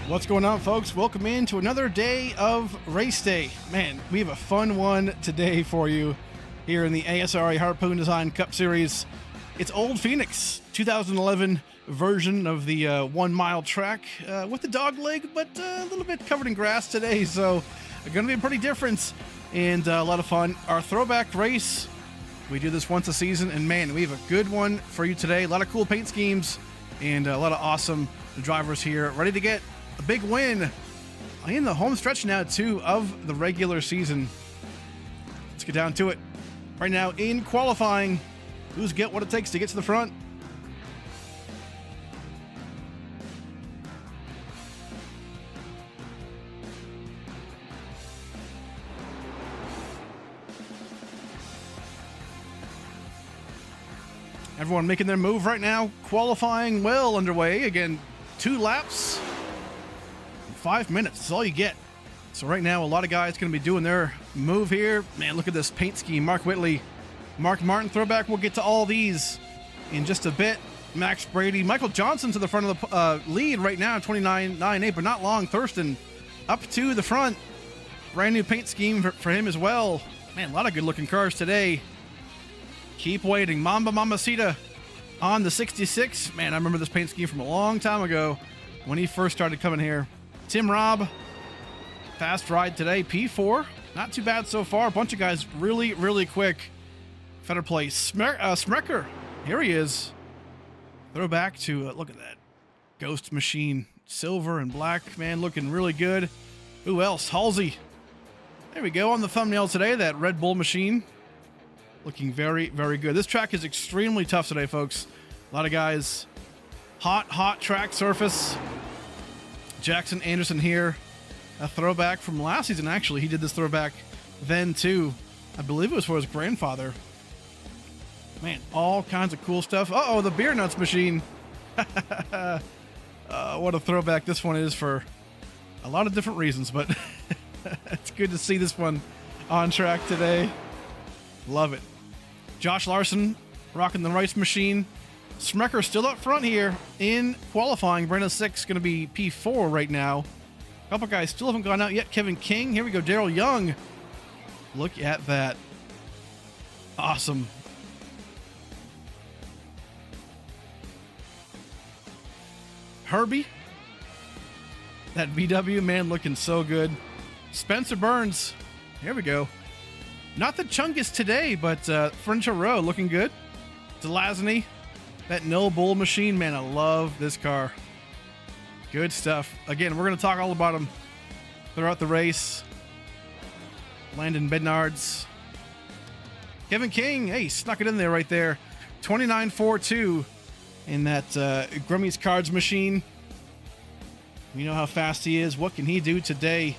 What's going on, folks? Welcome in to another day of race day. Man, we have a fun one today for you here in the ASRA Harpoon Design Cup Series. It's Old Phoenix, 2011 version of the 1 mile track with the dog leg, but a little bit covered in grass today, so going to be pretty different and a lot of fun. Our throwback race, we do this once a season, and man, we have a good one for you today. A lot of cool paint schemes and a lot of awesome drivers here ready to get a big win in the home stretch now, too, of the regular season. Let's get down to it. Right now, in qualifying, who's got what it takes to get to the front? Everyone making their move right now. Qualifying well underway. Again, 2 laps. 5 minutes, that's all you get. So right now, a lot of guys going to be doing their move here. Man, look at this paint scheme. Mark Whitley, Mark Martin, Throwback. We'll get to all these in just a bit. Max Brady, Michael Johnson to the front of the lead right now, 29.98, but not long. Thurston up to the front. Brand new paint scheme for him as well. Man, a lot of good-looking cars today. Keep waiting. Mamba Mamacita on the 66. Man, I remember this paint scheme from a long time ago when he first started coming here. Tim Robb, fast ride today, P4. Not too bad so far. A bunch of guys really, really quick. Fetter place. Smecker, here he is. Throwback to, look at that. Ghost Machine, silver and black, man, looking really good. Who else? Halsey. There we go on the thumbnail today, that Red Bull Machine. Looking very, very good. This track is extremely tough today, folks. A lot of guys. Hot track surface. Jackson Anderson here, a throwback from last season, actually. He did this throwback then, too. I believe it was for his grandfather. Man, all kinds of cool stuff. Uh-oh, the Beer Nuts Machine. What a throwback this one is for a lot of different reasons, but it's good to see this one on track today. Love it. Josh Larson rocking the Rice Machine. Smecker still up front here in qualifying. Brenna 6 going to be P4 right now. A couple guys still haven't gone out yet. Kevin King. Here we go. Daryl Young. Look at that. Awesome. Herbie. That VW, man, looking so good. Spencer Burns. Here we go. Not the chunkiest today, but Furniture Row looking good. Delazny. That No Bull Machine, man, I love this car. Good stuff. Again, we're going to talk all about them throughout the race. Landon Bednards. Kevin King, hey, snuck it in there right there. 29.42 in that Grummy's Cards Machine. We know how fast he is. What can he do today?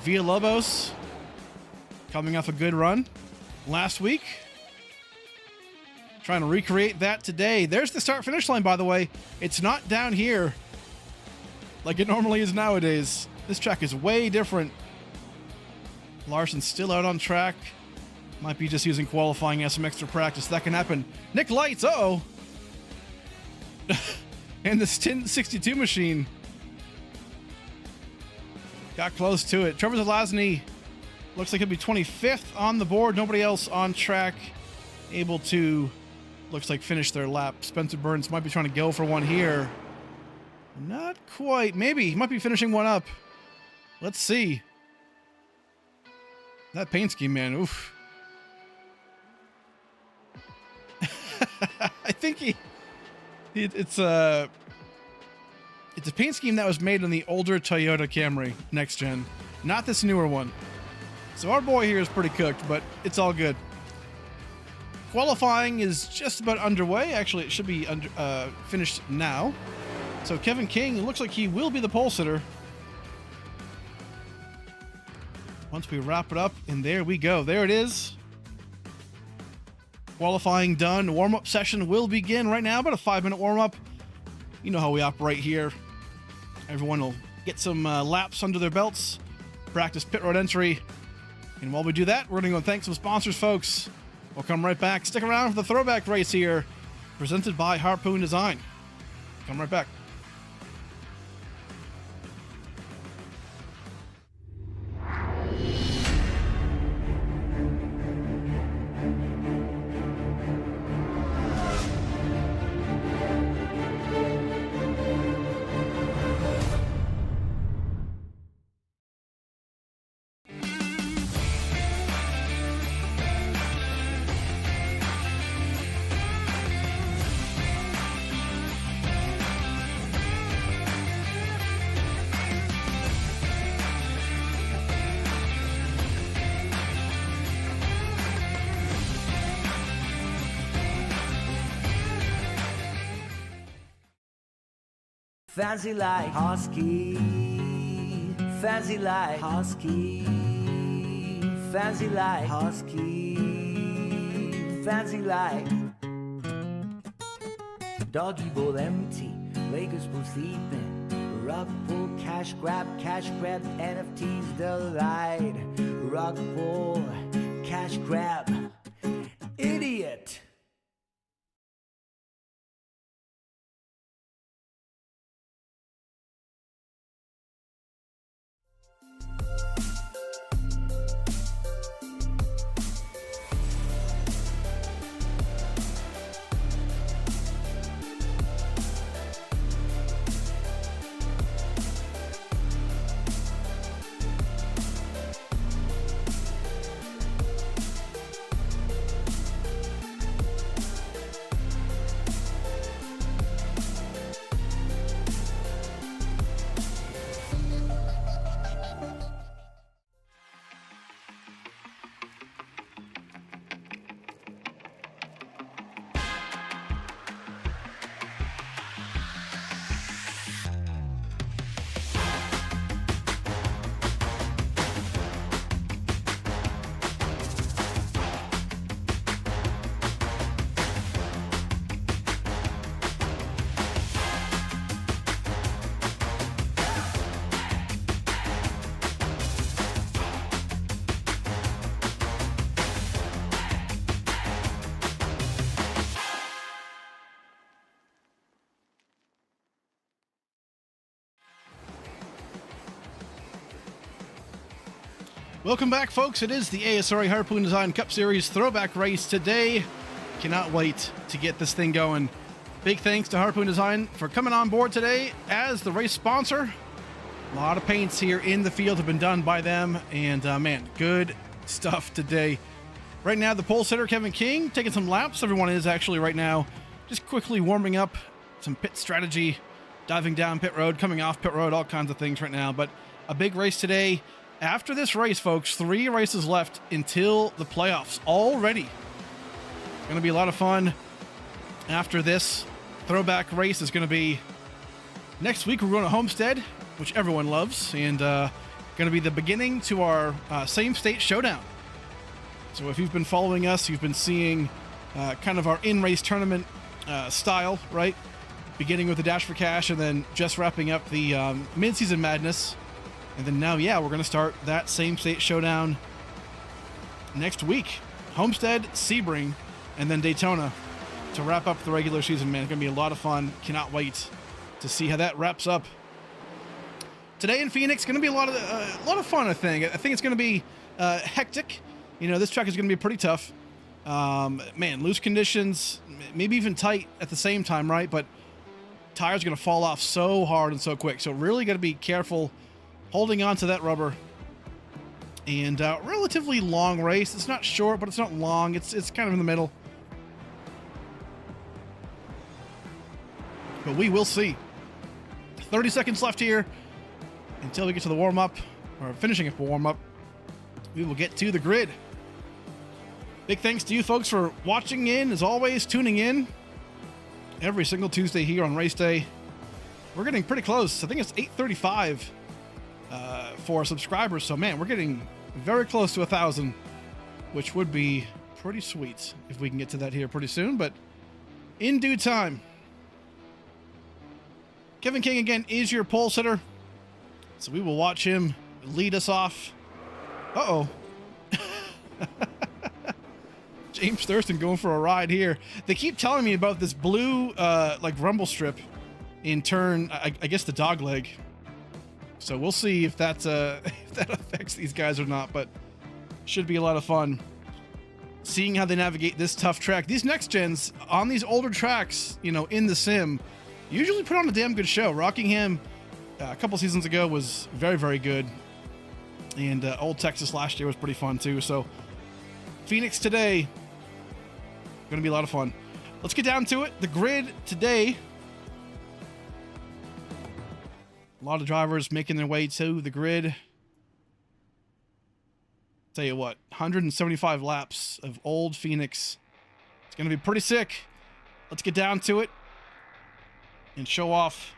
Villalobos, coming off a good run last week. Trying to recreate that today. There's the start-finish line, by the way. It's not down here like it normally is nowadays. This track is way different. Larson's still out on track. Might be just using qualifying as some extra practice. That can happen. Nick Lights, uh-oh. And the Stint 62 Machine. Got close to it. Trevor Zelazny looks like he'll be 25th on the board. Nobody else on track able to... looks like finish their lap. Spencer Burns might be trying to go for one here. Not quite. Maybe. He might be finishing one up. Let's see. That paint scheme, man. Oof. I think it's a paint scheme that was made on the older Toyota Camry Next Gen. Not this newer one. So our boy here is pretty cooked, but it's all good. Qualifying is just about underway. Actually, it should be finished now. So Kevin King, it looks like he will be the pole sitter. Once we wrap it up, and there we go. There it is. Qualifying done. Warm-up session will begin right now. About a 5-minute warm-up. You know how we operate here. Everyone will get some laps under their belts. Practice pit road entry. And while we do that, we're going to go and thank some sponsors, folks. We'll come right back. Stick around for the throwback race here, presented by Harpoon Design. Come right back. Fancy like Husky, fancy like Husky, fancy like Husky, fancy like Doggy bowl empty, Lakers pool sleeping, rug pull, cash grab, NFTs delight, rug pull, cash grab, idiot. Welcome back, folks. It is the ASRA Harpoon Design Cup Series Throwback race today. Cannot wait to get this thing going. Big thanks to Harpoon Design for coming on board today as the race sponsor. A lot of paints here in the field have been done by them, and man, good stuff today. Right now, the pole sitter, Kevin King, taking some laps. Everyone is actually right now just quickly warming up, some pit strategy, diving down pit road, coming off pit road, all kinds of things right now. But a big race today. After this race, folks, 3 races left until the playoffs already. Going to be a lot of fun. After this throwback race is going to be next week. We're going to Homestead, which everyone loves, and going to be the beginning to our same state showdown. So if you've been following us, you've been seeing kind of our in-race tournament style, right? Beginning with the Dash for Cash and then just wrapping up the mid-season madness. And then now, yeah, we're going to start that same state showdown next week. Homestead, Sebring, and then Daytona to wrap up the regular season, man. It's going to be a lot of fun. Cannot wait to see how that wraps up. Today in Phoenix, going to be a lot of fun, I think. I think it's going to be hectic. You know, this track is going to be pretty tough. Man, loose conditions, maybe even tight at the same time, right? But tires are going to fall off so hard and so quick. So really got to be careful holding on to that rubber. And relatively long race. It's not short, but it's not long. It's kind of in the middle. But we will see. 30 seconds left here until we get to the warm-up, or finishing up the warm-up. We will get to the grid. Big thanks to you folks for watching in, as always, tuning in every single Tuesday here on race day. We're getting pretty close. I think it's 8:35 for subscribers. So, man, we're getting very close to 1,000, which would be pretty sweet if we can get to that here pretty soon, but in due time. Kevin King, again, is your pole sitter, so we will watch him lead us off. Uh-oh. James Thurston going for a ride here. They keep telling me about this blue, like, rumble strip in turn, I guess, the dog leg. So we'll see if that's if that affects these guys or not, but should be a lot of fun seeing how they navigate this tough track. These next gens on these older tracks, you know, in the sim, usually put on a damn good show. Rockingham a couple seasons ago was very, very good, and Old Texas last year was pretty fun too. So Phoenix today, going to be a lot of fun. Let's get down to it. The grid today. A lot of drivers making their way to the grid. Tell you what, 175 laps of old Phoenix. It's going to be pretty sick. Let's get down to it and show off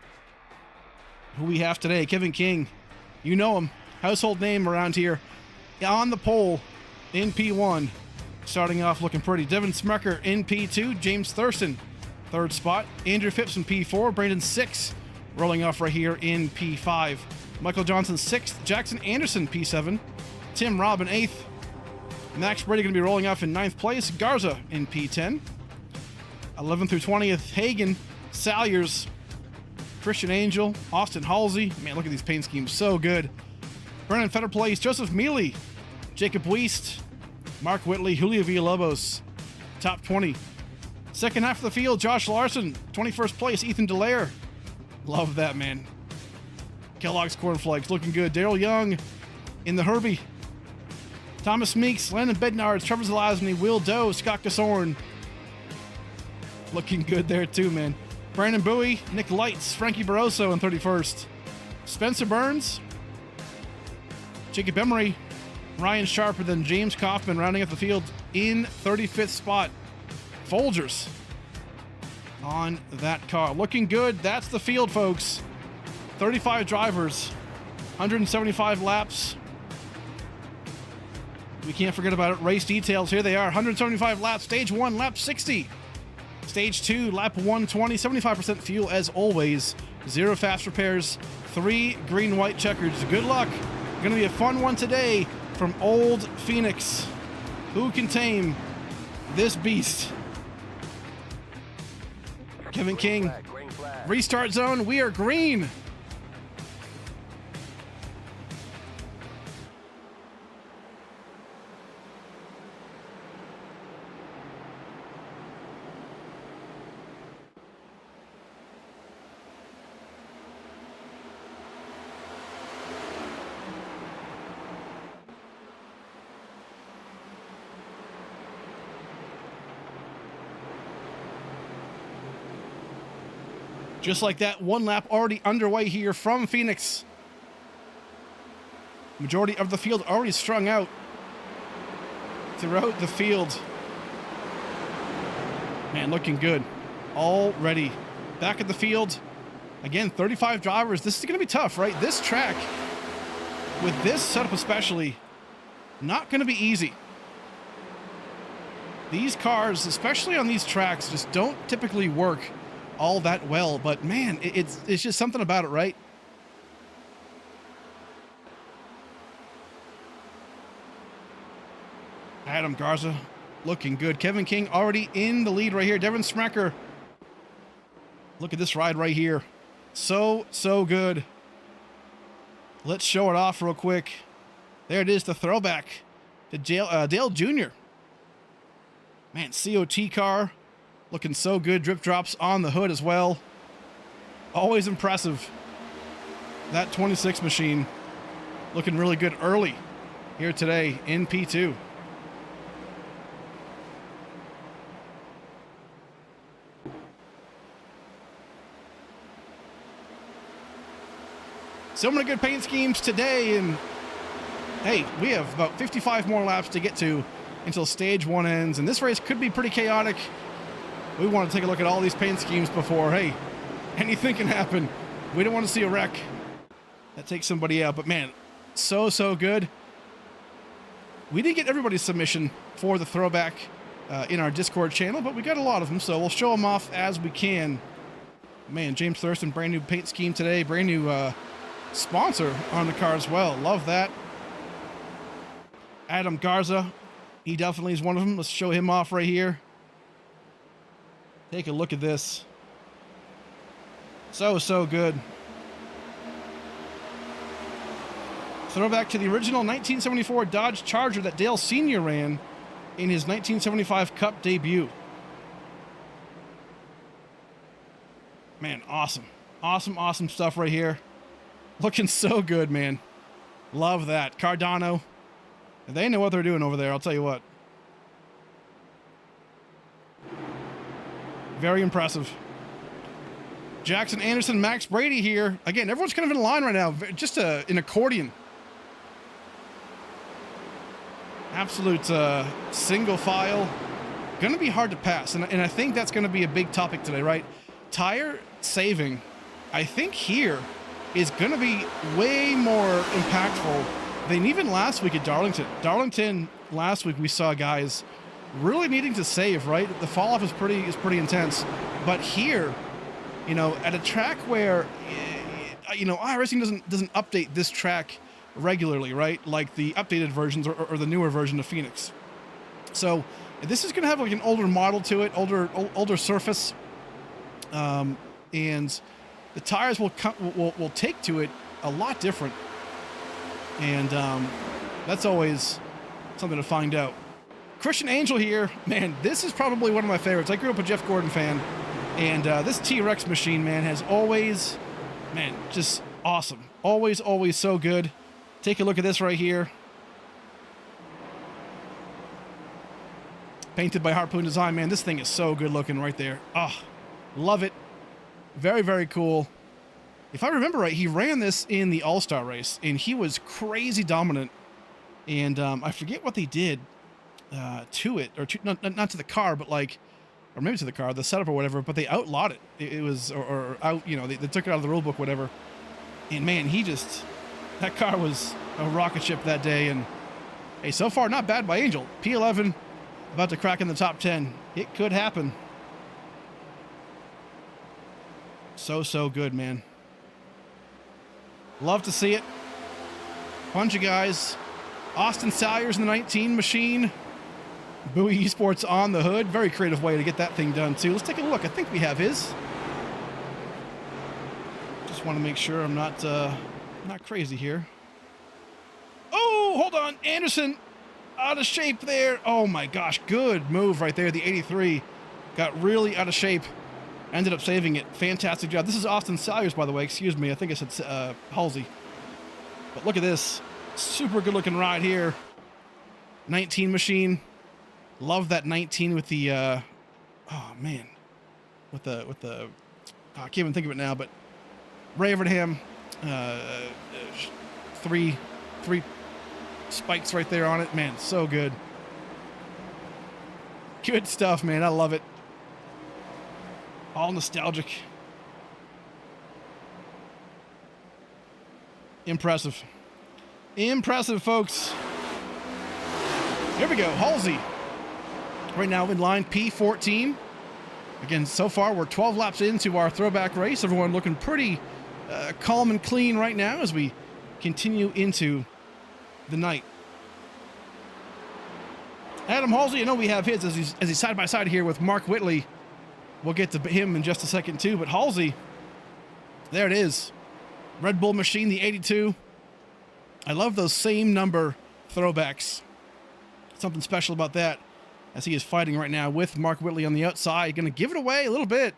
who we have today. Kevin King, you know him, household name around here, on the pole in P1, starting off looking pretty. Devin Smecker in P2, James Thurston, third spot. Andrew Phipps in P4, Brandon 6, rolling off right here in P5. Michael Johnson 6th, Jackson Anderson P7, Tim Robin 8th, Max Brady going to be rolling off in 9th place, Garza in P10, 11th through 20th, Hagen, Salyers, Christian Angel, Austin Halsey. Man, look at these paint schemes, so good. Brennan Fetter Place, Joseph Mealy, Jacob Weist, Mark Whitley, Julio Villalobos, top 20. Second half of the field, Josh Larson, 21st place, Ethan Delaire. Love that, man. Kellogg's Cornflakes, looking good. Daryl Young in the Herbie. Thomas Meeks, Landon Bednards, Trevor Zelazny, Will Doe, Scott Gasorn. Looking good there too, man. Brandon Bowie, Nick Lights, Frankie Barroso in 31st. Spencer Burns, Jacob Emery, Ryan Sharp, and then James Kaufman rounding up the field in 35th spot. Folgers on that car. Looking good. That's the field, folks. 35 drivers, 175 laps. We can't forget about it. Race details. Here they are. 175 laps. Stage 1, lap 60. Stage 2, lap 120. 75% fuel as always. 0 fast repairs. 3 green-white checkers. Good luck. Going to be a fun one today from Old Phoenix. Who can tame this beast? Kevin King. Restart zone. We are green. Just like that, one lap already underway here from Phoenix. Majority of the field already strung out throughout the field. Man, looking good already. Back at the field. Again, 35 drivers. This is going to be tough, right? This track, with this setup especially, not going to be easy. These cars, especially on these tracks, just don't typically work all that well, but man, it's just something about it, right? Adam Garza looking good. Kevin King already in the lead right here. Devin Smecker. Look at this ride right here. So good. Let's show it off real quick. There it is, the throwback to Dale Jr. Man, COT car. Looking so good. Drip drops on the hood as well. Always impressive. That 26 machine looking really good early here today in P2. So many good paint schemes today, and hey, we have about 55 more laps to get to until stage 1 ends, and this race could be pretty chaotic. We want to take a look at all these paint schemes before, hey, anything can happen. We don't want to see a wreck that takes somebody out, but man, so good. We didn't get everybody's submission for the throwback in our Discord channel, but we got a lot of them, so we'll show them off as we can. Man, James Thurston, brand new paint scheme today, brand new sponsor on the car as well. Love that. Adam Garza, he definitely is one of them. Let's show him off right here. Take a look at this. So good. Throwback to the original 1974 Dodge Charger that Dale Sr. ran in his 1975 Cup debut. Man, awesome. Awesome stuff right here. Looking so good, man. Love that. Cardano. They know what they're doing over there, I'll tell you what. Very impressive. Jackson Anderson, Max Brady here. Again, everyone's kind of in a line right now. Just an accordion. Absolute single file. Going to be hard to pass. And I think that's going to be a big topic today, right? Tire saving. I think here is going to be way more impactful than even last week at Darlington. Darlington last week we saw guys really needing to save, right? The fall off is pretty intense. But here, you know, at a track where, you know, iRacing doesn't update this track regularly, right? Like the updated versions or the newer version of Phoenix. So this is going to have like an older model to it, older surface, and the tires will take to it a lot different, and that's always something to find out. Christian Angel here, man, this is probably one of my favorites. I grew up a Jeff Gordon fan, and this T-Rex machine, man, has always, man, just awesome. Always so good. Take a look at this right here. Painted by Harpoon Design, man, this thing is so good looking right there. Oh, love it. Very cool. If I remember right, he ran this in the All-Star race, and he was crazy dominant. And I forget what they did to it, or not to the car, but like, or maybe to the car, the setup or whatever. But they outlawed it. It was or out, you know, they took it out of the rule book, whatever. And man, that car was a rocket ship that day. And hey, so far not bad by Angel. P11 about to crack in the top 10. It could happen. So good, man. Love to see it. Bunch of guys. Austin Salyers in the 19 machine. Bowie Esports on the hood. Very creative way to get that thing done, too. Let's take a look. I think we have his. Just want to make sure I'm not crazy here. Oh, hold on. Anderson out of shape there. Oh, my gosh. Good move right there. The 83 got really out of shape. Ended up saving it. Fantastic job. This is Austin Salyers, by the way. Excuse me. I think I said Halsey. But look at this. Super good looking ride here. 19 machine. Love that 19 with the oh man. With the oh, I can't even think of it now, but Ravernham, three spikes right there on it. Man, so good. Good stuff, man. I love it. All nostalgic. Impressive. Impressive, folks. Here we go. Halsey. Right now in line P14. Again, so far we're 12 laps into our throwback race. Everyone looking pretty calm and clean right now as we continue into the night. Adam Halsey, I know we have his as he's side by side here with Mark Whitley. We'll get to him in just a second too, but Halsey, there it is. Red Bull machine, the 82. I love those same number throwbacks. Something special about that as he is fighting right now with Mark Whitley on the outside. Going to give it away a little bit.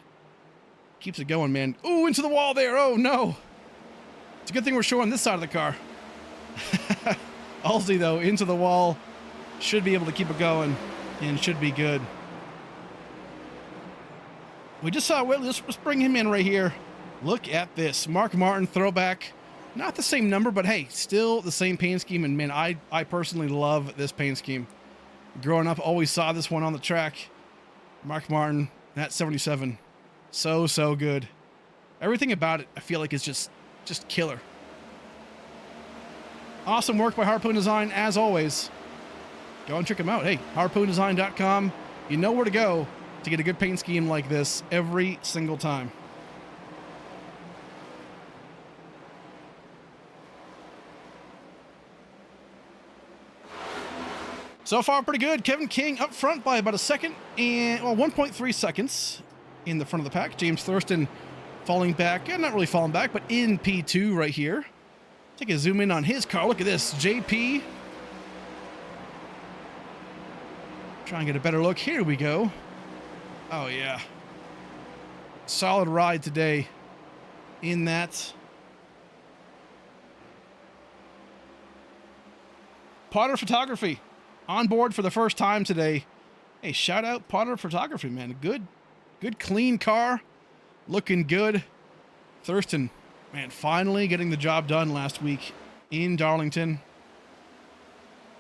Keeps it going, man. Ooh, into the wall there. Oh, no. It's a good thing we're showing this side of the car. Halsey, though, into the wall. Should be able to keep it going and should be good. We just saw Whitley. Let's bring him in right here. Look at this. Mark Martin throwback. Not the same number, but hey, still the same paint scheme. And man, I personally love this paint scheme. Growing up, always saw this one on the track. Mark Martin, that 77. So good. Everything about it, I feel like, is just killer. Awesome work by Harpoon Design, as always. Go and check them out. Hey, harpoondesign.com. You know where to go to get a good paint scheme like this every single time. So far, pretty good. Kevin King up front by about a second and, well, 1.3 seconds in the front of the pack. James Thurston falling back, not really falling back, but in P2 right here. Take a zoom in on his car. Look at this. JP. Try and get a better look. Here we go. Oh, yeah. Solid ride today in that. Potter Photography on board for the first time today. Hey, shout out Potter Photography, man. Good clean car. Looking good. Thurston, man, finally getting the job done last week in Darlington.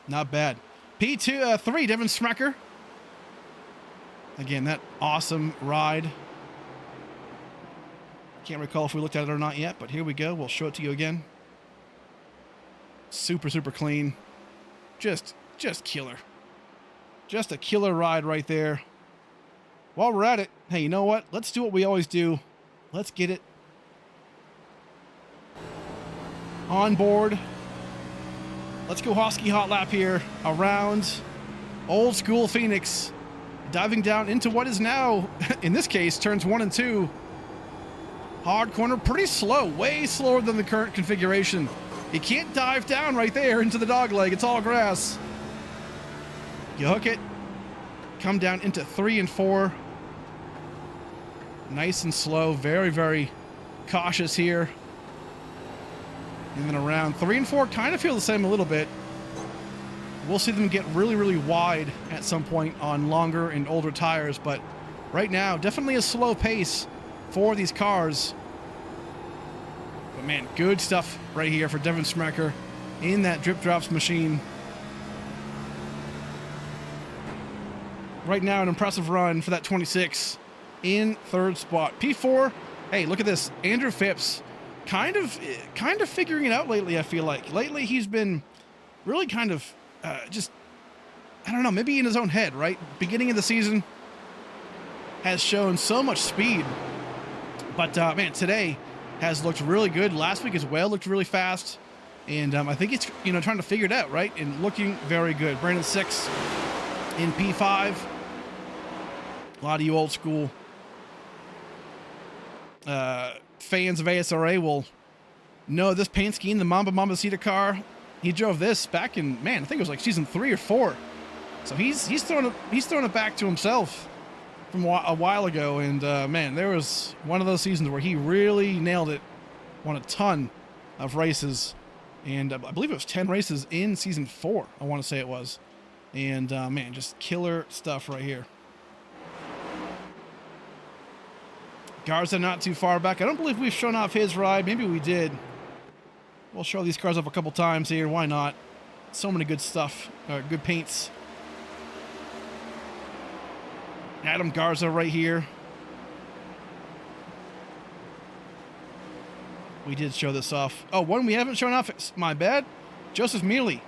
Not bad. P2, 3, Devin Smacker. Again, that awesome ride. Can't recall if we looked at it or not yet, but here we go. We'll show it to you again. Super, super clean. Just killer. Just a killer ride right there. While we're at it, hey, you know what? Let's do what we always do. Let's get it on board. Let's go Hosky hot lap here around old school Phoenix, diving down into what is now, in this case, turns 1 and 2. Hard corner, pretty slow, way slower than the current configuration. You can't dive down right there into the dog leg. It's all grass. You hook it, come down into 3 and 4. Nice and slow, very, very cautious here. And then around 3 and 4 kind of feel the same a little bit. We'll see them get really, really wide at some point on longer and older tires, but right now, definitely a slow pace for these cars. But man, good stuff right here for Devin Smecker in that drip drops machine. Right now, an impressive run for that 26 in 3rd spot. P4, hey, look at this. Andrew Phipps kind of figuring it out lately, I feel like. Lately, he's been really kind of just, I don't know, maybe in his own head, right? Beginning of the season has shown so much speed. But, man, today has looked really good. Last week as well looked really fast. And I think it's, trying to figure it out, right? And looking very good. Brandon 6 in P5. A lot of you old school fans of ASRA will know this paint scheme, the Mamba Cedar car. He drove this back in, man, I think it was like season 3 or 4. So he's thrown it back to himself from a while ago. And man, there was one of those seasons where he really nailed it. Won a ton of races, and I believe it was 10 races in season 4. I want to say it was. And man, just killer stuff right here. Garza not too far back. I don't believe we've shown off his ride. Maybe we did. We'll show these cars up a couple times here. Why not? So many good stuff. Good paints. Adam Garza right here. We did show this off. Oh, one we haven't shown off. It's my bad. Joseph Mealy.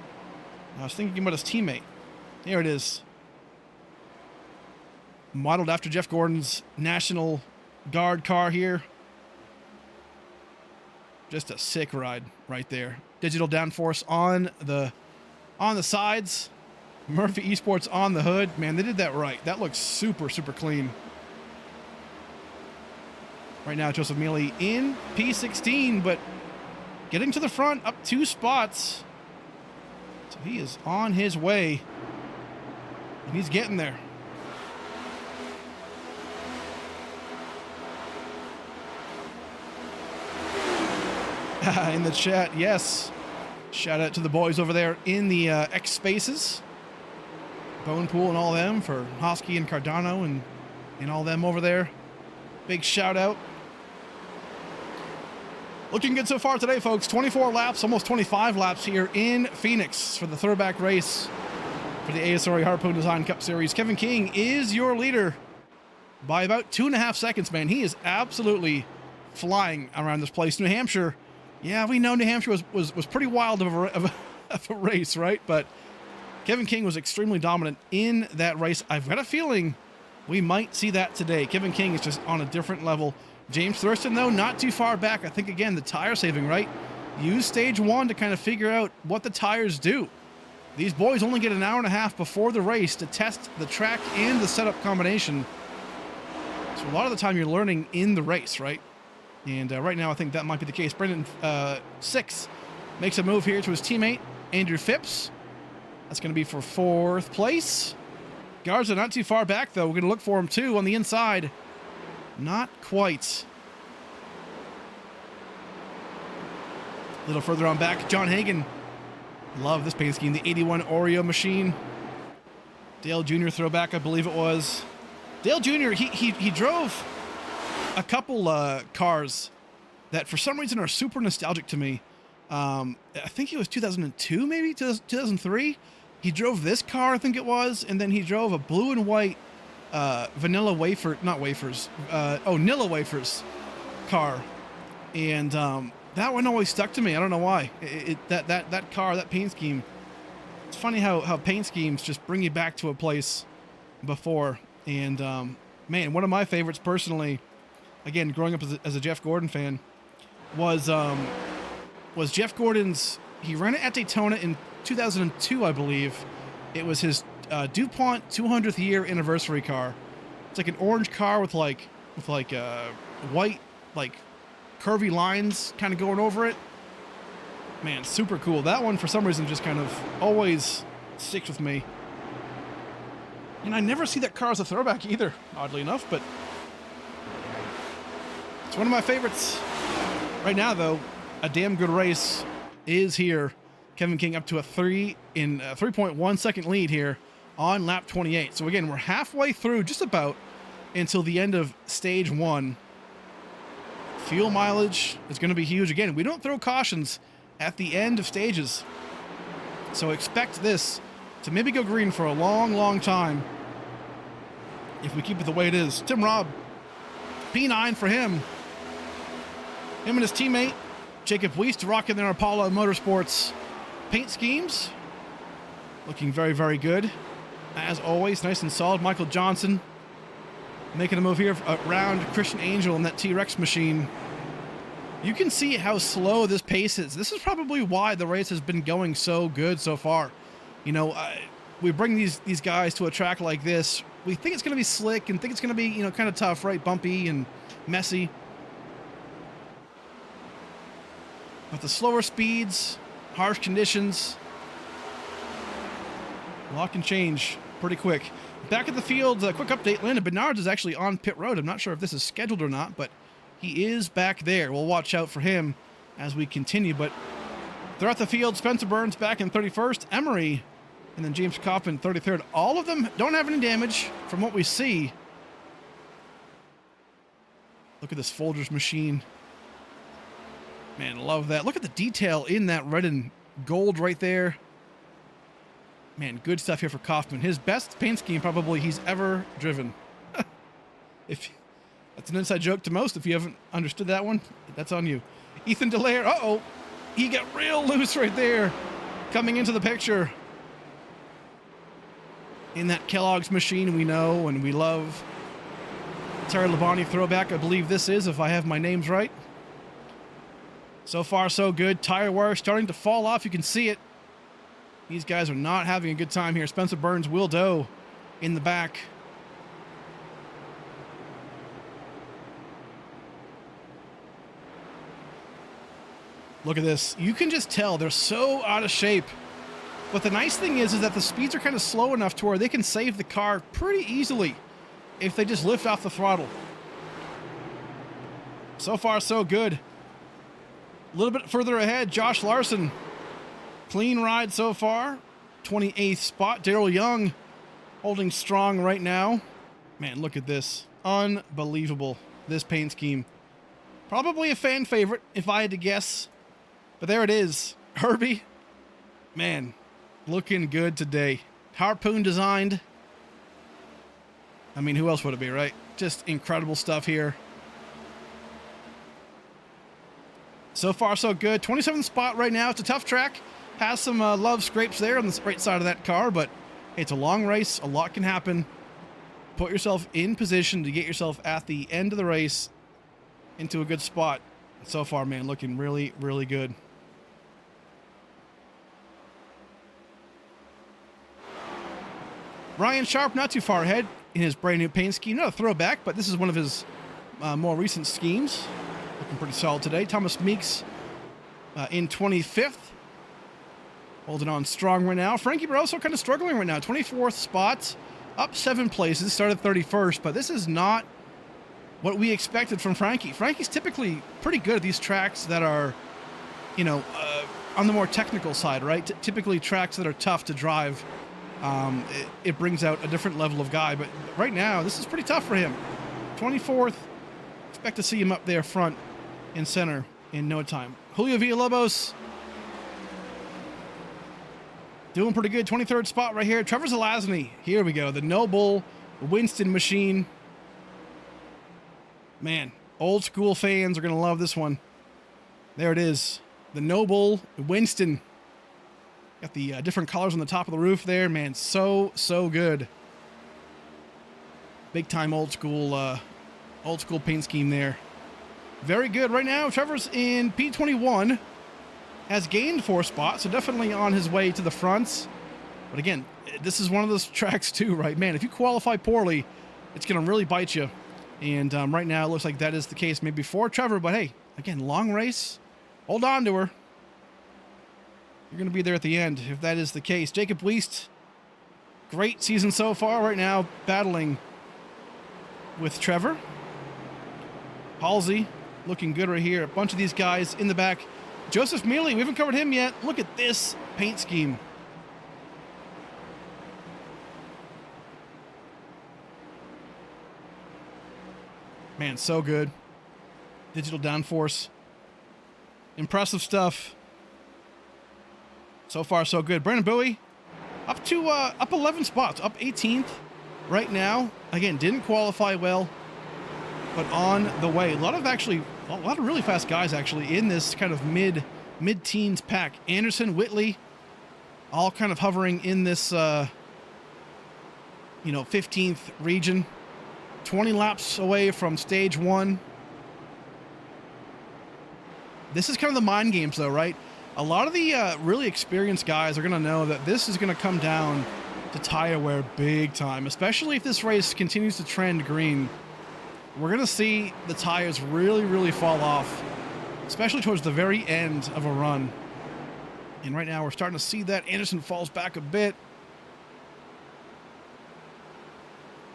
I was thinking about his teammate. Here it is. Modeled after Jeff Gordon's National Guard car here. Just a sick ride right there. Digital downforce on the sides. Murphy Esports on the hood. Man, they did that right. That looks super, super clean. Right now, Joseph Mealy in P16, but getting to the front, up 2 spots. So he is on his way. And he's getting there. In the chat, yes. Shout out to the boys over there in the X Spaces. Bonepool and all them for Hosky and Cardano and all them over there. Big shout out. Looking good so far today, folks. 24 laps, almost 25 laps here in Phoenix for the throwback race for the ASRA Harpoon Design Cup Series. Kevin King is your leader by about 2.5 seconds, man. He is absolutely flying around this place. New Hampshire, yeah, we know New Hampshire was pretty wild of a race, right? But Kevin King was extremely dominant in that race. I've got a feeling we might see that today. Kevin King is just on a different level. James Thurston, though, not too far back. I think, again, the tire saving, right? Use stage 1 to kind of figure out what the tires do. These boys only get an hour and a half before the race to test the track and the setup combination. So a lot of the time you're learning in the race, right? And right now I think that might be the case. Brendan 6 makes a move here to his teammate, Andrew Phipps. That's going to be for 4th place. Garza not too far back, though. We're going to look for him, too, on the inside. Not quite. A little further on back, John Hagan. Love this paint scheme. The 81 Oreo machine. Dale Jr. throwback, I believe it was. Dale Jr., he drove a couple cars that for some reason are super nostalgic to me. I think it was 2002, maybe 2003. He drove this car, I think it was, and then he drove a blue and white vanilla wafer, not wafers, Nilla wafers car, and that one always stuck to me. I don't know why. That car, that paint scheme. It's funny how paint schemes just bring you back to a place before. And man, one of my favorites personally, again, growing up as a Jeff Gordon fan, was Jeff Gordon's. He ran it at Daytona in 2002, I believe. It was his DuPont 200th year anniversary car. It's like an orange car with white, like curvy lines kind of going over it. Man, super cool. That one, for some reason, just kind of always sticks with me. And I never see that car as a throwback either, oddly enough, but it's one of my favorites. Right now, though, a damn good race is here. Kevin King up to a 3.1 second lead here on lap 28. So again, we're halfway through, just about, until the end of stage 1. Fuel mileage is going to be huge. Again, we don't throw cautions at the end of stages, so expect this to maybe go green for a long, long time if we keep it the way it is. Tim Robb, P9 for him. Him and his teammate, Jacob Wiest, rocking their Apollo Motorsports paint schemes. Looking very, very good. As always, nice and solid. Michael Johnson making a move here around Christian Angel in that T-Rex machine. You can see how slow this pace is. This is probably why the race has been going so good so far. You know, we bring these guys to a track like this. We think it's going to be slick and think it's going to be, you know, kind of tough, right? Bumpy and messy. But the slower speeds, harsh conditions, a lot can change pretty quick. Back at the field, a quick update. Landon Bernards is actually on pit road. I'm not sure if this is scheduled or not, but he is back there. We'll watch out for him as we continue. But throughout the field, Spencer Burns back in 31st, Emery, and then James Coffin 33rd. All of them don't have any damage from what we see. Look at this Folgers machine. Man, love that. Look at the detail in that red and gold right there. Man, good stuff here for Kaufman. His best paint scheme probably he's ever driven. If that's an inside joke to most. If you haven't understood that one, that's on you. Ethan Delaire, uh-oh. He got real loose right there. Coming into the picture. In that Kellogg's machine we know and we love. Terry Labonte throwback, I believe this is, if I have my names right. So far, so good. Tire wear starting to fall off. You can see it. These guys are not having a good time here. Spencer Burns, Will Doe in the back. Look at this. You can just tell they're so out of shape. But the nice thing is that the speeds are kind of slow enough to where they can save the car pretty easily if they just lift off the throttle. So far, so good. A little bit further ahead, Josh Larson. Clean ride so far. 28th spot. Daryl Young holding strong right now. Man, look at this. Unbelievable, this paint scheme. Probably a fan favorite, if I had to guess. But there it is. Herbie. Man, looking good today. Harpoon designed. I mean, who else would it be, right? Just incredible stuff here. So far, so good. 27th spot right now. It's a tough track. Has some love scrapes there on the right side of that car, but it's a long race. A lot can happen. Put yourself in position to get yourself at the end of the race into a good spot. So far, man, looking really, really good. Ryan Sharp, not too far ahead in his brand new paint scheme. Not a throwback, but this is one of his more recent schemes. Looking pretty solid today. Thomas Meeks in 25th. Holding on strong right now. Frankie Barroso kind of struggling right now. 24th spot. Up 7 places. Started 31st, but this is not what we expected from Frankie. Frankie's typically pretty good at these tracks that are, you know, on the more technical side, right? Typically tracks that are tough to drive. It brings out a different level of guy, but right now this is pretty tough for him. 24th. Expect to see him up there front and center in no time. Julio Villalobos doing pretty good. 23rd spot right here. Trevor Zelazny. Here we go. The Noble Winston machine. Man, Old school fans are going to love this one. There it is. The Noble Winston. Got the different colors on the top of the roof there. Man, so good. Big time old school paint scheme there. Very good. Right now, Trevor's in P21. Has gained 4 spots, so definitely on his way to the front. But again, this is one of those tracks too, right? Man, if you qualify poorly, it's going to really bite you. And right now, it looks like that is the case maybe for Trevor. But hey, again, long race. Hold on to her. You're going to be there at the end if that is the case. Jacob Weist, great season so far right now, battling with Trevor. Halsey, looking good right here. A bunch of these guys in the back. Joseph Mealy, we haven't covered him yet. Look at this paint scheme. Man, so good. Digital downforce. Impressive stuff. So far, so good. Brandon Bowie, up 11 spots, up 18th right now. Again, didn't qualify well, but on the way. A lot of really fast guys actually in this kind of mid-teens pack. Anderson, Whitley, all kind of hovering in this 15th region. 20 laps away from stage 1. This is kind of the mind games though, right? A lot of the really experienced guys are going to know that this is going to come down to tire wear big time, especially if this race continues to trend green. We're going to see the tires really fall off, especially towards the very end of a run. And right now we're starting to see that. Anderson falls back a bit.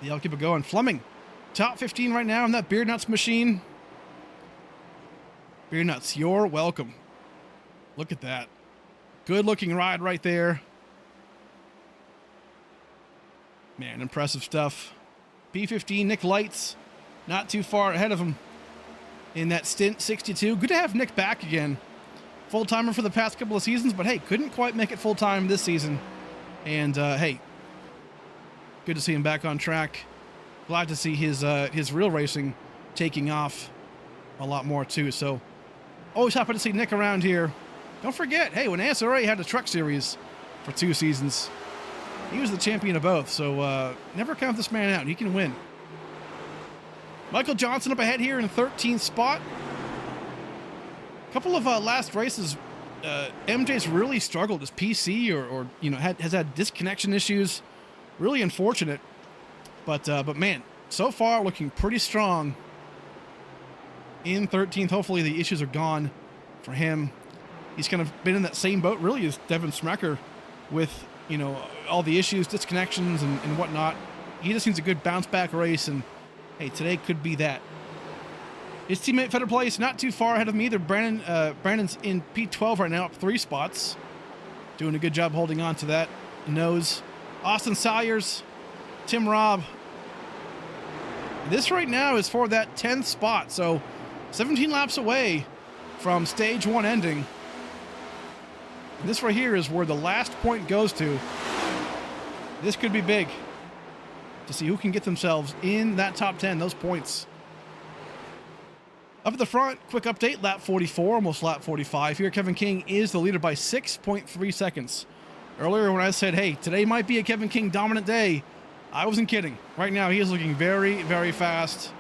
Yeah, I'll keep it going. Fleming, top 15 right now in that Beer Nuts machine. Beer Nuts, you're welcome. Look at that. Good looking ride right there. Man, impressive stuff. P15, Nick Lights, not too far ahead of him in that stint, 62. Good to have Nick back again. Full-timer for the past couple of seasons, but hey, couldn't quite make it full-time this season. And hey, good to see him back on track. Glad to see his real racing taking off a lot more too. So always happy to see Nick around here. Don't forget, hey, when ASRA had the truck series for 2 seasons, he was the champion of both. So never count this man out. He can win. Michael Johnson up ahead here in 13th spot. A couple of last races, MJ's really struggled. His PC or has had disconnection issues. Really unfortunate. But man, so far looking pretty strong in 13th. Hopefully the issues are gone for him. He's kind of been in that same boat really as Devin Smecker with, all the issues, disconnections and whatnot. He just needs a good bounce back race, and hey, today could be that. His teammate Feder Place not too far ahead of me either. Brandon's in P12 right now, up 3 spots. Doing a good job holding on to that nose. Austin Salyers, Tim Robb. This right now is for that 10th spot, so 17 laps away from stage 1 ending. And this right here is where the last point goes to. This could be big to see who can get themselves in that top 10, those points. Up at the front, quick update, lap 44, almost lap 45 here. Kevin King is the leader by 6.3 seconds. Earlier when I said, hey, today might be a Kevin King dominant day, I wasn't kidding. Right now he is looking very fast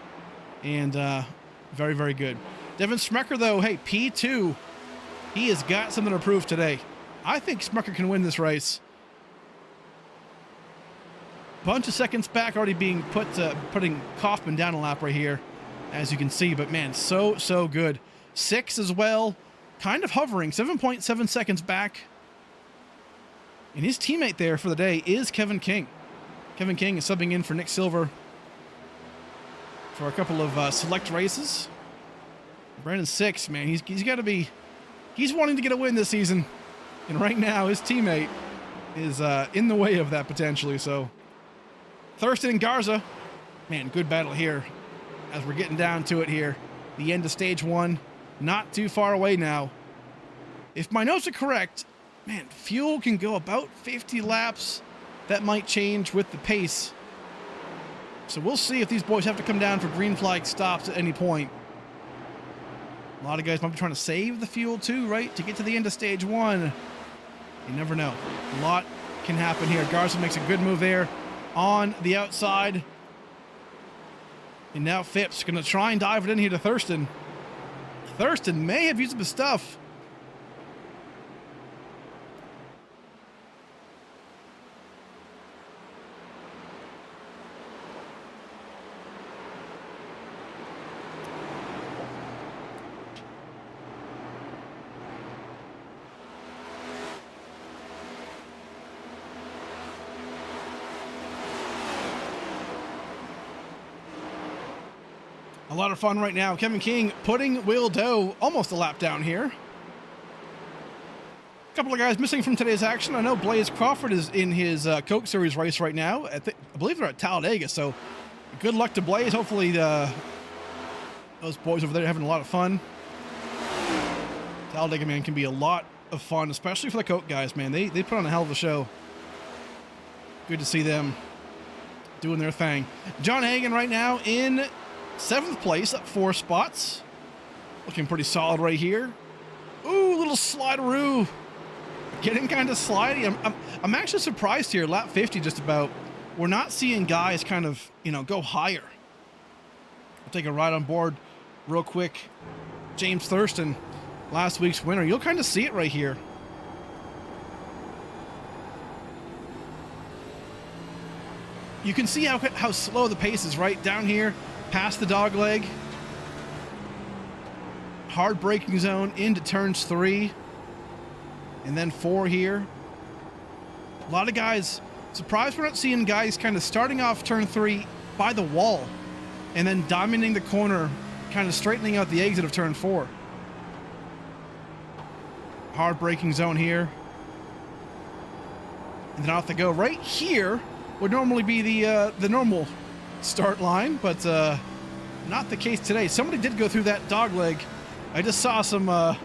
and very good. Devin Smecker though, hey, P2, he has got something to prove today. I think Smecker can win this race. Bunch of seconds back already being putting Kaufman down a lap right here, as you can see. But man, so good. 6 as well, kind of hovering, 7.7 seconds back. And his teammate there for the day is Kevin King. Kevin King is subbing in for Nick Silver for a couple of select races. Brandon 6, man, he's wanting to get a win this season. And right now, his teammate is in the way of that potentially. So Thurston and Garza, man, good battle here as we're getting down to it here. The end of stage 1, not too far away now. If my notes are correct, man, fuel can go about 50 laps. That might change with the pace. So we'll see if these boys have to come down for green flag stops at any point. A lot of guys might be trying to save the fuel too, right? To get to the end of stage 1. You never know. A lot can happen here. Garza makes a good move there on the outside. And now Phipps going to try and dive it in here to Thurston. Thurston may have used up his stuff. A lot of fun right now. Kevin King putting Will Doe almost a lap down here. A couple of guys missing from today's action. I know Blaze Crawford is in his Coke Series race right now. I believe they're at Talladega, so good luck to Blaze. Hopefully those boys over there are having a lot of fun. Talladega, man, can be a lot of fun, especially for the Coke guys, man. They put on a hell of a show. Good to see them doing their thing. John Hagan right now in 7th place, up 4 spots. Looking pretty solid right here. Ooh, little slideroo. Getting kind of slidey. I'm actually surprised here. Lap 50 just about. We're not seeing guys kind of, go higher. I'll take a ride on board real quick. James Thurston, last week's winner. You'll kind of see it right here. You can see how slow the pace is right down here. Past the dog leg. Hard braking zone into turns 3. And then 4 here. A lot of guys, surprised we're not seeing guys kind of starting off turn 3 by the wall. And then dominating the corner, kind of straightening out the exit of turn 4. Hard braking zone here. And then off they go. Right here would normally be the normal start line, but not the case today. Somebody did go through that dog leg. I just saw some I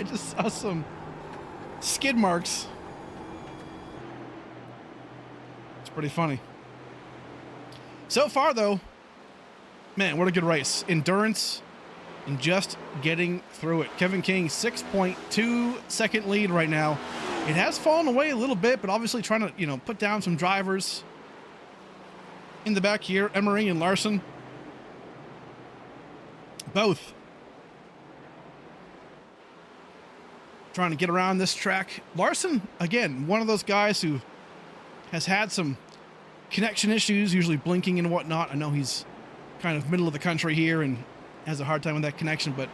just saw some skid marks. It's pretty funny. So far though, man, what a good race. Endurance and just getting through it. Kevin King, 6.2 second lead right now. It has fallen away a little bit, but obviously trying to, put down some drivers. In the back here, Emery and Larson. Both trying to get around this track. Larson, again, one of those guys who has had some connection issues, usually blinking and whatnot. I know he's kind of middle of the country here and has a hard time with that connection, but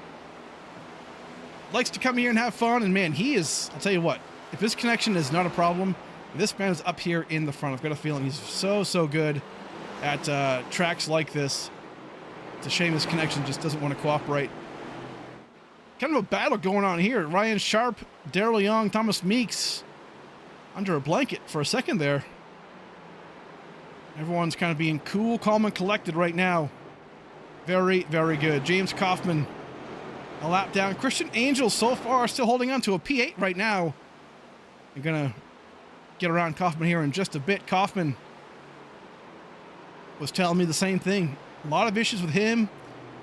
likes to come here and have fun. And man, he is, I'll tell you what, if his connection is not a problem, this man is up here in the front. I've got a feeling he's so good at tracks like this. It's a shame his connection just doesn't want to cooperate. Kind of a battle going on here. Ryan Sharp, Darrell Young, Thomas Meeks under a blanket for a second there. Everyone's kind of being cool, calm, and collected right now. Very good. James Kaufman, a lap down. Christian Angel so far still holding on to a P8 right now. You're going to get around Kaufman here in just a bit. Kaufman was telling me the same thing. A lot of issues with him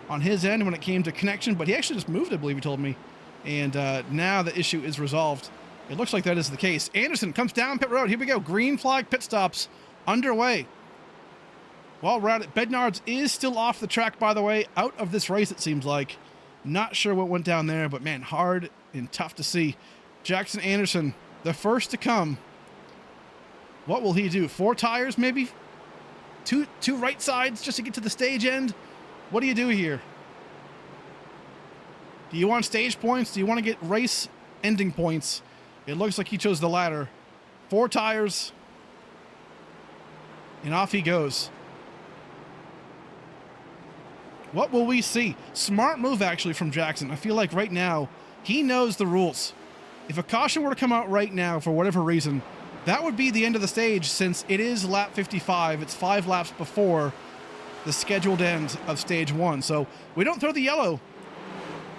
on his end when it came to connection, but he actually just moved, I believe he told me. And now the issue is resolved. It looks like that is the case. Anderson comes down pit road. Here we go. Green flag pit stops underway. While we're at it, Bednards is still off the track, by the way. Out of this race, it seems like. Not sure what went down there, but man, hard and tough to see. Jackson Anderson, the first to come. What will he do? 4 tires, maybe? Two right sides just to get to the stage end? What do you do here? Do you want stage points? Do you want to get race ending points? It looks like he chose the latter. 4 tires. And off he goes. What will we see? Smart move, actually, from Jackson. I feel like right now, he knows the rules. If a caution were to come out right now, for whatever reason, that would be the end of the stage, since it is lap 55. It's 5 laps before the scheduled end of stage 1. So we don't throw the yellow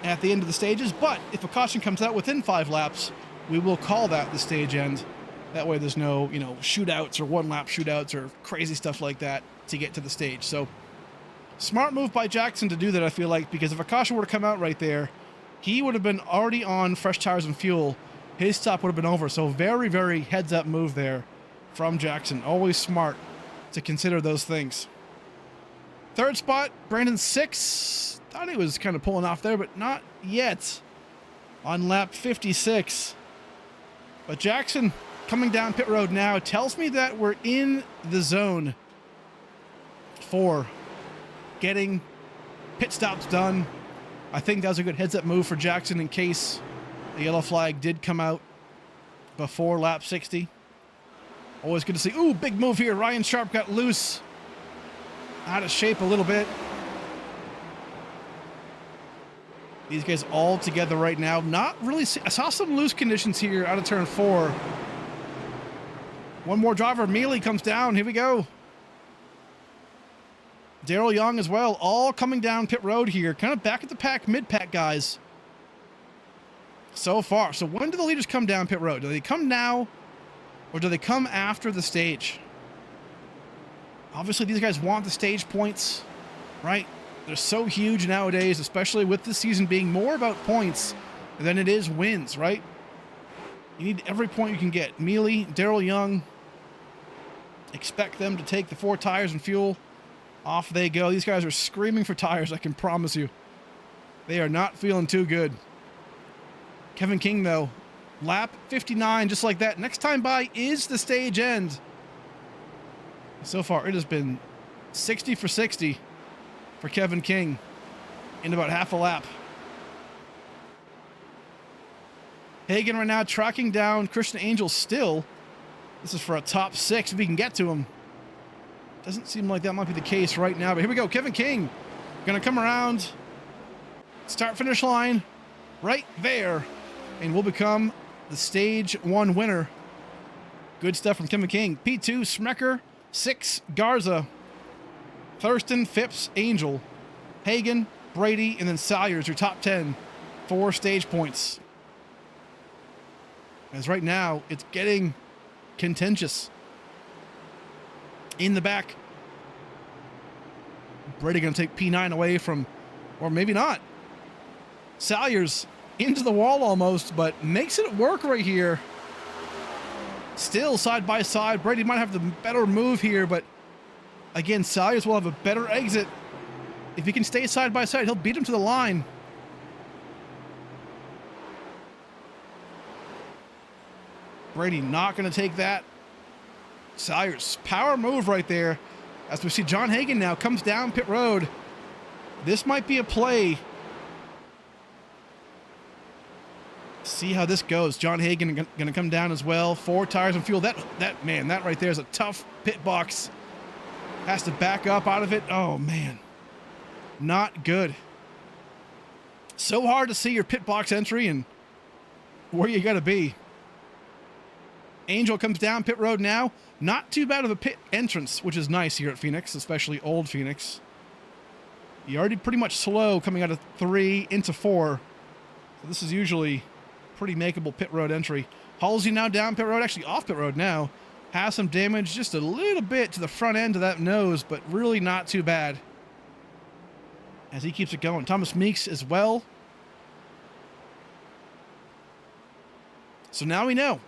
at the end of the stages, but if a caution comes out within 5 laps, we will call that the stage end. That way there's no, shootouts or 1-lap shootouts or crazy stuff like that to get to the stage. So Smart move by Jackson to do that, I feel like, because if a caution were to come out right there, he would have been already on fresh tires and fuel. His stop would have been over. So very, very heads-up move there from Jackson. Always smart to consider those things. Third spot, Brandon 6. Thought he was kind of pulling off there, but not yet on lap 56. But Jackson coming down pit road now tells me that we're in the zone for getting pit stops done. I think that was a good heads-up move for Jackson in case the yellow flag did come out before lap 60. Always good to see. Ooh, big move here. Ryan Sharp got loose. Out of shape a little bit. These guys all together right now. Not really. I saw some loose conditions here out of turn 4. One more driver. Mealy comes down. Here we go. Daryl Young as well. All coming down pit road here. Kind of back at the pack, mid-pack guys. So far. So when do the leaders come down pit road? Do they come now or do they come after the stage? Obviously, these guys want the stage points, right? They're so huge nowadays, especially with this season being more about points than it is wins, right? You need every point you can get. Mealy, Daryl Young, expect them to take the 4 tires and fuel. Off they go. These guys are screaming for tires, I can promise you. They are not feeling too good. Kevin King, though, lap 59, just like that. Next time by is the stage end. So far, it has been 60 for 60 for Kevin King in about half a lap. Hagan right now tracking down Christian Angel still. This is for a top 6 if we can get to him. Doesn't seem like that might be the case right now, but here we go. Kevin King going to come around, start finish line right there, and will become the stage 1 winner. Good stuff from Kevin King. P2, Smecker. 6, Garza. Thurston, Phipps, Angel. Hagan, Brady, and then Salyers, your top 10 for stage points. As right now, it's getting contentious. In the back, Brady going to take P9 away from, or maybe not. Salyers into the wall almost, but makes it work right here. Still side by side. Brady might have the better move here, but again, Salyers will have a better exit. If he can stay side by side, he'll beat him to the line. Brady not going to take that. Salyers, power move right there. As we see John Hagan now comes down pit road. This might be a play. See how this goes. John Hagan going to come down as well. 4 tires and fuel. That right there is a tough pit box. Has to back up out of it. Oh, man. Not good. So hard to see your pit box entry and where you got to be. Angel comes down pit road now. Not too bad of a pit entrance, which is nice here at Phoenix, especially old Phoenix. You're already pretty much slow coming out of 3 into 4. So this is usually pretty makeable pit road entry. Halsey now down pit road, actually off pit road now. Has some damage just a little bit to the front end of that nose, but really not too bad. As he keeps it going. Thomas Meeks as well. So now we know.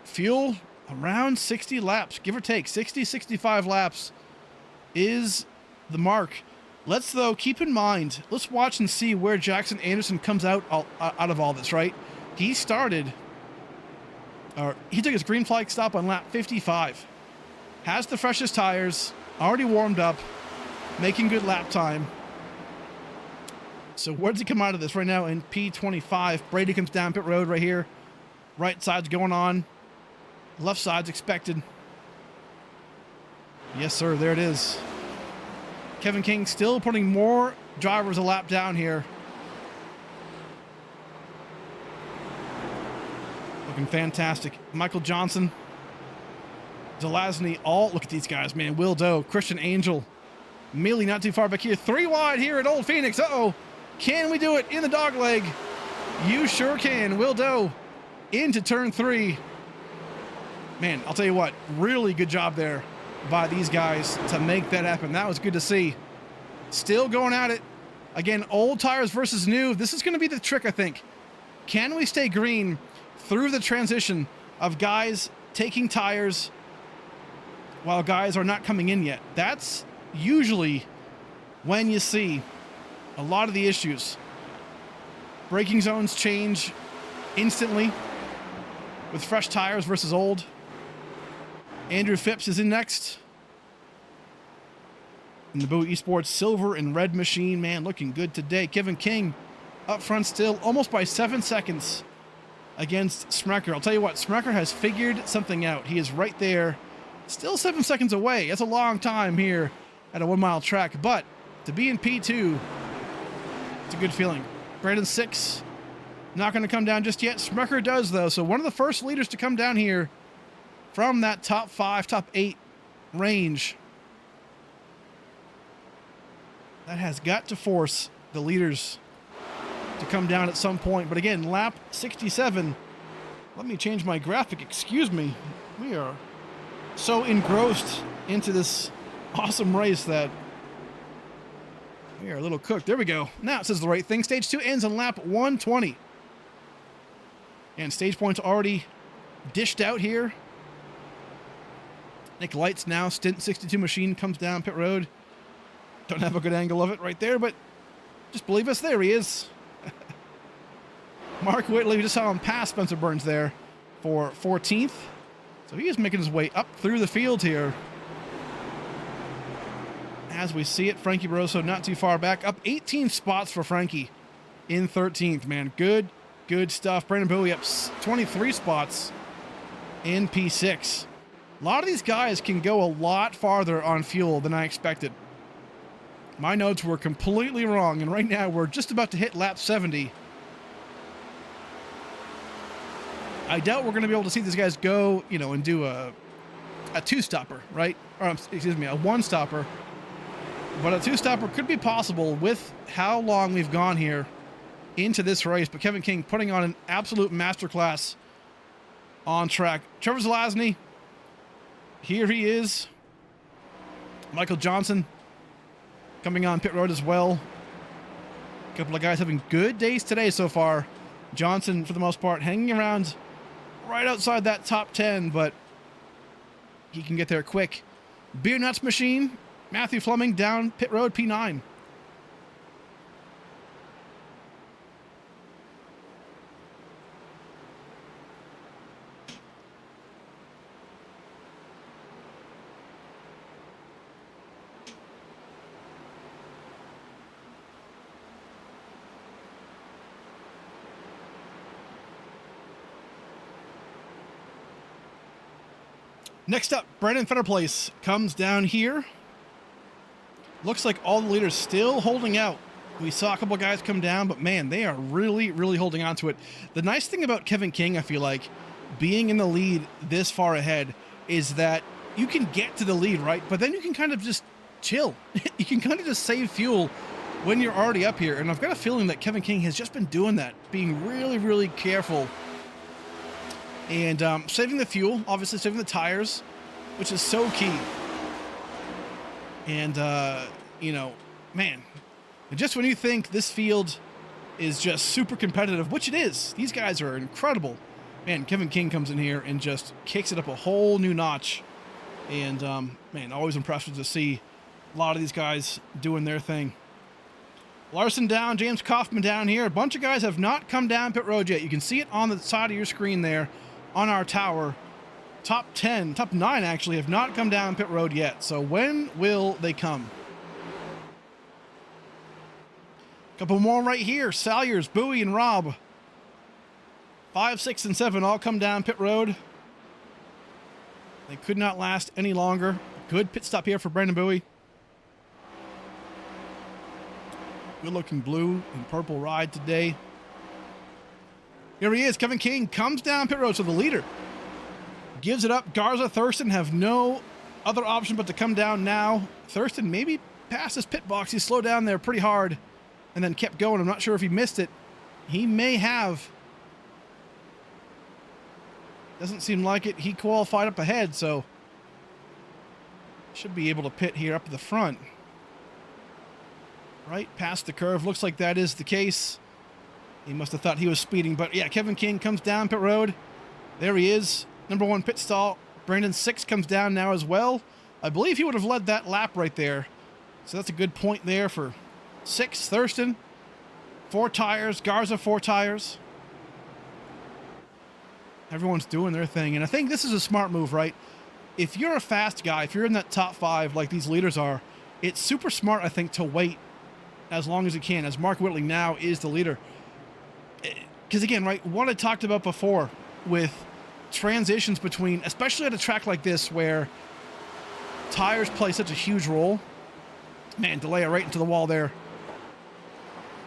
Fuel around 60 laps, give or take. 60, 65 laps is the mark. Let's, though, keep in mind, let's watch and see where Jackson Anderson comes out of all this, right? He started, or he took his green flag stop on lap 55. Has the freshest tires, already warmed up, making good lap time. So where does he come out of this right now in P25? Brady comes down pit road right here. Right side's going on. Left side's expected. Yes, sir, there it is. Kevin King still putting more drivers a lap down here. Looking fantastic. Michael Johnson, Zelazny, all, look at these guys, man. Will Doe, Christian Angel, Mealy not too far back here. 3 wide here at Old Phoenix. Uh-oh. Can we do it in the dog leg? You sure can. Will Doe into turn 3. Man, I'll tell you what, really good job there by these guys to make that happen. That was good to see. still going at it. Again, old tires versus new. This is going to be the trick, I think. Can we stay green through the transition of guys taking tires while guys are not coming in yet? That's usually when you see a lot of the issues. Braking zones change instantly with fresh tires versus old. Andrew Phipps is in next. In the Bowie Esports silver and red machine, man, looking good today. Kevin King up front still, almost by 7 seconds against Smecker. I'll tell you what, Smecker has figured something out. He is right there, still 7 seconds away. That's a long time here at a 1 mile track, but to be in P2, it's a good feeling. Brandon 6, not going to come down just yet. Smecker does, though, so one of the first leaders to come down here from that top 5, top 8 range. That has got to force the leaders to come down at some point. But again, lap 67. Let me change my graphic. Excuse me. We are so engrossed into this awesome race that we are a little cooked. There we go. Now it says the right thing. Stage 2 ends on lap 120. And stage points already dished out here. Nick Light's now stint 62 machine comes down pit road. Don't have a good angle of it right there, but just believe us, there he is. Mark Whitley, we just saw him pass Spencer Burns there for 14th. So he is making his way up through the field here. As we see it, Frankie Barroso not too far back. Up 18 spots for Frankie in 13th, man. Good stuff. Brandon Bowie up 23 spots in P6. A lot of these guys can go a lot farther on fuel than I expected. My notes were completely wrong, and right now we're just about to hit lap 70. I doubt we're going to be able to see these guys go, you know, and do a two-stopper, right? Or, excuse me, a one-stopper. But a two-stopper could be possible with how long we've gone here into this race. But Kevin King putting on an absolute masterclass on track. Trevor Zelazny, here he is. Michael Johnson coming on pit road as well. A couple of guys having good days today so far. Johnson, for the most part, hanging around right outside that top 10, but he can get there quick. Beer Nuts Machine, Matthew Fleming down pit road, P9. Next up, Brandon Fetterplace comes down here. Looks like all the leaders still holding out. We saw a couple of guys come down, but man, they are really, really holding on to it. The nice thing about Kevin King, I feel like, being in the lead this far ahead, is that you can get to the lead, right? But then you can kind of just chill. You can kind of just save fuel when you're already up here. And I've got a feeling that Kevin King has just been doing that, being really, really careful. And saving the fuel, obviously saving the tires, which is so key. And, you know, man, just when you think this field is just super competitive, which it is, these guys are incredible. Man, Kevin King comes in here and just kicks it up a whole new notch. And, man, always impressive to see a lot of these guys doing their thing. Larson down, James Kaufman down here. A bunch of guys have not come down pit road yet. You can see it on the side of your screen there on our tower. Top 10, top 9 actually, have not come down pit road yet. So when will they come? Couple more right here. Salyers, Bowie, and Rob. 5, 6, and 7 all come down pit road. They could not last any longer. Good pit stop here for Brandon Bowie. Good looking blue and purple ride today. Here he is. Kevin King comes down pit road. So the leader gives it up. Garza, Thurston have no other option but to come down now. Thurston maybe passed his pit box. He slowed down there pretty hard and then kept going. I'm not sure if he missed it. He may have. Doesn't seem like it. He qualified up ahead, so should be able to pit here up at the front. right past the curve. Looks like that is the case. He must have thought he was speeding, but yeah, Kevin King comes down pit road. There he is. Number 1 pit stall. Brandon 6 comes down now as well. I believe he would have led that lap right there. So that's a good point there for 6. Thurston, 4 tires. Garza, 4 tires. Everyone's doing their thing. And I think this is a smart move, right? If you're a fast guy, if you're in that top 5 like these leaders are, it's super smart, I think, to wait as long as you can, as Mark Whitley now is the leader. Because again, right, what I talked about before with transitions between, especially at a track like this where tires play such a huge role. Man, delay it right into the wall there.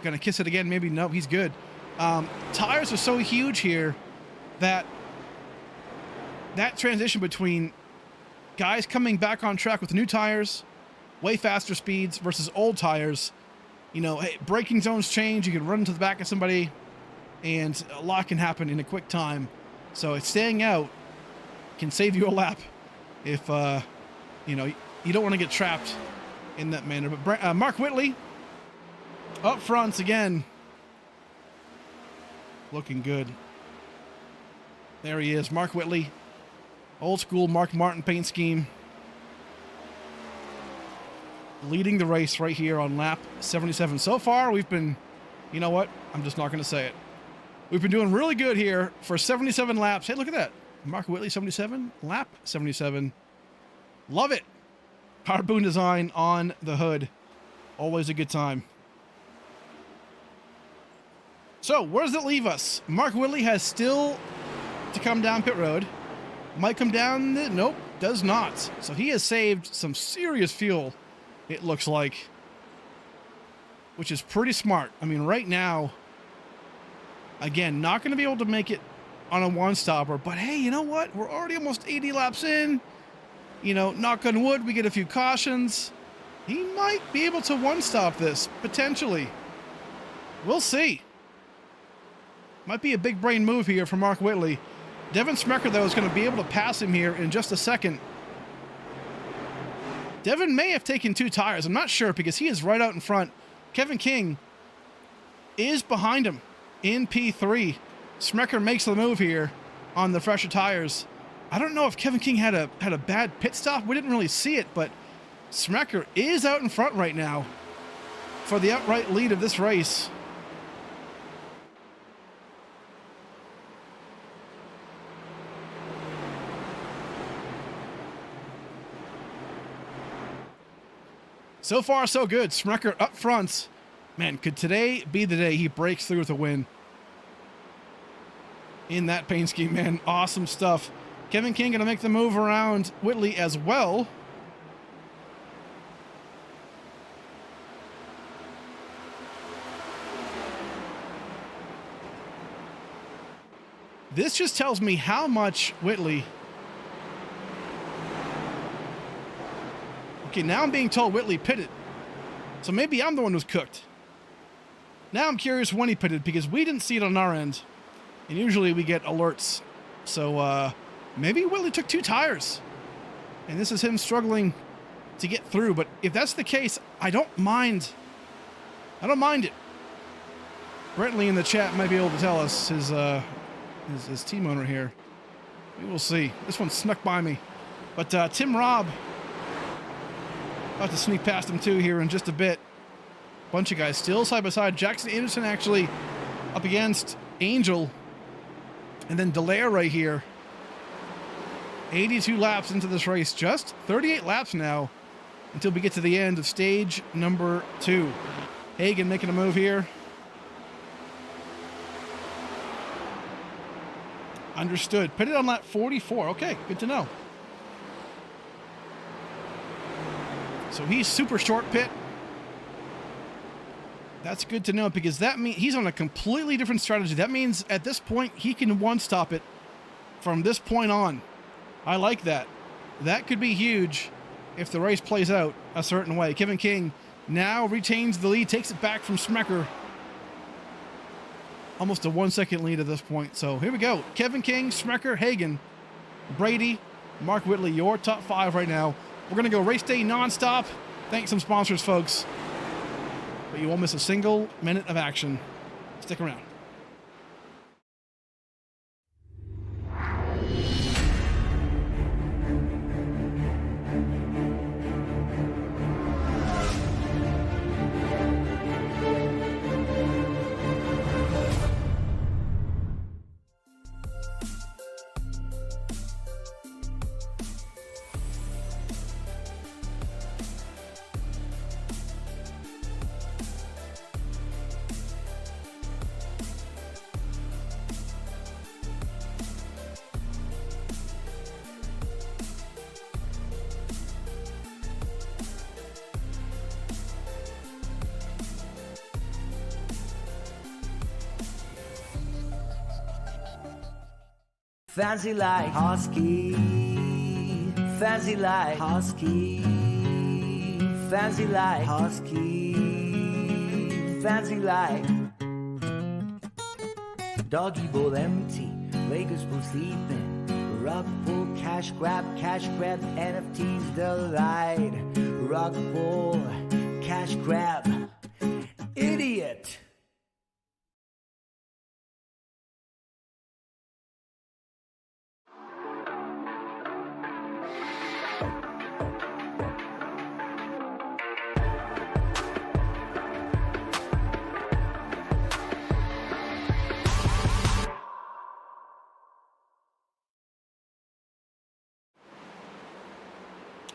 Gonna kiss it again, maybe. No, he's good. Tires are so huge here that transition between guys coming back on track with new tires, way faster speeds versus old tires. You know, hey, braking zones change. You can run into the back of somebody, and a lot can happen in a quick time. So it's staying out can save you a lap if, you know, you don't want to get trapped in that manner. But Mark Whitley up front again. Looking good. There he is, Mark Whitley. Old school Mark Martin paint scheme. Leading the race right here on lap 77. So far, we've been, you know what? I'm just not going to say it. We've been doing really good here for 77 laps. Hey, look at that. Mark Whitley, 77. Lap 77. Love it. Harpoon design on the hood. Always a good time. So, where does it leave us? Mark Whitley has still to come down pit road. Might come down. Nope, does not. So he has saved some serious fuel, it looks like, which is pretty smart. I mean, right now, again, not going to be able to make it on a one-stopper, but hey, you know what? We're already almost 80 laps in. You know, knock on wood, we get a few cautions. He might be able to one-stop this, potentially. We'll see. Might be a big brain move here for Mark Whitley. Devin Smecker, though, is going to be able to pass him here in just a second. Devin may have taken 2 tires. I'm not sure because he is right out in front. Kevin King is behind him in P3. Smecker makes the move here on the fresher tires. I don't know if Kevin King had a bad pit stop. We didn't really see it, but Smecker is out in front right now for the outright lead of this race. So far, so good. Smecker up front. Man, could today be the day he breaks through with a win? In that paint scheme, man. Awesome stuff. Kevin King going to make the move around Whitley as well. This just tells me how much Whitley... Okay, now I'm being told Whitley pitted. So maybe I'm the one who's cooked. Now I'm curious when he pitted because we didn't see it on our end. And usually we get alerts. So maybe Whitley took 2 tires. And this is him struggling to get through. But if that's the case, I don't mind. I don't mind it. Brentley in the chat might be able to tell us his team owner here. We will see. This one snuck by me. But Tim Robb... About to sneak past him too here in just a bit. Bunch of guys still side by side. Jackson Anderson actually up against Angel. And then Dallaire right here. 82 laps into this race. Just 38 laps now until we get to the end of stage number 2. Hagan making a move here. Understood. Pitted on lap 44. Okay, good to know. So he's super short pit. That's good to know because that means he's on a completely different strategy. That means at this point he can one-stop it from this point on. I like that. That could be huge if the race plays out a certain way. Kevin King now retains the lead, takes it back from Smecker. Almost a 1-second lead at this point. So here we go. Kevin King, Smecker, Hagan, Brady, Mark Whitley, your top 5 right now. We're going to go race day nonstop. Thanks some sponsors, folks. but you won't miss a single minute of action. Stick around. Fancy like Husky, fancy like Husky, fancy like Husky, fancy like doggy bowl empty, Lakers full sleeping, rug pull, cash grab, NFTs delight, rug pull, cash grab, idiot.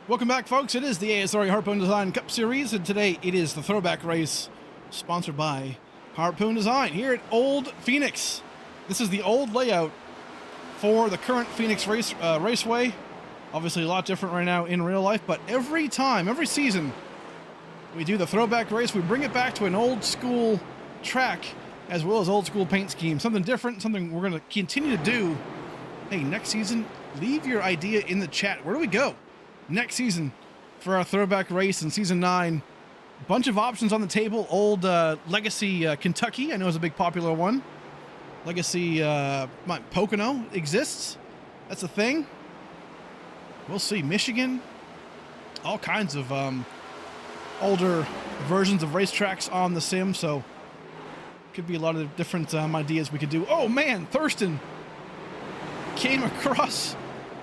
Welcome back, folks. It is the ASRE Harpoon Design Cup Series, and today it is the Throwback race, sponsored by Harpoon Design here at Old Phoenix. This is the old layout for the current Phoenix Raceway. Obviously a lot different right now in real life, but every season, we do the Throwback race. We bring it back to an old school track, as well as old school paint scheme. Something different, something we're going to continue to do. Hey, next season, leave your idea in the chat. Where do we go next season for our Throwback race in season 9? A bunch of options on the table. Old Legacy Kentucky, I know, is a big popular one. Legacy Pocono exists. That's a thing. We'll see. Michigan. All kinds of older versions of racetracks on the sim, so could be a lot of different ideas we could do. Oh man, Thurston came across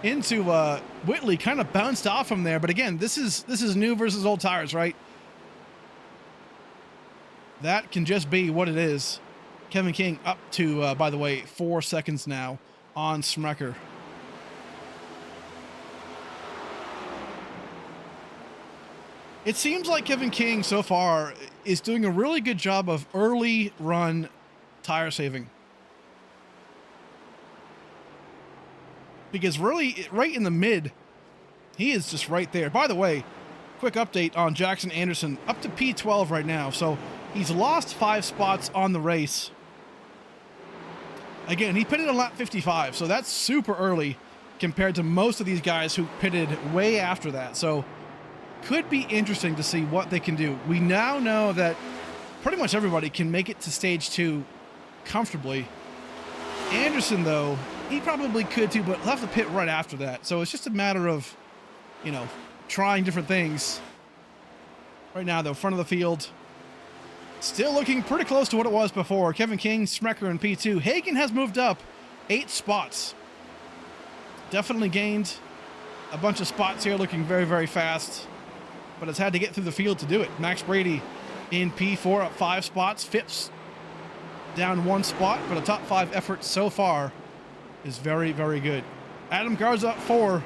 into Whitley, kind of bounced off him there, but again, this is new versus old tires, right? That can just be what it is. Kevin King up to, by the way, 4 seconds now on Smecker. It seems like Kevin King so far is doing a really good job of early run tire saving. Because really, right in the mid, he is just right there. By the way, quick update on Jackson Anderson, up to P12 right now. So he's lost 5 spots on the race. Again, he pitted on lap 55, so that's super early compared to most of these guys who pitted way after that. So could be interesting to see what they can do. We now know that pretty much everybody can make it to stage 2 comfortably. Anderson, though, he probably could too, but he'll have to pit right after that. So it's just a matter of, you know, trying different things. Right now, though, front of the field, still looking pretty close to what it was before. Kevin King, Smecker in P2. Hagen has moved up 8 spots. Definitely gained a bunch of spots here, looking very, very fast. But it's had to get through the field to do it. Max Brady in P4 up 5 spots. Phipps down 1 spot, but a top 5 effort so far is very, very good. Adam Garza up 4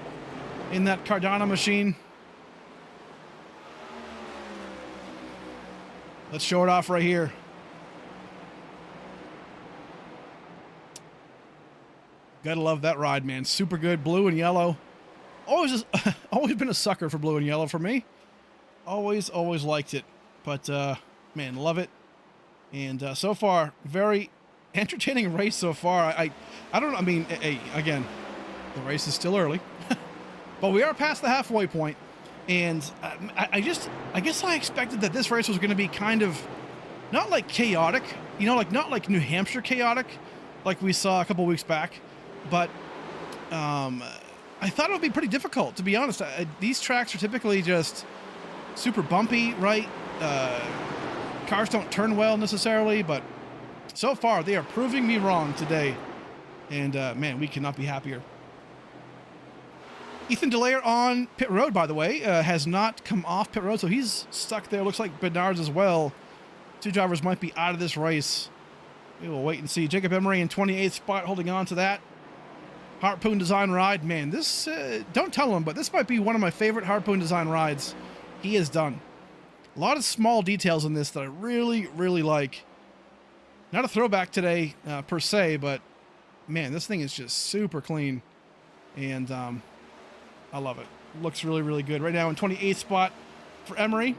in that Cardano machine. Let's show it off right here. Gotta love that ride, man. Super good. Blue and yellow. Always been a sucker for blue and yellow for me. Always liked it. But, man, love it. And so far, very entertaining race so far. I don't know. I mean, hey, again, the race is still early. But we are past the halfway point. And I guess I expected that this race was going to be kind of, not like chaotic, you know, like not like New Hampshire chaotic, like we saw a couple weeks back. But I thought it would be pretty difficult, to be honest. These tracks are typically just super bumpy, right? cars don't turn well necessarily, but so far they are proving me wrong today. And man, we cannot be happier. Ethan Delaire on pit road, by the way, has not come off pit road, so he's stuck there. Looks like Bednards as well. Two drivers might be out of this race. We will wait and see. Jacob Emery in 28th spot, holding on to that. Harpoon design ride. Man, this, don't tell him, but this might be one of my favorite Harpoon design rides he has done. A lot of small details in this that I really, really like. Not a throwback today, per se, but man, this thing is just super clean. And I love it. Looks really, really good. Right now in 28th spot for Emery.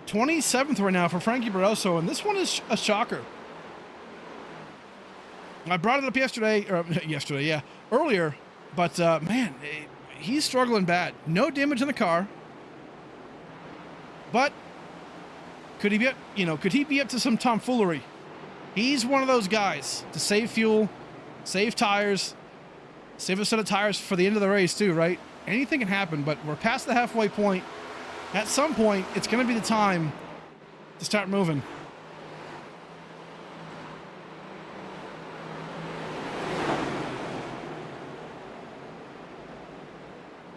27th right now for Frankie Barroso, and this one is a shocker. I brought it up earlier, but man, he's struggling bad. No damage in the car, but could he be up to some tomfoolery? He's one of those guys to save fuel, save tires, save a set of tires for the end of the race too, right? Anything can happen, but we're past the halfway point. At some point, it's going to be the time to start moving.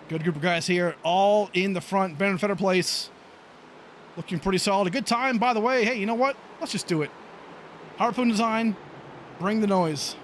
Good group of guys here, all in the front. Ben and Fetter place, looking pretty solid. A good time, by the way. Hey, you know what? Let's just do it. Harpoon design, bring the noise.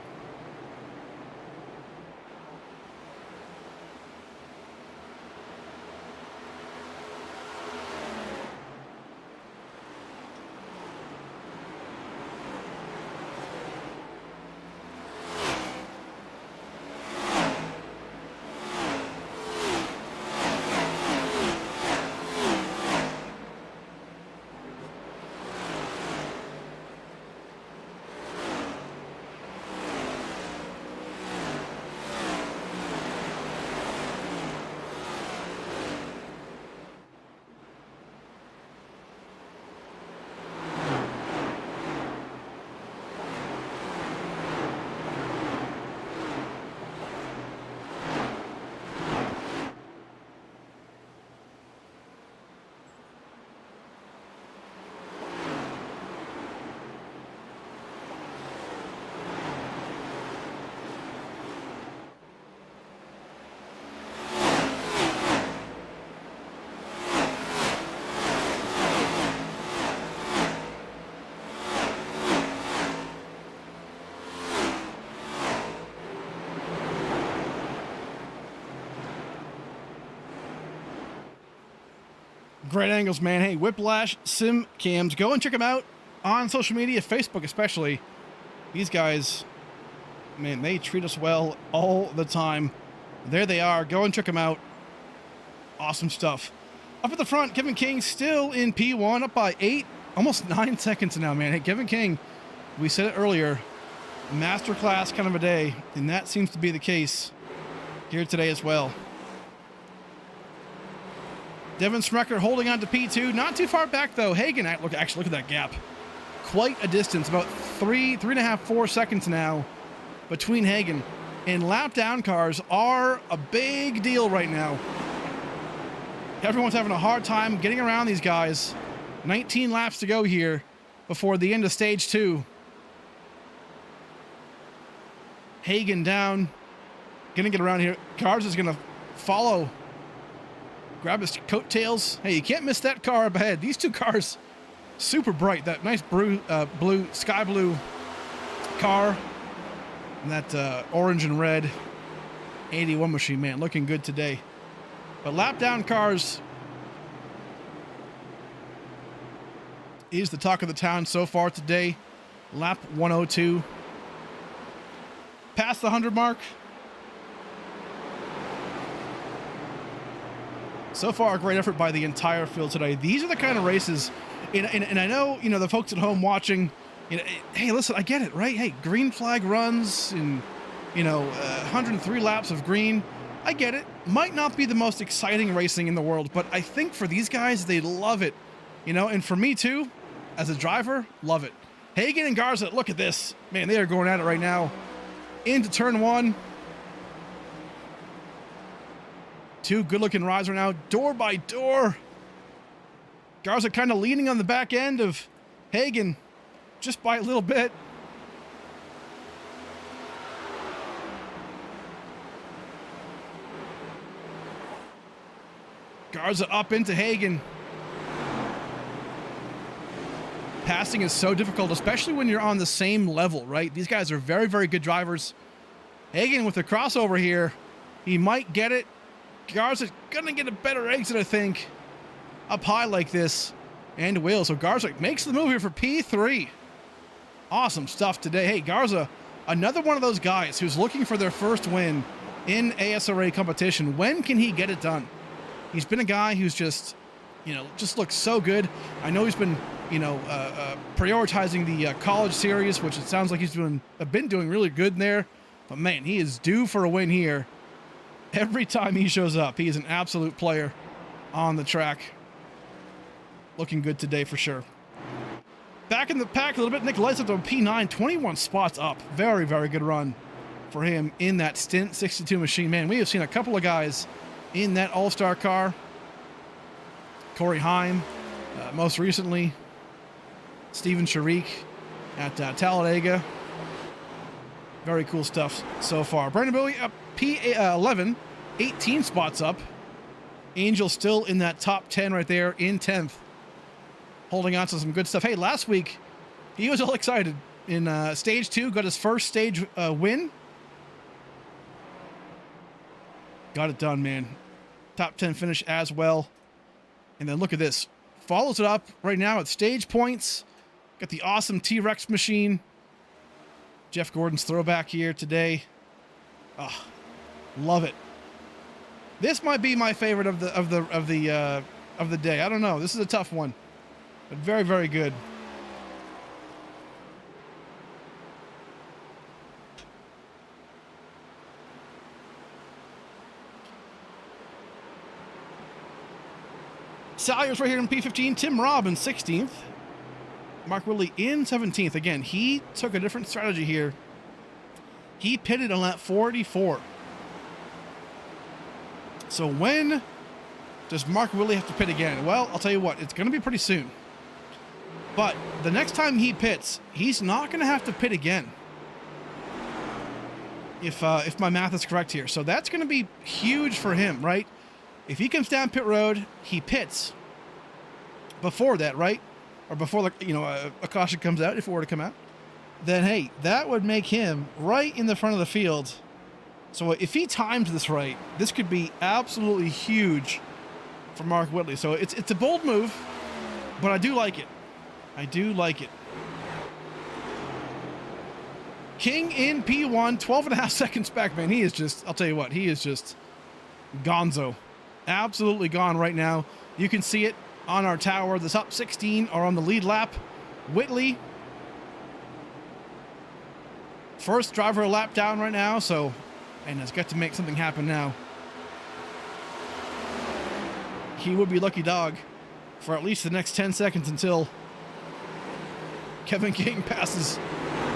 Great angles, man. Hey, Whiplash Sim Cams. Go and check them out on social media, Facebook especially. These guys, man, they treat us well all the time. There they are. Go and check them out. Awesome stuff. Up at the front, Kevin King still in P1, up by 8, almost 9 seconds now, man. Hey, Kevin King, we said it earlier, masterclass kind of a day, and that seems to be the case here today as well. Devin Smecker holding on to P2. Not too far back, though. Hagen, actually, look at that gap. Quite a distance, about 3.5, 4 seconds now between Hagen. And lap down cars are a big deal right now. Everyone's having a hard time getting around these guys. 19 laps to go here before the end of stage 2. Hagen down. Gonna get around here. Cars is gonna follow. Grab his coattails. Hey, you can't miss that car up ahead. These two cars, super bright. That nice sky blue car, and that orange and red 81 machine, man, looking good today. But lap down cars is the talk of the town so far today. Lap 102. Past the 100 mark. So far, a great effort by the entire field today. These are the kind of races, and I know, you know, the folks at home watching, you know, hey, listen, I get it, right? Hey, green flag runs and, you know, 103 laps of green. I get it. Might not be the most exciting racing in the world, but I think for these guys, they love it, you know, and for me too, as a driver, love it. Hagen and Garza, look at this. Man, they are going at it right now. Into turn 1. Two good-looking rides right now, door by door. Garza kind of leaning on the back end of Hagen just by a little bit. Garza up into Hagen. Passing is so difficult, especially when you're on the same level, right? These guys are very, very good drivers. Hagen with the crossover here. He might get it. Garza's gonna get a better exit, I think, up high like this, and will. So Garza makes the move here for P3. Awesome stuff today. Hey, Garza, another one of those guys who's looking for their first win in ASRA competition. When can he get it done? He's been a guy who's just, just looks so good. I know he's been, prioritizing the college series, which it sounds like he's been doing really good in there. But man, he is due for a win here. Every time he shows up, he is an absolute player on the track. Looking good today for sure. Back in the pack a little bit, Nick lights up to P9, 21 spots up. Very, very good run for him in that stint 62 machine. Man, we have seen a couple of guys in that all-star car. Corey Heim, most recently. Steven Sharik at Talladega. Very cool stuff so far. Brandon Bowie up P11, 18 spots up. Angel still in that top 10 right there in 10th. Holding on to some good stuff. Hey, last week, he was all excited in stage 2. Got his first stage win. Got it done, man. Top 10 finish as well. And then look at this. Follows it up right now at stage points. Got the awesome T-Rex machine. Jeff Gordon's throwback here today. Oh, love it. This might be my favorite of the day. I don't know. This is a tough one, but very, very good. Salyers right here in P15. Tim Robb in 16th. Mark Whitley in 17th. Again, he took a different strategy here. He pitted on lap 44. So when does Mark Whitley have to pit again? Well, I'll tell you what, it's going to be pretty soon. But the next time he pits, he's not going to have to pit again. If my math is correct here. So that's going to be huge for him, right? If he comes down pit road, he pits before that, right? Or before a caution comes out, if it were to come out, then hey, that would make him right in the front of the field. So if he times this right, this could be absolutely huge for Mark Whitley. So it's a bold move, but I do like it. I do like it. King in P1, 12 and a half seconds back, man. He is just, I'll tell you what, he is just gonzo. Absolutely gone right now. You can see it on our tower. The top 16 are on the lead lap. Whitley, first driver a lap down right now, so, and has got to make something happen now. He would be lucky dog for at least the next 10 seconds until Kevin King passes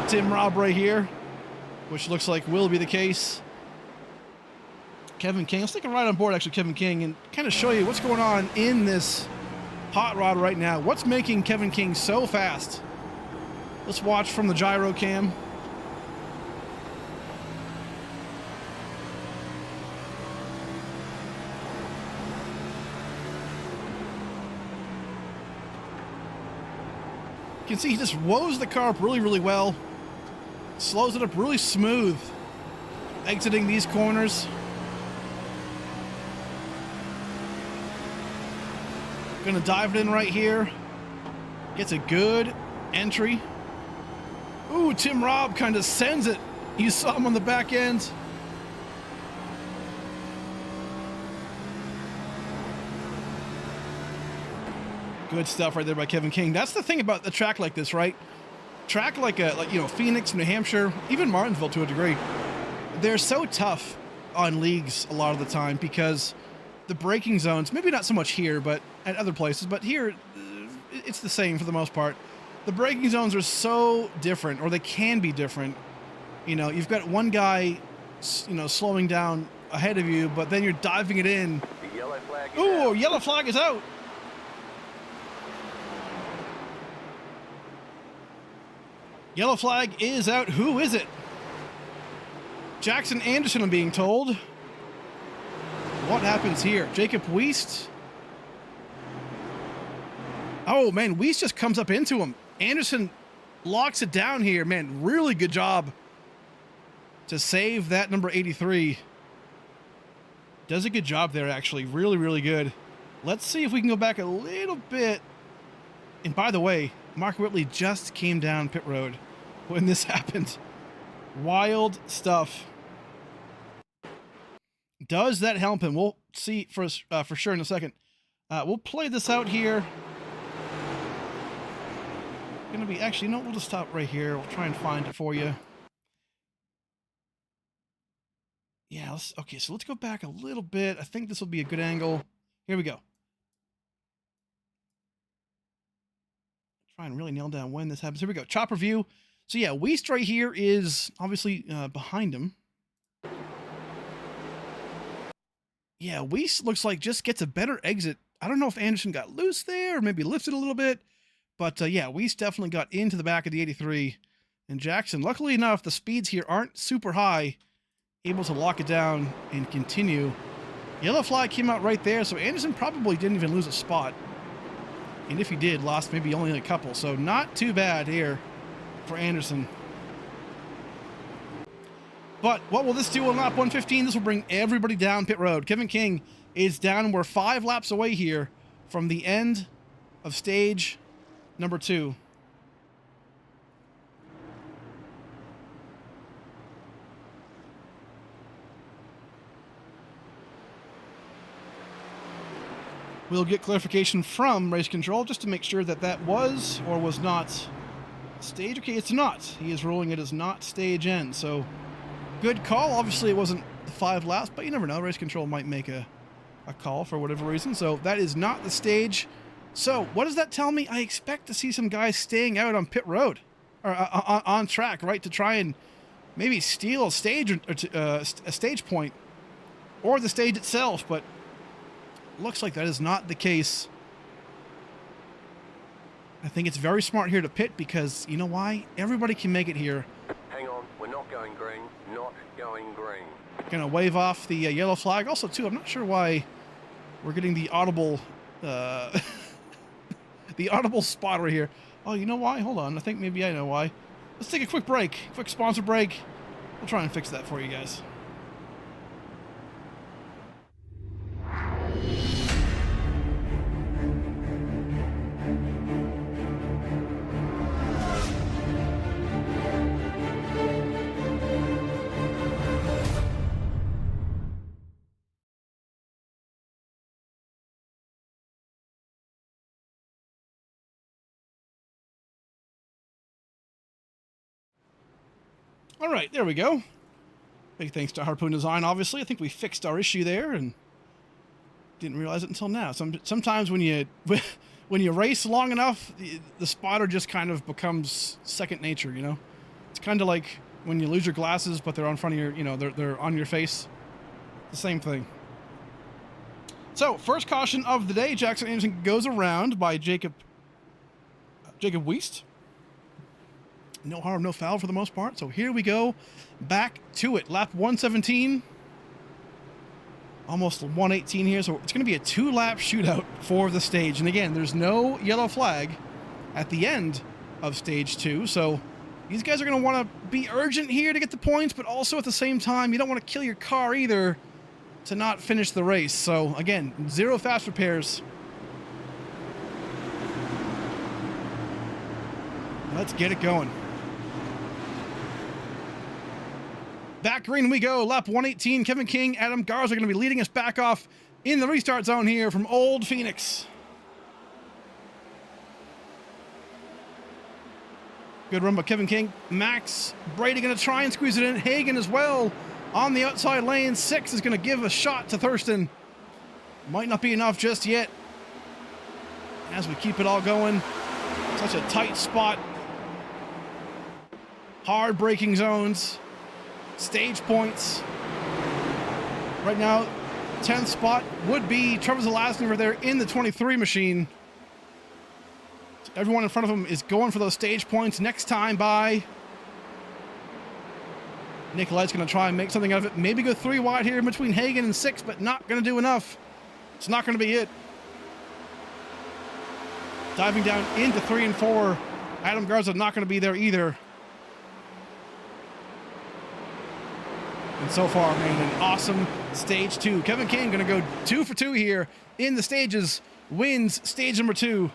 Tim Robb right here, which looks like will be the case. Kevin King, let's take a ride on board actually, Kevin King, and kind of show you what's going on in this hot rod right now. What's making Kevin King so fast? Let's watch from the gyro cam. You can see he just woes the car up really, really well. Slows it up really smooth. Exiting these corners. Gonna dive it in right here. Gets a good entry. Ooh, Tim Robb kind of sends it. You saw him on the back end. Good stuff right there by Kevin King. That's the thing about the track like this, right? Track like Phoenix, New Hampshire, even Martinsville to a degree. They're so tough on leagues a lot of the time because the braking zones, maybe not so much here, but at other places, but here it's the same for the most part. The braking zones are so different, or they can be different. You've got one guy, slowing down ahead of you, but then you're diving it in. The yellow flag is Ooh, out. yellow flag is out. Yellow flag is out. Who is it? Jackson Anderson, I'm being told. What happens here? Jacob Weist. Oh, man, Weist just comes up into him. Anderson locks it down here. Man, really good job to save that number 83. Does a good job there, actually. Really, really good. Let's see if we can go back a little bit. And by the way, Mark Whitley just came down pit road when this happened. Wild stuff. Does that help him? We'll see for sure in a second. We'll play this out here. Gonna be actually, no, we'll just stop right here. We'll try and find it for you. Yeah, okay, so let's go back a little bit. I think this will be a good angle. Here we go. Try and really nail down when this happens. Here we go. Chopper view. So yeah, Weist right here is obviously behind him. Yeah, Weist looks like just gets a better exit. I don't know if Anderson got loose there or maybe lifted a little bit. But yeah, Weist definitely got into the back of the 83. And Jackson, luckily enough, the speeds here aren't super high. Able to lock it down and continue. Yellow flag came out right there, so Anderson probably didn't even lose a spot. And if he did, lost maybe only a couple. So not too bad here for Anderson. But what will this do on lap 115? This will bring everybody down pit road. Kevin King is down. We're 5 laps away here from the end of stage number 2. We'll get clarification from race control just to make sure that that was or was not stage. Okay, it's not. He is ruling it as not stage end. So good call. Obviously, it wasn't the 5 laps, but you never know. Race control might make a call for whatever reason. So that is not the stage. So what does that tell me? I expect to see some guys staying out on pit road or on track, right, to try and maybe steal a stage or a stage point or the stage itself. But looks like that is not the case. I think it's very smart here to pit because you know why? Everybody can make it here. Hang on, we're not going green. Not going green. Gonna wave off the yellow flag. Also, too, I'm not sure why we're getting the audible, the audible spotter here. Oh, you know why? Hold on. I think maybe I know why. Let's take a quick break. Quick sponsor break. We'll try and fix that for you guys. All right, there we go. Big thanks to Harpoon Design, obviously. I think we fixed our issue there and didn't realize it until now. Sometimes when you race long enough, the spotter just kind of becomes second nature, you know? It's kind of like when you lose your glasses, but they're on front of your, you know, they're on your face. The same thing. So, first caution of the day, Jackson Anderson goes around by Jacob Weist. No harm, no foul for the most part. So here we go. Back to it. Lap 117. Almost 118 here. So it's going to be a 2-lap shootout for the stage. And again, there's no yellow flag at the end of stage 2. So these guys are going to want to be urgent here to get the points, but also at the same time, you don't want to kill your car either to not finish the race. So again, 0 fast repairs. Let's get it going. Back green we go. Lap 118. Kevin King, Adam Garza are going to be leading us back off in the restart zone here from Old Phoenix. Good run by Kevin King. Max Brady going to try and squeeze it in. Hagan as well on the outside lane. 6 is going to give a shot to Thurston. Might not be enough just yet. As we keep it all going. Such a tight spot. Hard braking zones. Stage points. Right now, 10th spot would be Trevor Zelazny over there in the 23 machine. Everyone in front of him is going for those stage points. Next time by. Nicolai's going to try and make something out of it. Maybe go 3 wide here in between Hagen and 6, but not going to do enough. It's not going to be it. Diving down into 3 and 4. Adam Garza not going to be there either. And so far, man, an awesome stage 2. Kevin King going to go 2 for 2 here in the stages. Wins stage number 2.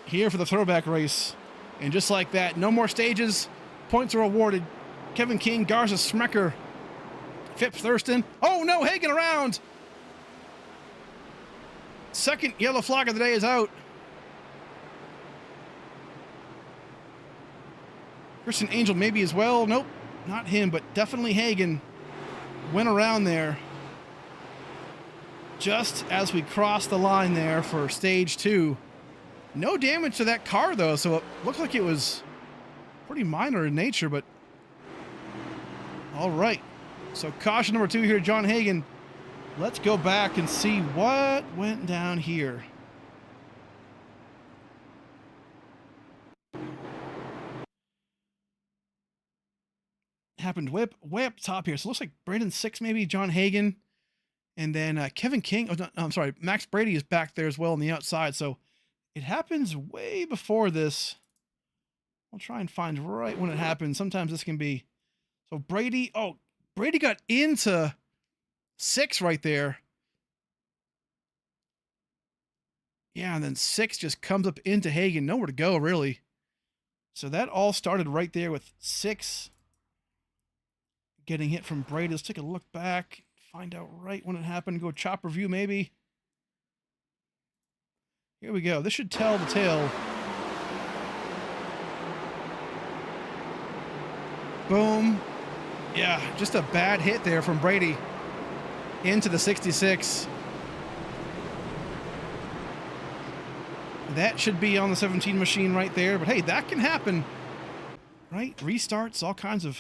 Here for the throwback race. And just like that, no more stages. Points are awarded. Kevin King, Garza, Smecker, Phipps, Thurston. Oh no, Hagen around. Second yellow flag of the day is out. Christian Angel maybe as well. Nope, not him, but definitely Hagen went around there. Just as we crossed the line there for stage 2. No damage to that car though, so it looked like it was pretty minor in nature, but all right. So caution number 2 here, John Hagen. Let's go back and see what went down here. Happened way up top here. So it looks like Brandon 6 maybe, John Hagen, and then Kevin King. Oh, no, I'm sorry, Max Brady is back there as well on the outside. So it happens way before this. I'll try and find right when it happens. Sometimes this can be. So Brady, Brady got into 6 right there. Yeah, and then 6 just comes up into Hagen. Nowhere to go, really. So that all started right there with 6 getting hit from Brady. Let's take a look back. Find out right when it happened. Go chopper view, maybe. Here we go. This should tell the tale. Boom. Yeah, just a bad hit there from Brady into the 66. That should be on the 17 machine right there. But hey, that can happen, right? Restarts, all kinds of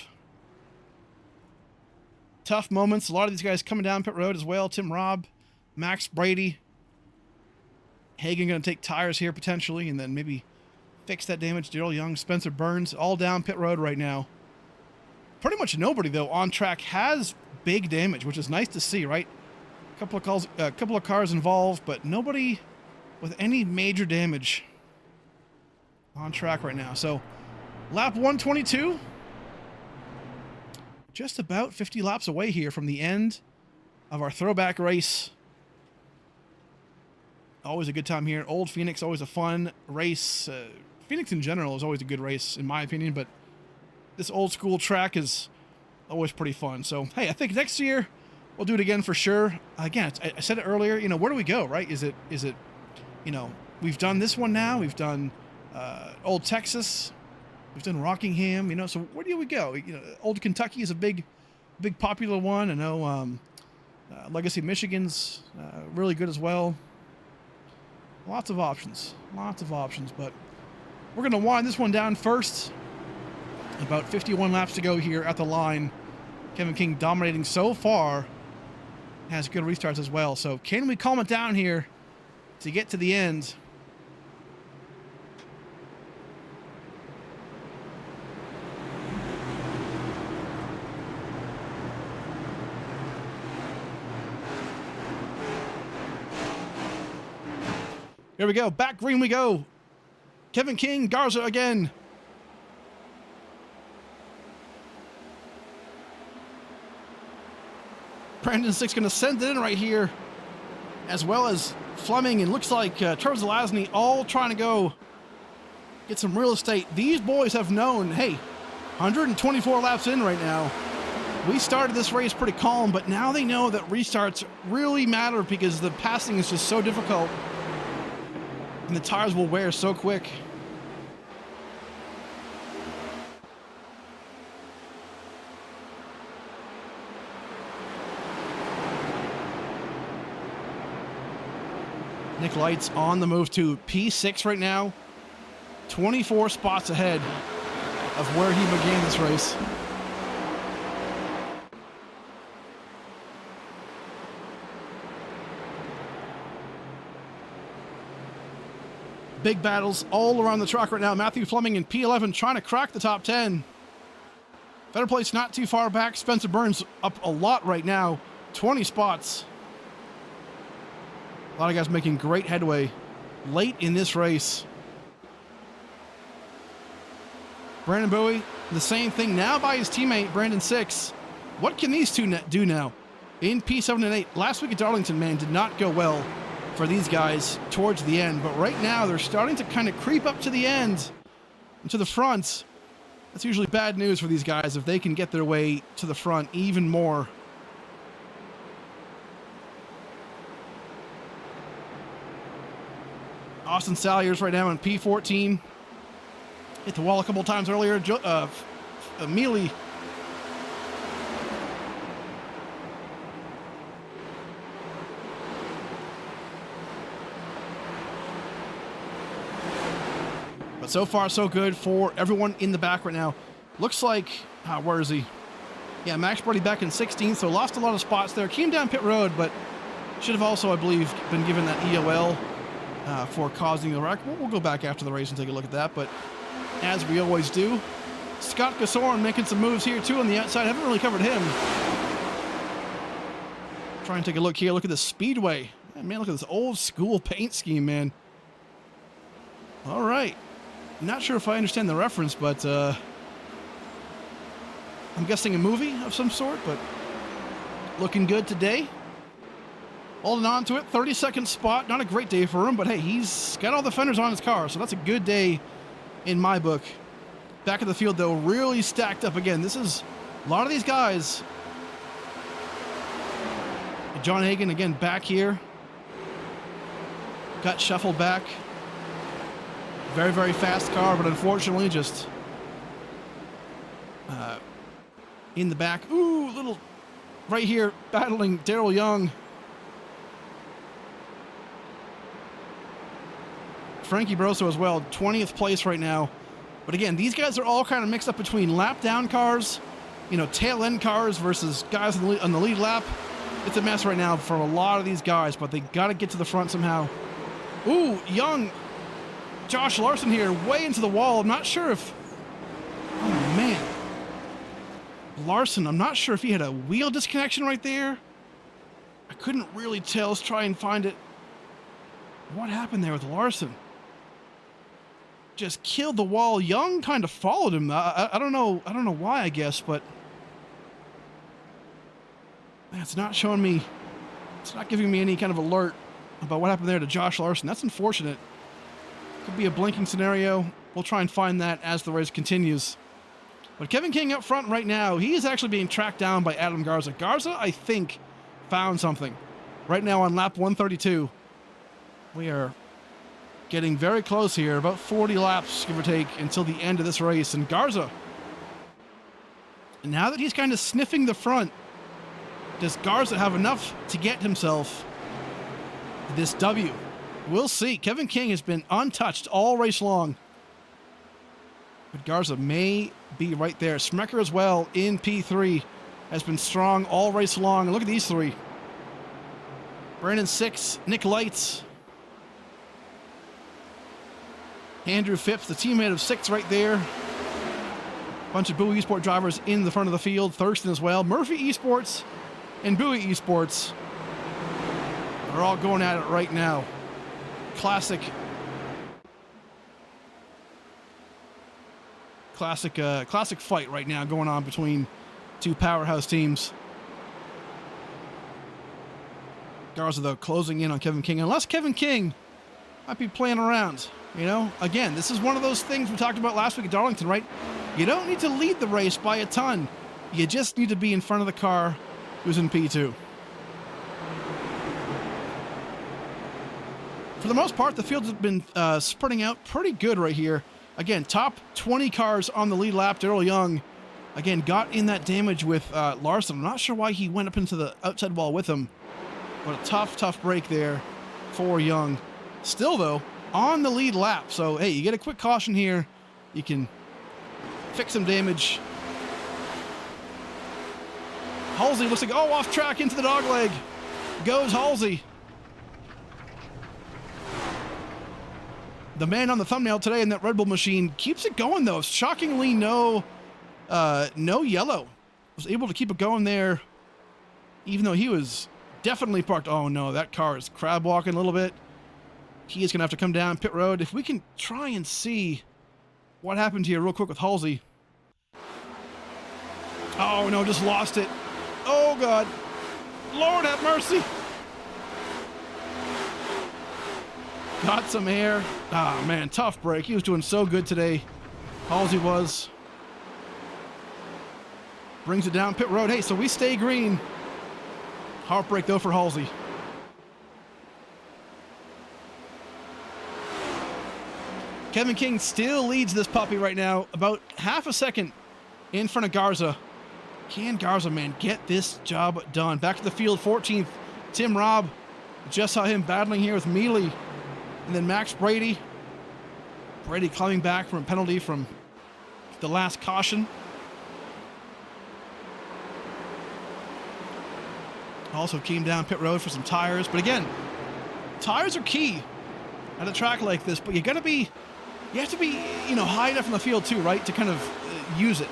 tough moments. A lot of these guys coming down pit road as well. Tim Robb, Max Brady. Hagen going to take tires here potentially and then maybe fix that damage. Daryl Young, Spencer Burns, all down pit road right now. Pretty much nobody, though, on track has big damage, which is nice to see, right? A couple of cars involved, but nobody with any major damage on track right now. So, lap 122. Just about 50 laps away here from the end of our throwback race. Always a good time here. Old Phoenix, always a fun race. Phoenix in general is always a good race, in my opinion, but this old school track is always pretty fun. So, hey, I think next year we'll do it again for sure. Again, I said it earlier, you know, where do we go, right? Is it, you know, we've done this one now. We've done Old Texas. We've done Rockingham, you know, so where do we go? You know, Old Kentucky is a big popular one. I know Legacy Michigan's really good as well. Lots of options, but we're going to wind this one down first. About 51 laps to go here at the line. Kevin King dominating so far. Has good restarts as well. So can we calm it down here to get to the end? Here we go. Back green we go. Kevin King, Garza again. Brandon 6 going to send it in right here, as well as Fleming, and looks like Charles Zelazny all trying to go get some real estate. These boys have known, hey, 124 laps in right now. We started this race pretty calm, but now they know that restarts really matter because the passing is just so difficult and the tires will wear so quick. Nick Light's on the move to P6 right now. 24 spots ahead of where he began this race. Big battles all around the track right now. Matthew Fleming in P11 trying to crack the top 10. Better place not too far back. Spencer Burns up a lot right now. 20 spots. A lot of guys making great headway late in this race. Brandon Bowie, the same thing now by his teammate, Brandon Six. What can these two do now? In P7 and 8. Last week at Darlington, man, did not go well for these guys towards the end. But right now, they're starting to kind of creep up to the end and to the front. That's usually bad news for these guys if they can get their way to the front even more. Austin Salyers right now in P14. Hit the wall a couple times earlier. Mealy. But so far, so good for everyone in the back right now. Looks like, where is he? Yeah, Max Brady back in 16th, so lost a lot of spots there. Came down pit road, but should have also, I believe, been given that EOL for causing the wreck. We'll go back after the race and take a look at that, but as we always do, Scott Gasorin making some moves here too on the outside. Haven't really covered him. Try and take a look here. Look at the Speedway. Man, look at this old school paint scheme, man. All right. Not sure if I understand the reference, but I'm guessing a movie of some sort, but looking good today. Holding on to it, 32nd spot. Not a great day for him, but hey, he's got all the fenders on his car, so that's a good day in my book. Back of the field, though, really stacked up again. This is a lot of these guys. John Hagan, again, back here. Got shuffled back. Very, very fast car, but unfortunately just in the back. Ooh, little right here, battling Daryl Young. Frankie Broso as well, 20th place right now. But again, these guys are all kind of mixed up between lap down cars, tail end cars versus guys on the lead lap. It's a mess right now for a lot of these guys, but they got to get to the front somehow. Ooh, Young. Josh Larson here, way into the wall. I'm not sure if... Oh, man. Larson, I'm not sure if he had a wheel disconnection right there. I couldn't really tell. Let's try and find it. What happened there with Larson? Just killed the wall. Young kind of followed him. I don't know why, I guess, but... It's not showing me... It's not giving me any kind of alert about what happened there to Josh Larson. That's unfortunate. Could be a blinking scenario. We'll try and find that as the race continues. But Kevin King up front right now, he is actually being tracked down by Adam Garza. Garza, I think, found something. Right now on lap 132. We are getting very close here. About 40 laps, give or take, until the end of this race. And Garza, now that he's kind of sniffing the front, does Garza have enough to get himself this W? We'll see. Kevin King has been untouched all race long. But Garza may be right there. Smecker as well in P3 has been strong all race long. And look at these three. Brandon Six, Nick Lights, Andrew Phipps, the teammate of Six right there. Bunch of Bowie Esports drivers in the front of the field. Thurston as well. Murphy Esports and Bowie Esports are all going at it right now. Classic fight right now going on between two powerhouse teams. Garza, though, closing in on Kevin King. Unless Kevin King might be playing around. Again, this is one of those things we talked about last week at Darlington, right? You don't need to lead the race by a ton. You just need to be in front of the car who's in P2. For the most part, the field has been spreading out pretty good right here. Again, top 20 cars on the lead lap. Daryl Young, again, got in that damage with Larson. I'm not sure why he went up into the outside wall with him. But a tough break there for Young. Still, though, on the lead lap. So, hey, you get a quick caution here. You can fix some damage. Halsey looks like, off track into the dogleg. Goes Halsey. The man on the thumbnail today in that Red Bull machine keeps it going though. Shockingly, no yellow. Was able to keep it going there, even though he was definitely parked. Oh no, that car is crab walking a little bit. He is gonna have to come down pit road. If we can try and see what happened here real quick with Halsey. Oh no, just lost it. Oh God, Lord have mercy. Got some air. Ah, man, tough break. He was doing so good today. Halsey was. Brings it down pit road. Hey, so we stay green. Heartbreak, though, for Halsey. Kevin King still leads this puppy right now. About half a second in front of Garza. Can Garza, man, get this job done? Back to the field, 14th. Tim Robb. Just saw him battling here with Mealy. And then Max Brady. Brady climbing back from a penalty from the last caution. Also came down pit road for some tires. But again, tires are key at a track like this. But you have to be, high enough in the field too, right? To kind of use it.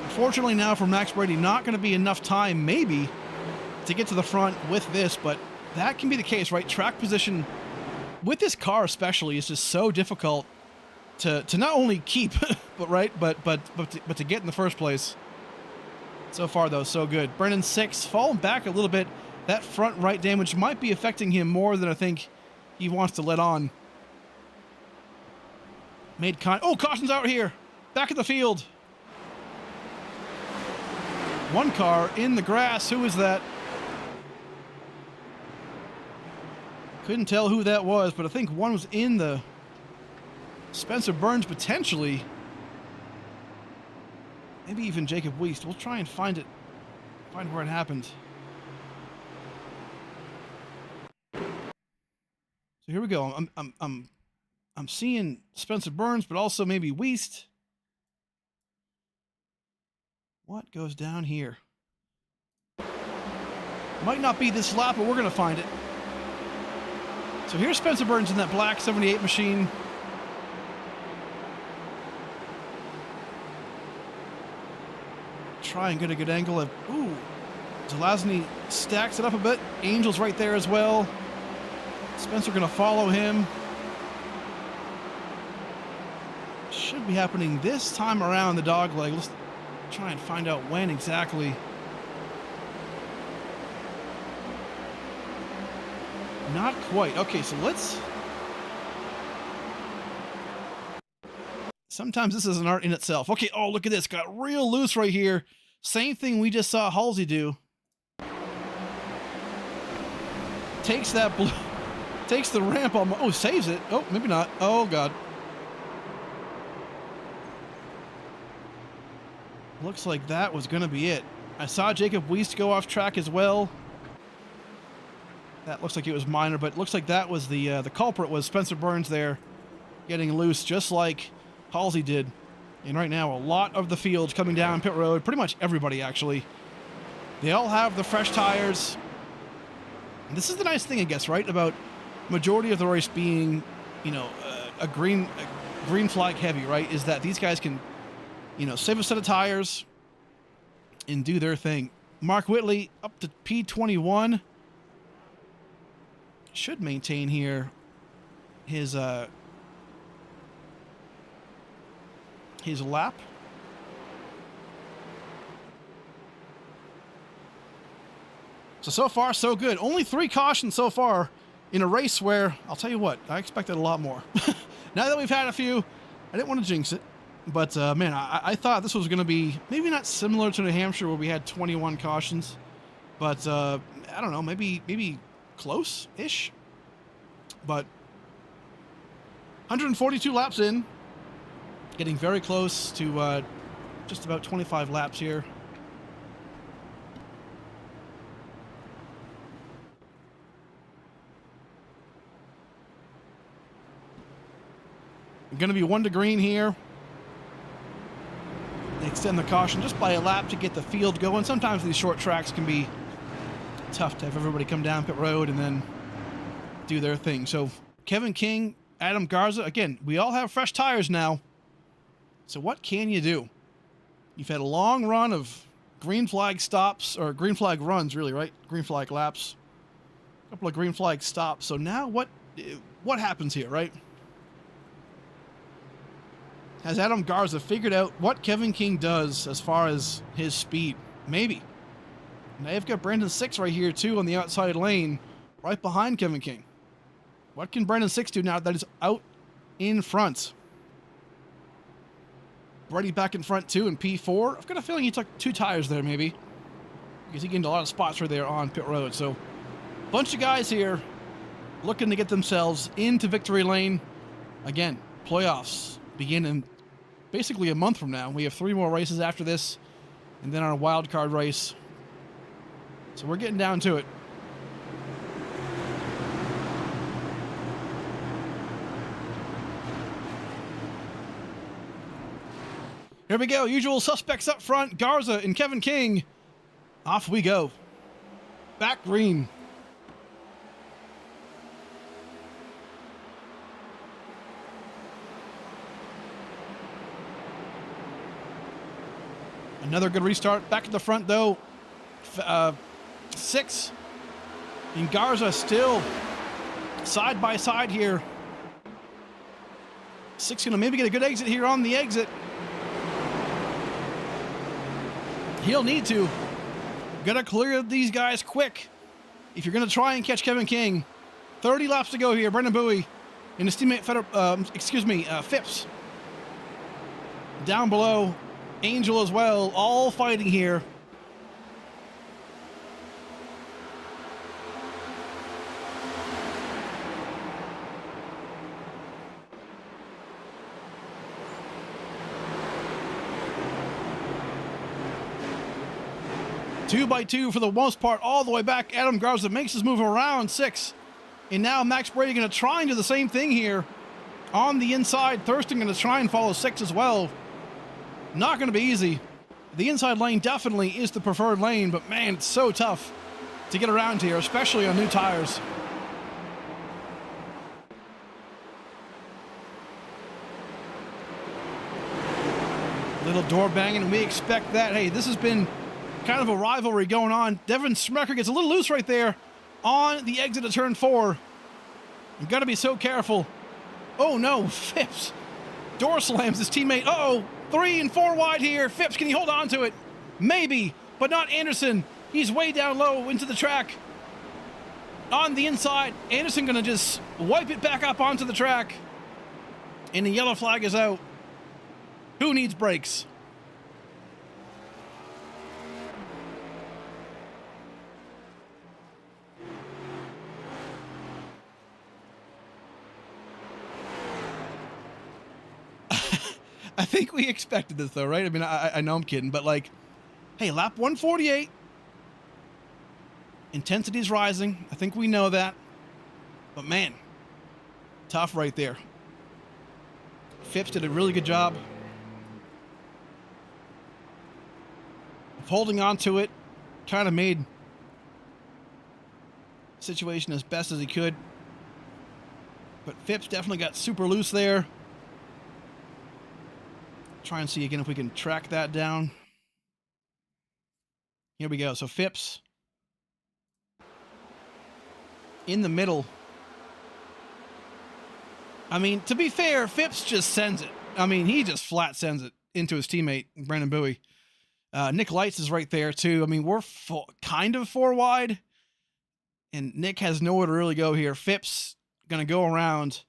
Unfortunately now for Max Brady, not going to be enough time maybe to get to the front with this, but that can be the case, right? Track position with this car especially is just so difficult to not only keep, but to get in the first place. So far though, so good. Brennan 6, falling back a little bit. That front right damage might be affecting him more than I think he wants to let on. Caution's out here. Back in the field. One car in the grass. Who is that? Couldn't tell who that was, but I think one was in the Spencer Burns potentially. Maybe even Jacob Weist. We'll try and find where it happened. So here we go. I'm seeing Spencer Burns, but also maybe Weist. What goes down here? Might not be this lap, but we're gonna find it. So here's Spencer Burns in that black 78 machine. Try and get a good angle of, Zelazny stacks it up a bit. Angel's right there as well. Spencer gonna follow him. Should be happening this time around the dog leg. Let's try and find out when exactly. Not quite. Okay, so sometimes this is an art in itself. Okay, oh, look at this. Got real loose right here. Same thing we just saw Halsey do. Takes the ramp on. Saves it. Oh, maybe not. Oh, God. Looks like that was going to be it. I saw Jacob Weist go off track as well. That looks like it was minor, but it looks like that was the culprit was Spencer Burns there getting loose, just like Halsey did. And right now, a lot of the field coming down pit road, pretty much everybody actually. They all have the fresh tires. And this is the nice thing, I guess, right, about majority of the race being, a green flag heavy, right, is that these guys can, save a set of tires and do their thing. Mark Whitley up to P21. Should maintain here his lap. So far, so good. Only 3 cautions so far in a race where, I'll tell you what, I expected a lot more. Now that we've had a few, I didn't want to jinx it. But, man, I thought this was going to be maybe not similar to New Hampshire where we had 21 cautions. But, I don't know, maybe close-ish. But 142 laps in. Getting very close to just about 25 laps here. Going to be 1 to green here. They extend the caution just by a lap to get the field going. Sometimes these short tracks can be tough to have everybody come down pit road and then do their thing. So Kevin King, Adam Garza, again, we all have fresh tires now. So what can you do? You've had a long run of green flag stops, or green flag runs, really, right? Green flag laps. A couple of green flag stops. So now what happens here, right? Has Adam Garza figured out what Kevin King does as far as his speed? Maybe. Now you've got Brandon Six right here, too, on the outside lane, right behind Kevin King. What can Brandon Six do now that is out in front? Brady back in front, too, in P4. I've got a feeling he took 2 tires there, maybe, because he gained a lot of spots right there on pit road. So, bunch of guys here looking to get themselves into victory lane. Again, playoffs begin in basically a month from now. We have 3 more races after this, and then our wild card race. So we're getting down to it. Here we go. Usual suspects up front. Garza and Kevin King. Off we go. Back green. Another good restart. Back at the front, though. Six. And Garza still side by side here. Six going to maybe get a good exit here on the exit. He'll need to. Gotta clear these guys quick if you're going to try and catch Kevin King. 30 laps to go here. Brendan Bowie and his teammate Phipps. Down below. Angel as well, all fighting here. Two by two for the most part, all the way back. Adam Garza makes his move around Six. And now Max Brady going to try and do the same thing here on the inside. Thurston going to try and follow Six as well. Not going to be easy. The inside lane definitely is the preferred lane, but man, it's so tough to get around here, especially on new tires. Little door banging, and we expect that. Hey, this has been kind of a rivalry going on. Devin Smecker gets a little loose right there on the exit of turn 4. You've got to be so careful. Oh no, Phipps. Door slams his teammate. Uh-oh. 3 and 4 wide here. Phipps, can he hold on to it? Maybe, but not Anderson. He's way down low into the track. On the inside, Anderson going to just wipe it back up onto the track. And the yellow flag is out. Who needs brakes? I think we expected this, though, right? I mean, I know I'm kidding, but like, hey, lap 148. Intensity's rising. I think we know that. But man, tough right there. Phipps did a really good job of holding on to it. Kind of made the situation as best as he could. But Phipps definitely got super loose there. Try and see again if we can track that down. Here we go. So Phipps in the middle. I mean, to be fair, Phipps just sends it. I mean, he just flat sends it into his teammate, Brandon Bowie. Nick Lights is right there, too. I mean, we're kind of 4 wide, and Nick has nowhere to really go here. Phipps going to go around.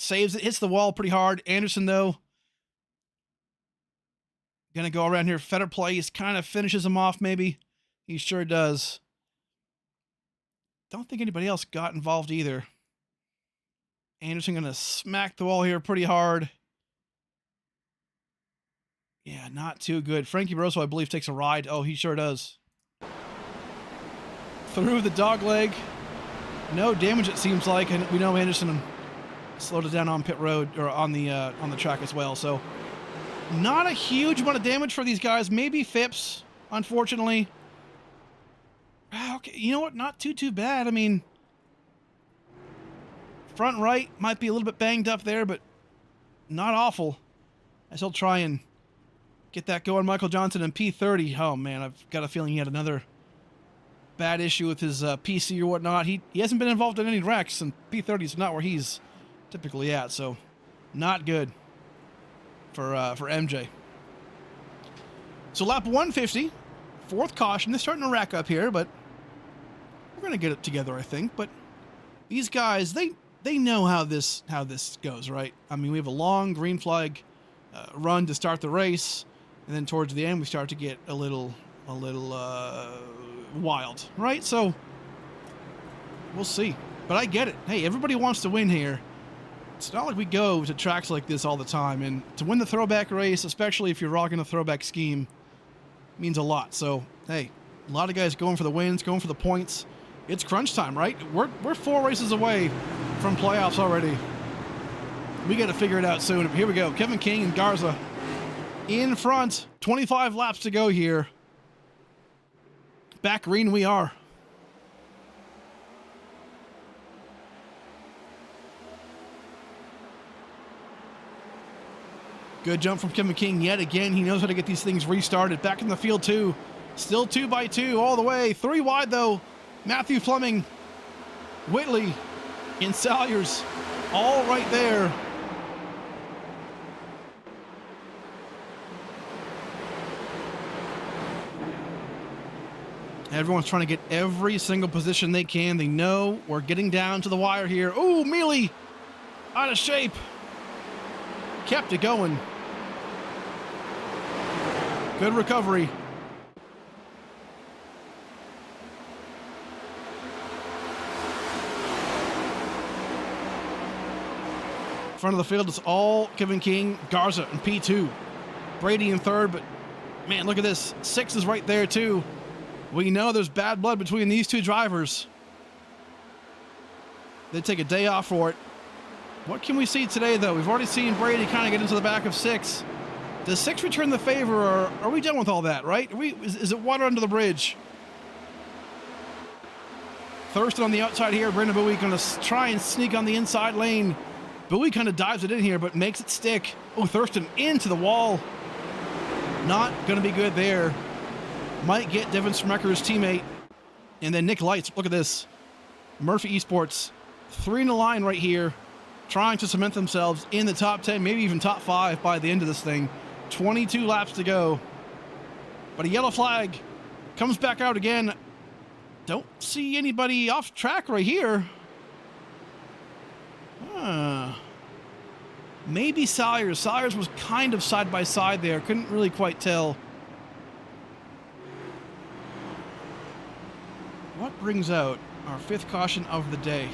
Saves it, hits the wall pretty hard. Anderson, though, going to go around here. Fetter plays, kind of finishes him off, maybe. He sure does. Don't think anybody else got involved either. Anderson going to smack the wall here pretty hard. Yeah, not too good. Frankie Barroso, I believe, takes a ride. Oh, he sure does. Through the dog leg. No damage, it seems like. And we know Anderson slowed it down on pit road, or on the track as well. So not a huge amount of damage for these guys. Maybe Phipps, unfortunately. Okay, you know what? Not too bad. I mean, front right might be a little bit banged up there, but not awful. As he'll try and get that going. Michael Johnson in P30. Oh, man, I've got a feeling he had another bad issue with his PC or whatnot. He hasn't been involved in any wrecks, and P30 is not where he's typically at, so not good for MJ. So lap 150, fourth caution. They're starting to rack up here, but we're going to get it together, I think. But these guys, they know how this goes, right? I mean, we have a long green flag run to start the race, and then towards the end we start to get a little wild, right? So we'll see. But I get it. Hey, everybody wants to win here. It's not like we go to tracks like this all the time, and to win the throwback race, especially if you're rocking a throwback scheme, means a lot. So hey, a lot of guys going for the wins, going for the points. It's crunch time, right? We're 4 races away from playoffs already. We got to figure it out soon. Here we go. Kevin King and Garza in front. 25 laps to go here. Back green we are. Good jump from Kevin King yet again. He knows how to get these things restarted. Back in the field too. Still 2 by 2 all the way. 3 wide though. Matthew Fleming, Whitley, and Salyers all right there. Everyone's trying to get every single position they can. They know we're getting down to the wire here. Ooh, Mealy out of shape. Kept it going. Good recovery. Front of the field is all Kevin King, Garza in P2. Brady in third, but man, look at this. 6 is right there too. We know there's bad blood between these 2 drivers. They take a day off for it. What can we see today, though? We've already seen Brady kind of get into the back of 6. Does 6 return the favor, or are we done with all that, right? Is it water under the bridge? Thurston on the outside here. Brandon Bowie going to try and sneak on the inside lane. Bowie kind of dives it in here, but makes it stick. Oh, Thurston into the wall. Not going to be good there. Might get Devin Smrecker's teammate. And then Nick Lights, look at this. Murphy Esports, 3 in a line right here, trying to cement themselves in the top 10, maybe even top 5 by the end of this thing. 22 laps to go. But a yellow flag comes back out again. Don't see anybody off track right here. Maybe Salyers. Salyers was kind of side by side there. Couldn't really quite tell. What brings out our 5th caution of the day?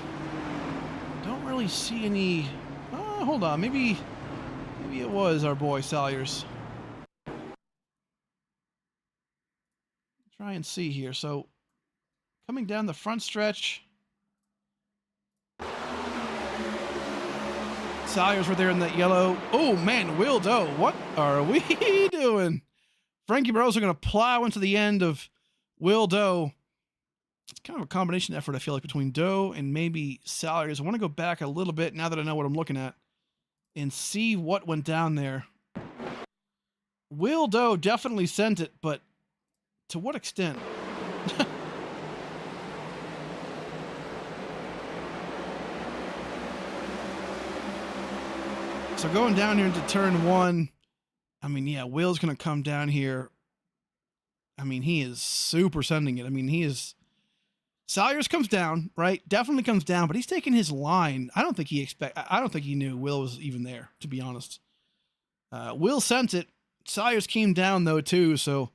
Don't really see any. Hold on. Maybe it was our boy Salyers. Try and see here. So coming down the front stretch, Salyers were there in that yellow. Oh man, Will Doe, what are we doing? Frankie Barroso going to plow into the end of Will Doe. It's kind of a combination effort, I feel like, between Doe and maybe Salyers. I want to go back a little bit now that I know what I'm looking at and see what went down there. Will Doe definitely sent it, but to what extent? So going down here into turn 1, I mean, yeah, Will's going to come down here. I mean, he is super sending it. I mean, he is. Salyers comes down, right? Definitely comes down, but he's taking his line. I don't think he knew Will was even there, to be honest. Will sent it. Salyers came down though too, so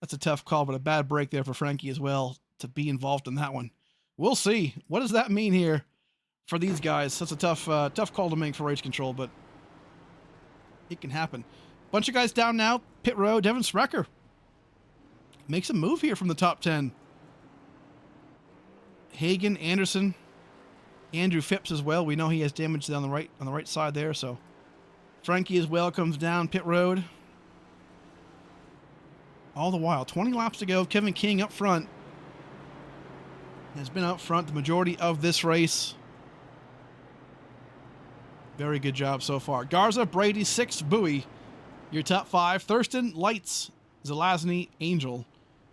that's a tough call, but a bad break there for Frankie as well to be involved in that one. We'll see. What does that mean here for these guys? That's a tough call to make for race control, but it can happen. Bunch of guys down now. Pit road. Devin Sprecher makes a move here from the top 10. Hagen, Anderson, Andrew Phipps as well. We know he has damage down the right side there. So Frankie as well comes down pit road. All the while, 20 laps to go. Kevin King up front. has been out front the majority of this race. Very good job so far. Garza, Brady, 6th, Bowie, your top 5. Thurston, Lights, Zelazny, Angel,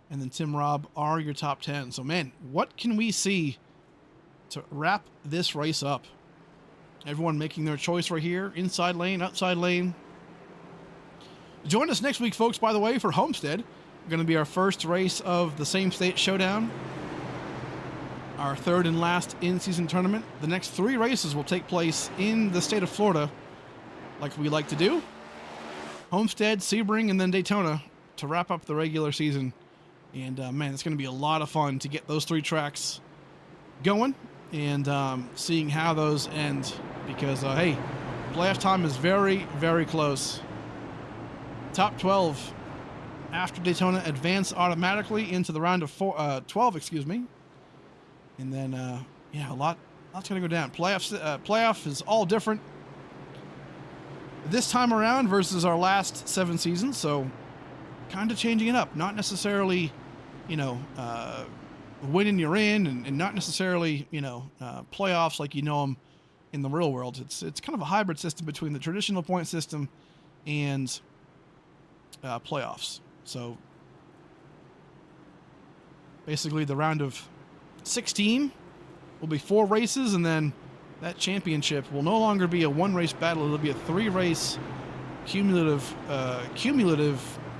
and then Tim Robb are your top 10. So, man, what can we see to wrap this race up? Everyone making their choice right here. Inside lane, outside lane. Join us next week, folks, by the way, for Homestead. Going to be our first race of the Same State Showdown. Our third and last in-season tournament. The next 3 races will take place in the state of Florida, like we like to do. Homestead, Sebring, and then Daytona to wrap up the regular season. And, man, it's going to be a lot of fun to get those 3 tracks going and seeing how those end. Because, hey, playoff time is very, very close. Top 12 after Daytona advance automatically into the round of 12, excuse me. And then, yeah, lot's going to go down. Playoff is all different this time around versus our last 7 seasons. So, kind of changing it up. Not necessarily, winning you're in, and not necessarily, playoffs like you know them in the real world. It's kind of a hybrid system between the traditional point system and playoffs. So, basically, the round of 16 will be 4 races, and then that championship will no longer be a 1-race battle. It'll be a 3-race cumulative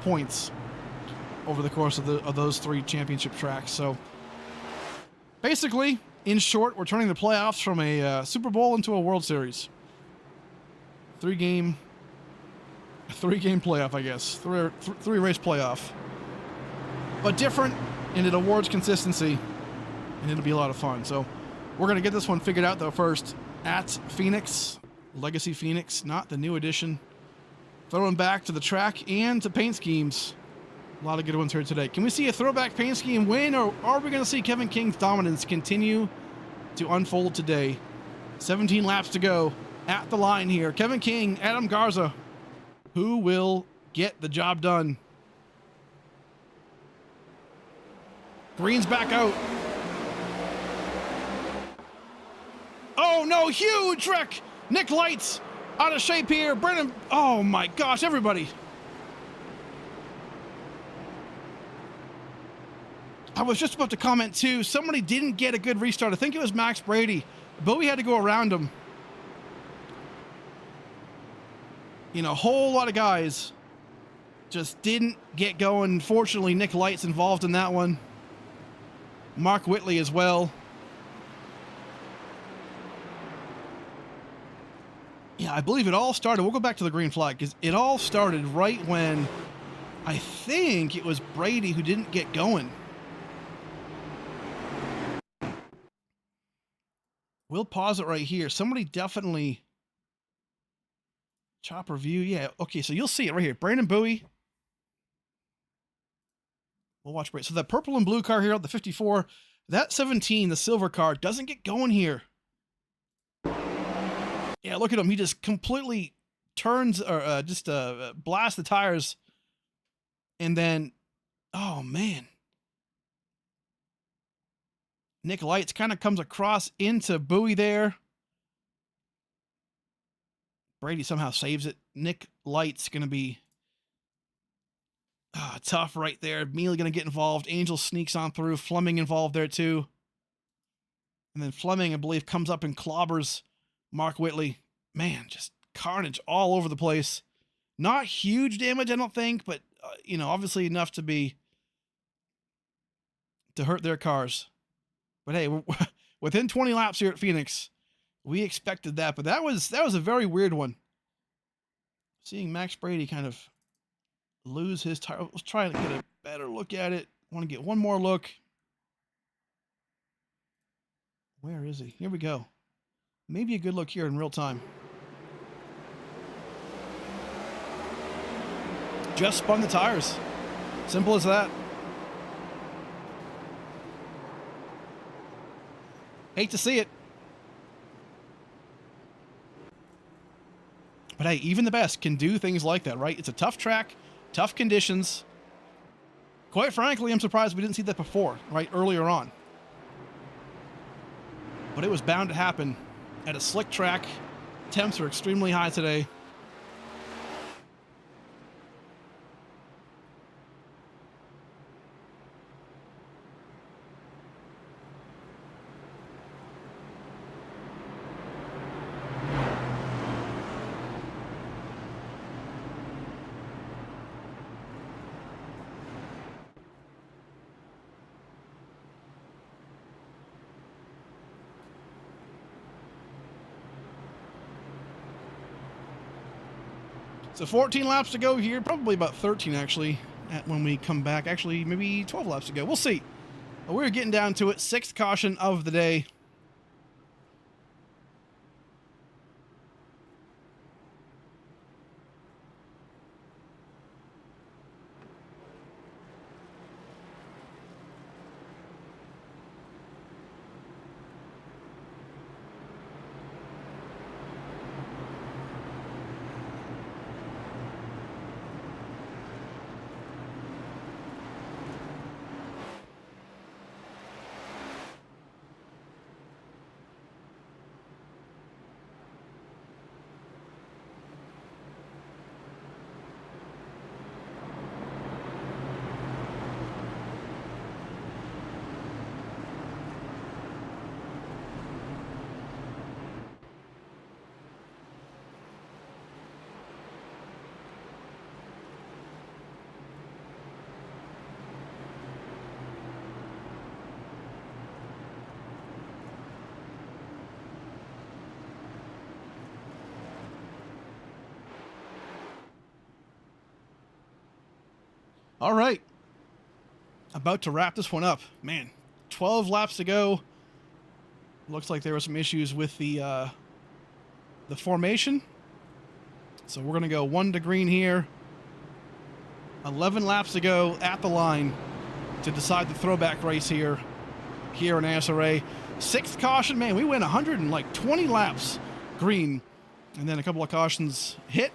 points over the course of those 3 championship tracks. So basically, in short, we're turning the playoffs from a Super Bowl into a World Series. 3-game playoff, I guess. 3-race playoff, but different, and it awards consistency. And it'll be a lot of fun. So we're going to get this one figured out, though, first. At Phoenix, Legacy Phoenix, not the new edition. Throwing back to the track and to paint schemes. A lot of good ones here today. Can we see a throwback paint scheme win, or are we going to see Kevin King's dominance continue to unfold today? 17 laps to go at the line here. Kevin King, Adam Garza. Who will get the job done? Green's back out. Oh, no, huge wreck. Nick Lights out of shape here. Brennan, oh my gosh, everybody. I was just about to comment too. Somebody didn't get a good restart. I think it was Max Brady. Bowie had to go around him. A whole lot of guys just didn't get going. Fortunately, Nick Lights involved in that one. Mark Whitley as well. Yeah, I believe it all started. We'll go back to the green flag because it all started right when I think it was Brady who didn't get going. We'll pause it right here. Somebody definitely chopper view. Yeah, okay, so you'll see it right here. Brandon Bowie. We'll watch Brady. So the purple and blue car here at the 54, that 17, the silver car, doesn't get going here. Yeah, look at him. He just completely turns or blasts the tires. And then, oh, man. Nick Lights kind of comes across into Bowie there. Brady somehow saves it. Nick Lights going to be tough right there. Mealy going to get involved. Angel sneaks on through. Fleming involved there too. And then Fleming, I believe, comes up and clobbers Mark Whitley. Man, just carnage all over the place. Not huge damage, I don't think, but, obviously enough to hurt their cars. But hey, within 20 laps here at Phoenix, we expected that, but that was a very weird one. Seeing Max Brady kind of lose his tire. Let's try to get a better look at it. Want to get one more look. Where is he? Here we go. Maybe a good look here in real time. Just spun the tires. Simple as that. Hate to see it. But hey, even the best can do things like that, right? It's a tough track, tough conditions. Quite frankly, I'm surprised we didn't see that before, right? Earlier on. but it was bound to happen. At a slick track, temps are extremely high today. So 14 laps to go here, probably about 13 actually, when we come back. Actually, maybe 12 laps to go. We'll see. But we're getting down to it. 6th caution of the day. All right. About to wrap this one up. Man, 12 laps to go. Looks like there were some issues with the formation. So we're going to go 1 to green here. 11 laps to go at the line to decide the throwback race here in ASRA. 6th caution, man, we went 120 laps green. And then a couple of cautions hit.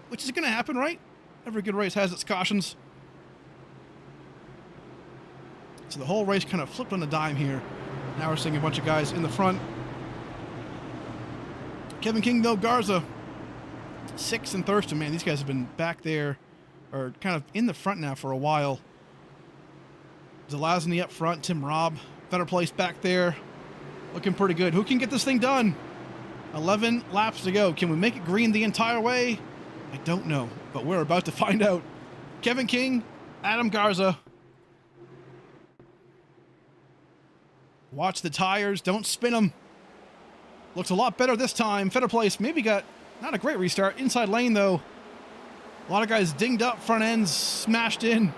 Which is going to happen, right? Every good race has its cautions. So the whole race kind of flipped on a dime here. Now we're seeing a bunch of guys in the front. Kevin King, though, Garza, 6th, and Thurston, man, these guys have been back there, or kind of in the front now for a while. Zelazny up front, Tim Robb, better place back there. Looking pretty good. Who can get this thing done? 11 laps to go. Can we make it green the entire way? I don't know, but we're about to find out. Kevin King, Adam Garza. Watch the tires, don't spin them. Looks a lot better this time. Better place, maybe got not a great restart. Inside lane though. A lot of guys dinged up, front ends smashed in.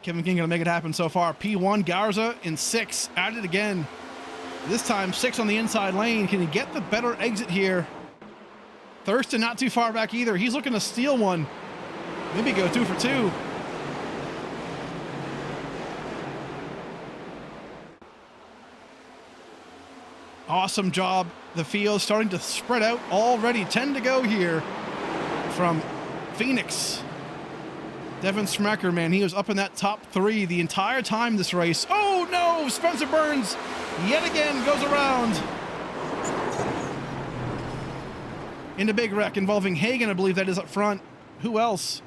Kevin King gonna make it happen so far. P1, Garza in 6, at it again. This time, 6 on the inside lane. Can he get the better exit here? Thurston not too far back either. He's looking to steal one. Maybe go 2 for 2. Awesome job. The field starting to spread out already. 10 to go here from Phoenix. Devin Smacker, man, he was up in that top 3 the entire time this race. Oh no, Spencer Burns yet again goes around. In a big wreck involving Hagen, I believe that is up front. Who else?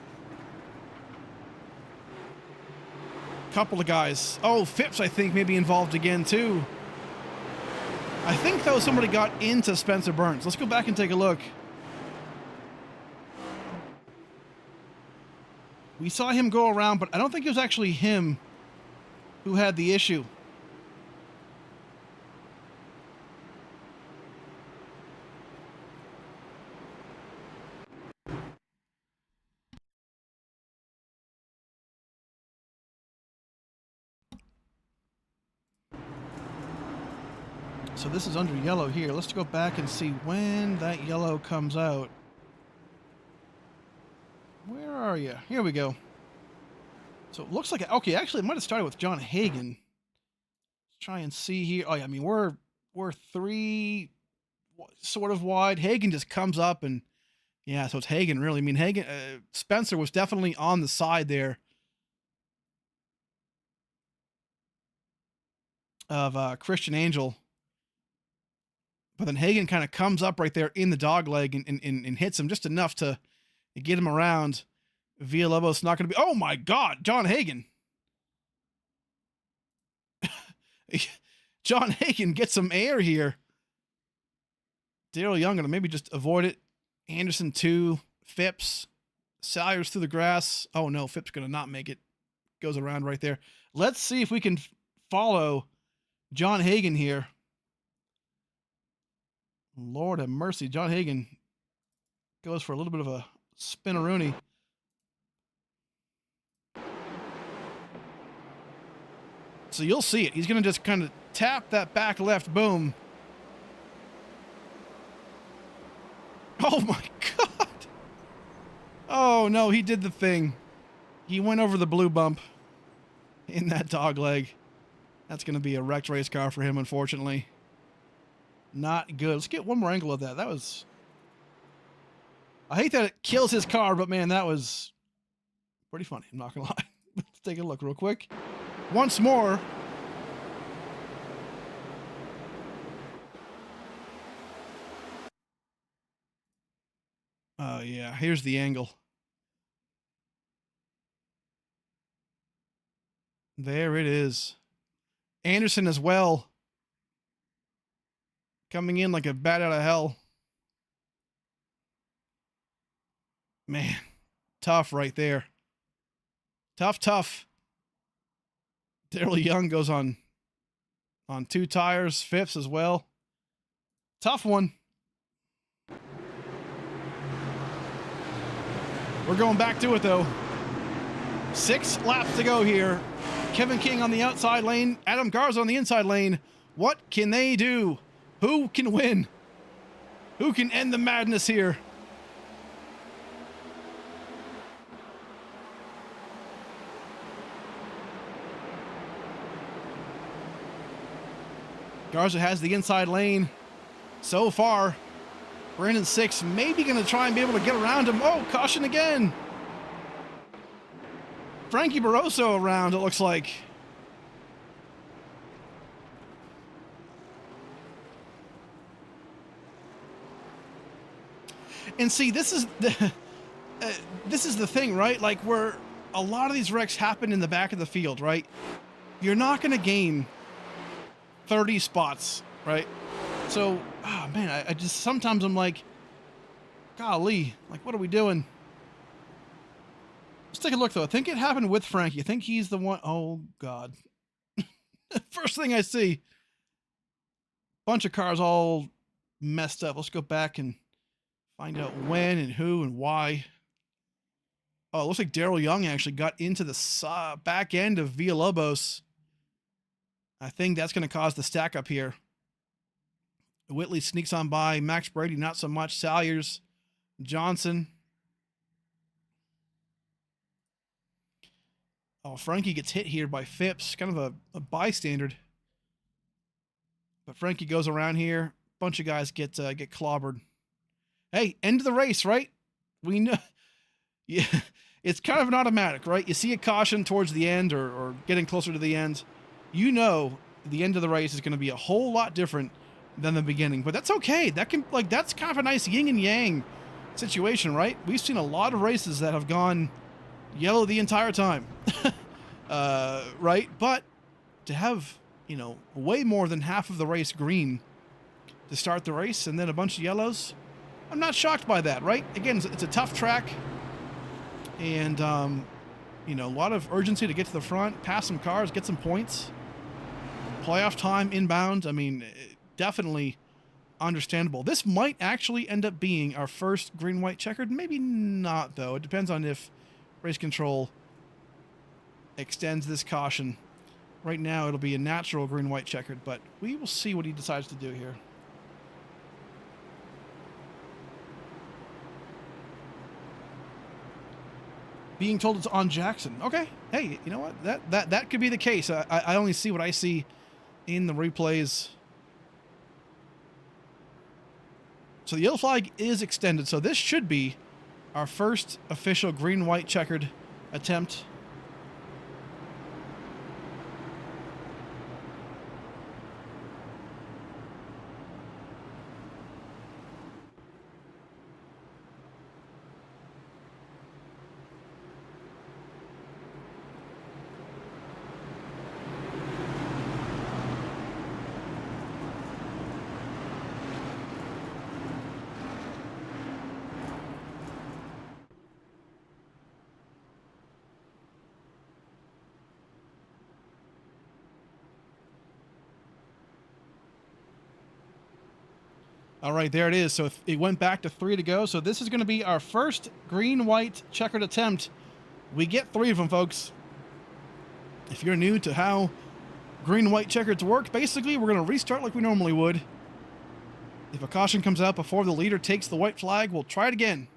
Couple of guys. Oh, Phipps, I think, maybe involved again too. I think, though, somebody got into Spencer Burns. Let's go back and take a look. We saw him go around, but I don't think it was actually him who had the issue. So this is under yellow here. Let's go back and see when that yellow comes out. Where are you? Here we go. So it looks like, okay, actually it might have started with John Hagen. Let's try and see here. Oh yeah, I mean, we're 3 sort of wide. Hagen just comes up and yeah, so it's Hagen really. I mean, Hagen, Spencer was definitely on the side there. of Christian Angel. But then Hagen kind of comes up right there in the dog leg and hits him just enough to get him around. Villalobos not going to be... Oh, my God. John Hagen. John Hagen gets some air here. Daryl Young going to maybe just avoid it. Anderson 2. Phipps. Salyers through the grass. Oh, no. Phipps going to not make it. Goes around right there. Let's see if we can follow John Hagen here. Lord have mercy. John Hagen goes for a little bit of a spinneroonie. So you'll see it. He's going to just kind of tap that back left. Boom. Oh, my God. Oh, no. He did the thing. He went over the blue bump in that dog leg. That's going to be a wrecked race car for him, unfortunately. Not good. Let's get one more angle of that. That was... I hate that it kills his car, but man, that was pretty funny. I'm not going to lie. Let's take a look real quick. Once more. Oh, yeah. Here's the angle. There it is. Anderson as well. Coming in like a bat out of hell. Man, tough right there. Tough. Daryl Young goes on 2 tires. Phipps as well. Tough one. We're going back to it, though. 6 laps to go here. Kevin King on the outside lane. Adam Garza on the inside lane. What can they do? Who can win? Who can end the madness here? Garza has the inside lane. So far, Brandon 6 maybe going to try and be able to get around him. Oh, caution again. Frankie Barroso around, it looks like. And see, this is the thing, right? Like, where a lot of these wrecks happen in the back of the field, right? You're not going to gain 30 spots, right? So, oh man, I just, sometimes I'm like, golly, like, what are we doing? Let's take a look, though. I think it happened with Frankie. I think he's the one. Oh, God. First thing I see, bunch of cars all messed up. Let's go back and find out when and who and why. Oh, it looks like Daryl Young actually got into the back end of Villalobos. I think that's going to cause the stack up here. Whitley sneaks on by. Max Brady, not so much. Salyers, Johnson. Oh, Frankie gets hit here by Phipps. Kind of a bystander. But Frankie goes around here. Bunch of guys get clobbered. Hey, end of the race, right? We know. Yeah, it's kind of an automatic, right? You see a caution towards the end or getting closer to the end. You know the end of the race is going to be a whole lot different than the beginning. But that's okay. That's kind of a nice yin and yang situation, right? We've seen a lot of races that have gone yellow the entire time. Right? But to have, way more than half of the race green to start the race and then a bunch of yellows, I'm not shocked by that, right? Again, it's a tough track and, a lot of urgency to get to the front, pass some cars, get some points. Playoff time inbound. I mean, definitely understandable. This might actually end up being our first green-white checkered. Maybe not, though. It depends on if race control extends this caution. Right now, it'll be a natural green-white checkered, but we will see what he decides to do here. Being told it's on Jackson. Okay. Hey, you know what? That could be the case. I only see what I see in the replays. So the yellow flag is extended. So this should be our first official green-white checkered attempt. All right, there it is. So it went back to 3 to go. So this is going to be our first green-white checkered attempt. We get 3 of them, folks. If you're new to how green-white checkers work, basically we're going to restart like we normally would. If a caution comes out before the leader takes the white flag, we'll try it again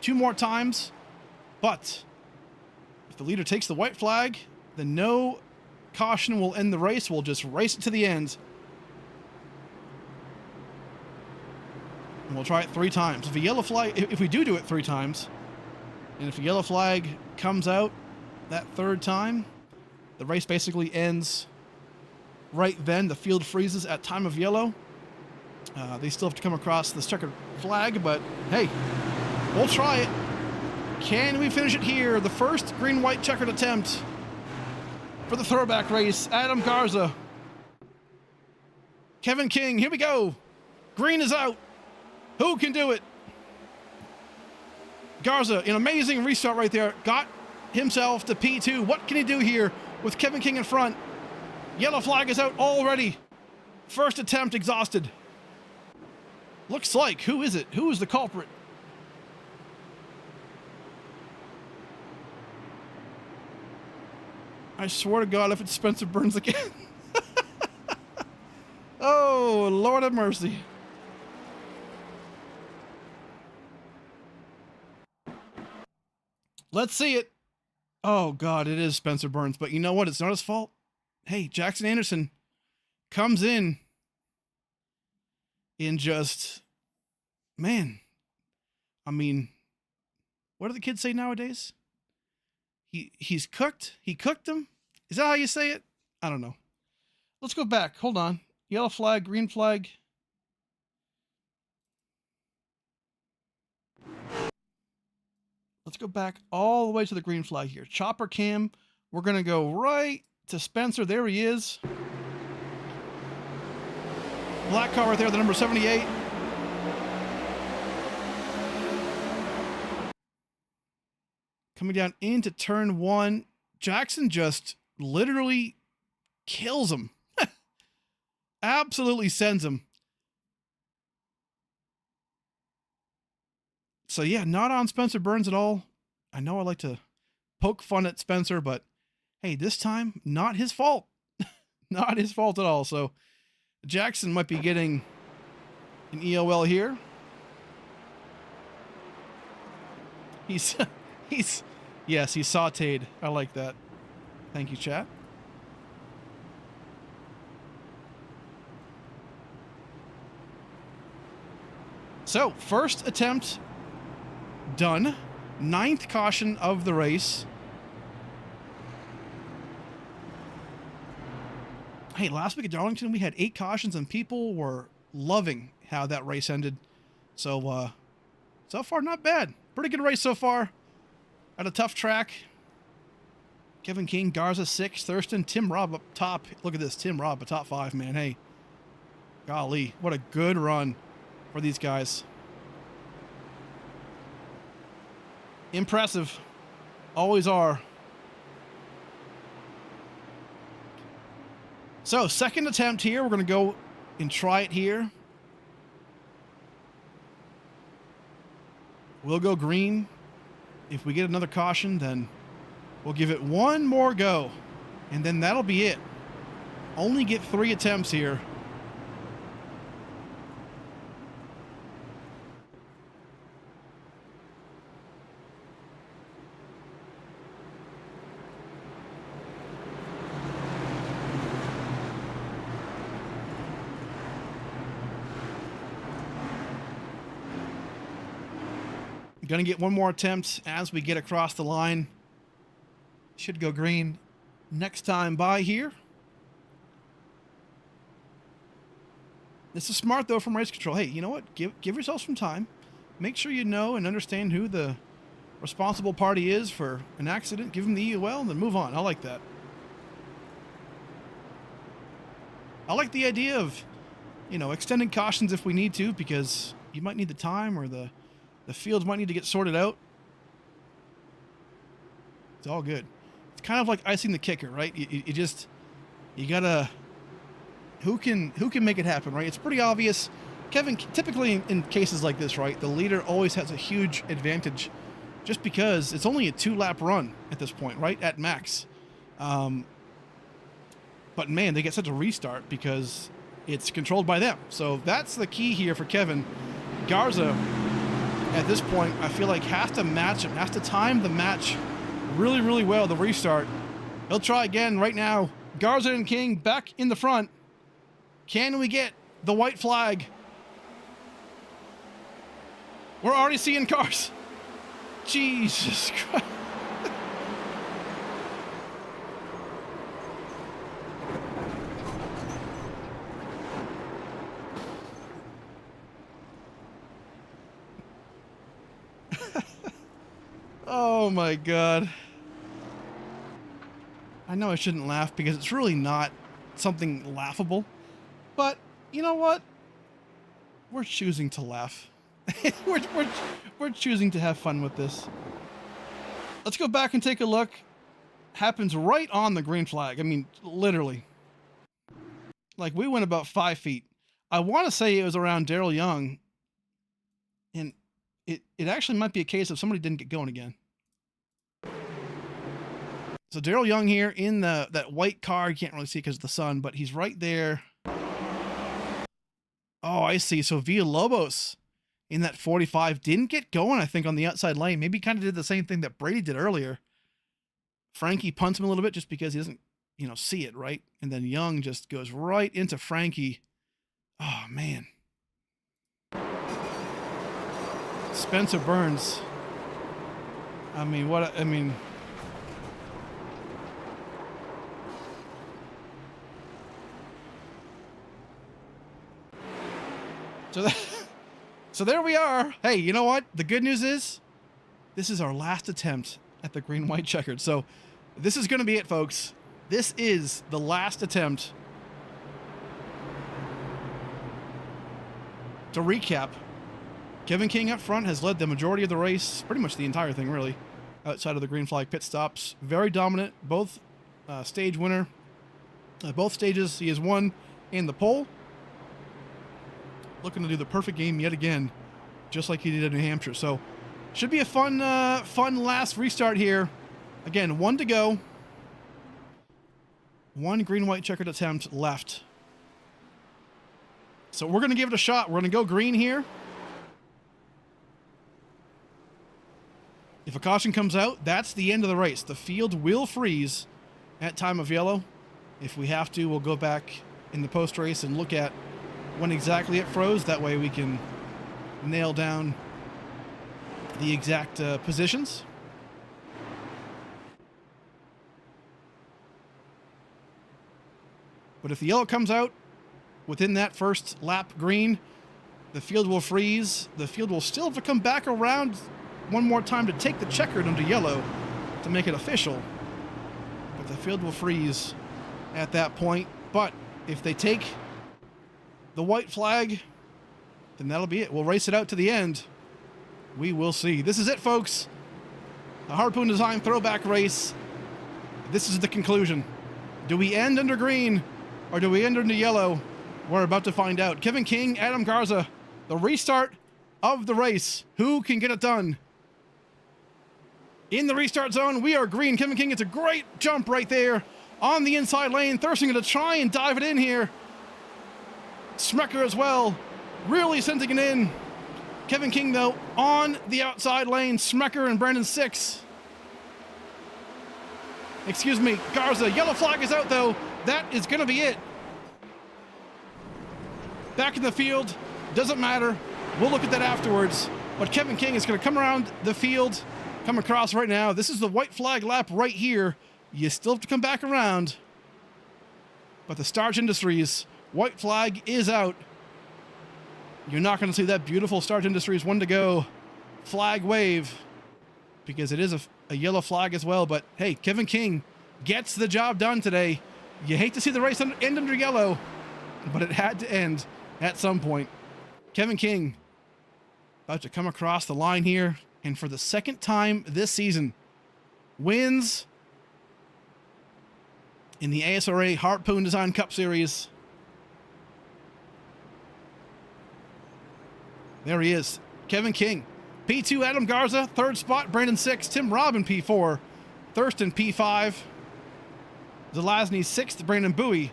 2 more times. But if the leader takes the white flag, then no caution will end the race. We'll just race it to the end. And we'll try it 3 times. If a yellow flag, if we do it 3 times, and if a yellow flag comes out that 3rd time, the race basically ends right then. The field freezes at time of yellow. They still have to come across this checkered flag, but hey, we'll try it. Can we finish it here? The first green-white checkered attempt for the throwback race. Adam Garza, Kevin King, here we go. Green is out. Who can do it? Garza, an amazing restart right there. Got himself to P2. What can he do here with Kevin King in front? Yellow flag is out already. First attempt exhausted. Looks like, who is it? Who is the culprit? I swear to God, if it's Spencer Burns again. Oh, Lord have mercy. Let's see it. Oh, God, it is Spencer Burns. But you know what? It's not his fault. Hey, Jackson Anderson comes in just, man, I mean, what do the kids say nowadays? He's cooked. He cooked them. Is that how you say it? I don't know. Let's go back. Hold on. Yellow flag, green flag. Let's go back all the way to the green flag here. Chopper cam. We're going to go right to Spencer. There he is. Black car right there, the number 78. Coming down into turn 1. Jackson just literally kills him. Absolutely sends him. So yeah, not on Spencer Burns at all. I know I like to poke fun at Spencer, but hey, this time, not his fault. Not his fault at all. So Jackson might be getting an EOL here. Yes, he's sauteed. I like that. Thank you, chat. So, first attempt done. 9th caution of the race. Hey, last week at Darlington, we had 8 cautions and people were loving how that race ended. So, so far, not bad. Pretty good race so far. At a tough track. Kevin King, Garza 6, Thurston, Tim Robb up top. Look at this, Tim Robb, a top 5, man. Hey, golly, what a good run for these guys. Impressive. Always are. So, second attempt here. We're going to go and try it here. We'll go green. If we get another caution, then we'll give it one more go. And then that'll be it. Only get 3 attempts here. Gonna get one more attempt as we get across the line. Should go green next time by here. This is smart though from race control. Hey, you know what? Give yourself some time. Make sure you know and understand who the responsible party is for an accident. Give them the EOL and then move on. I like that. I like the idea of, you know, extending cautions if we need to, because you might need the time, or the fields might need to get sorted out. It's all good. It's kind of like icing the kicker, right? You gotta, who can make it happen, right? It's pretty obvious. Kevin, typically in cases like this, right, the leader always has a huge advantage just because it's only a 2-lap run at this point, right, at max. But man, they get such a restart because it's controlled by them. So that's the key here for Kevin. Garza, at this point, I feel like has to match him, has to time the match really, really well, the restart. He'll try again right now. Garza and King back in the front. Can we get the white flag? We're already seeing cars. Jesus Christ. Oh my God. I know I shouldn't laugh because it's really not something laughable, but you know what? We're choosing to laugh. we're choosing to have fun with this. Let's go back and take a look. Happens right on the green flag. I mean, literally. Like, we went about 5 feet. I want to say it was around Daryl Young, and it actually might be a case of somebody didn't get going again. So Daryl Young here in that white car. You can't really see because of the sun, but he's right there. Oh, I see. So Villalobos in that 45 didn't get going, I think, on the outside lane. Maybe kind of did the same thing that Brady did earlier. Frankie punts him a little bit just because he doesn't, see it, right? And then Young just goes right into Frankie. Oh, man. Spencer Burns. I mean, So there we are. Hey, you know what? The good news is this is our last attempt at the green-white checkered. So this is going to be it, folks. This is the last attempt. To recap, Kevin King up front has led the majority of the race, pretty much the entire thing, really, outside of the green flag pit stops. Very dominant, both stage winner. Both stages he has won in the pole. Looking to do the perfect game yet again, just like he did in New Hampshire. So should be a fun last restart here. Again, 1 to go. 1 green-white checkered attempt left. So we're going to give it a shot. We're going to go green here. If a caution comes out, that's the end of the race. The field will freeze at time of yellow. If we have to, we'll go back in the post-race and look at when exactly it froze. That way we can nail down the exact positions. But if the yellow comes out within that first lap green, the field will freeze. The field will still have to come back around one more time to take the checkered under yellow to make it official. But the field will freeze at that point. But if they take the white flag, then that'll be it. We'll race it out to the end. We will see. This is it, folks. The Harpoon Design Throwback race. This is the conclusion. Do we end under green or do we end under yellow? We're about to find out. Kevin King, Adam Garza, the restart of the race. Who can get it done? In the restart zone, we are green. Kevin King, it's a great jump right there on the inside lane. Thurston going to try and dive it in here. Smecker as well, really sending it in. Kevin King, though, on the outside lane. Smecker and Brandon 6. Excuse me, Garza. Yellow flag is out, though. That is going to be it. Back in the field. Doesn't matter. We'll look at that afterwards. But Kevin King is going to come around the field, come across right now. This is the white flag lap right here. You still have to come back around. But the Starch Industries white flag is out. You're not going to see that beautiful Starch Industries 1 to go flag wave because it is a yellow flag as well. But hey, Kevin King gets the job done today. You hate to see the race end under yellow, but it had to end at some point. Kevin King about to come across the line here, and for the second time this season, wins in the ASRA Harpoon Design Cup Series. There he is. Kevin King. P2, Adam Garza. Third spot, Brandon 6. Tim Robin, P4. Thurston, P5. Zelazny, 6th. Brandon Bowie,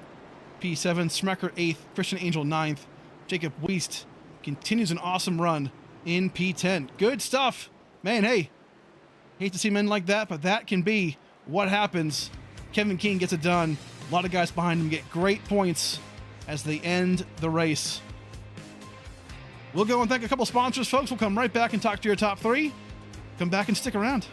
P7. Smecker, 8th. Christian Angel, 9th. Jacob Weist continues an awesome run in P10. Good stuff. Man, hey, hate to see men like that, but that can be what happens. Kevin King gets it done. A lot of guys behind him get great points as they end the race. We'll go and thank a couple sponsors, folks. We'll come right back and talk to your top 3. Come back and stick around.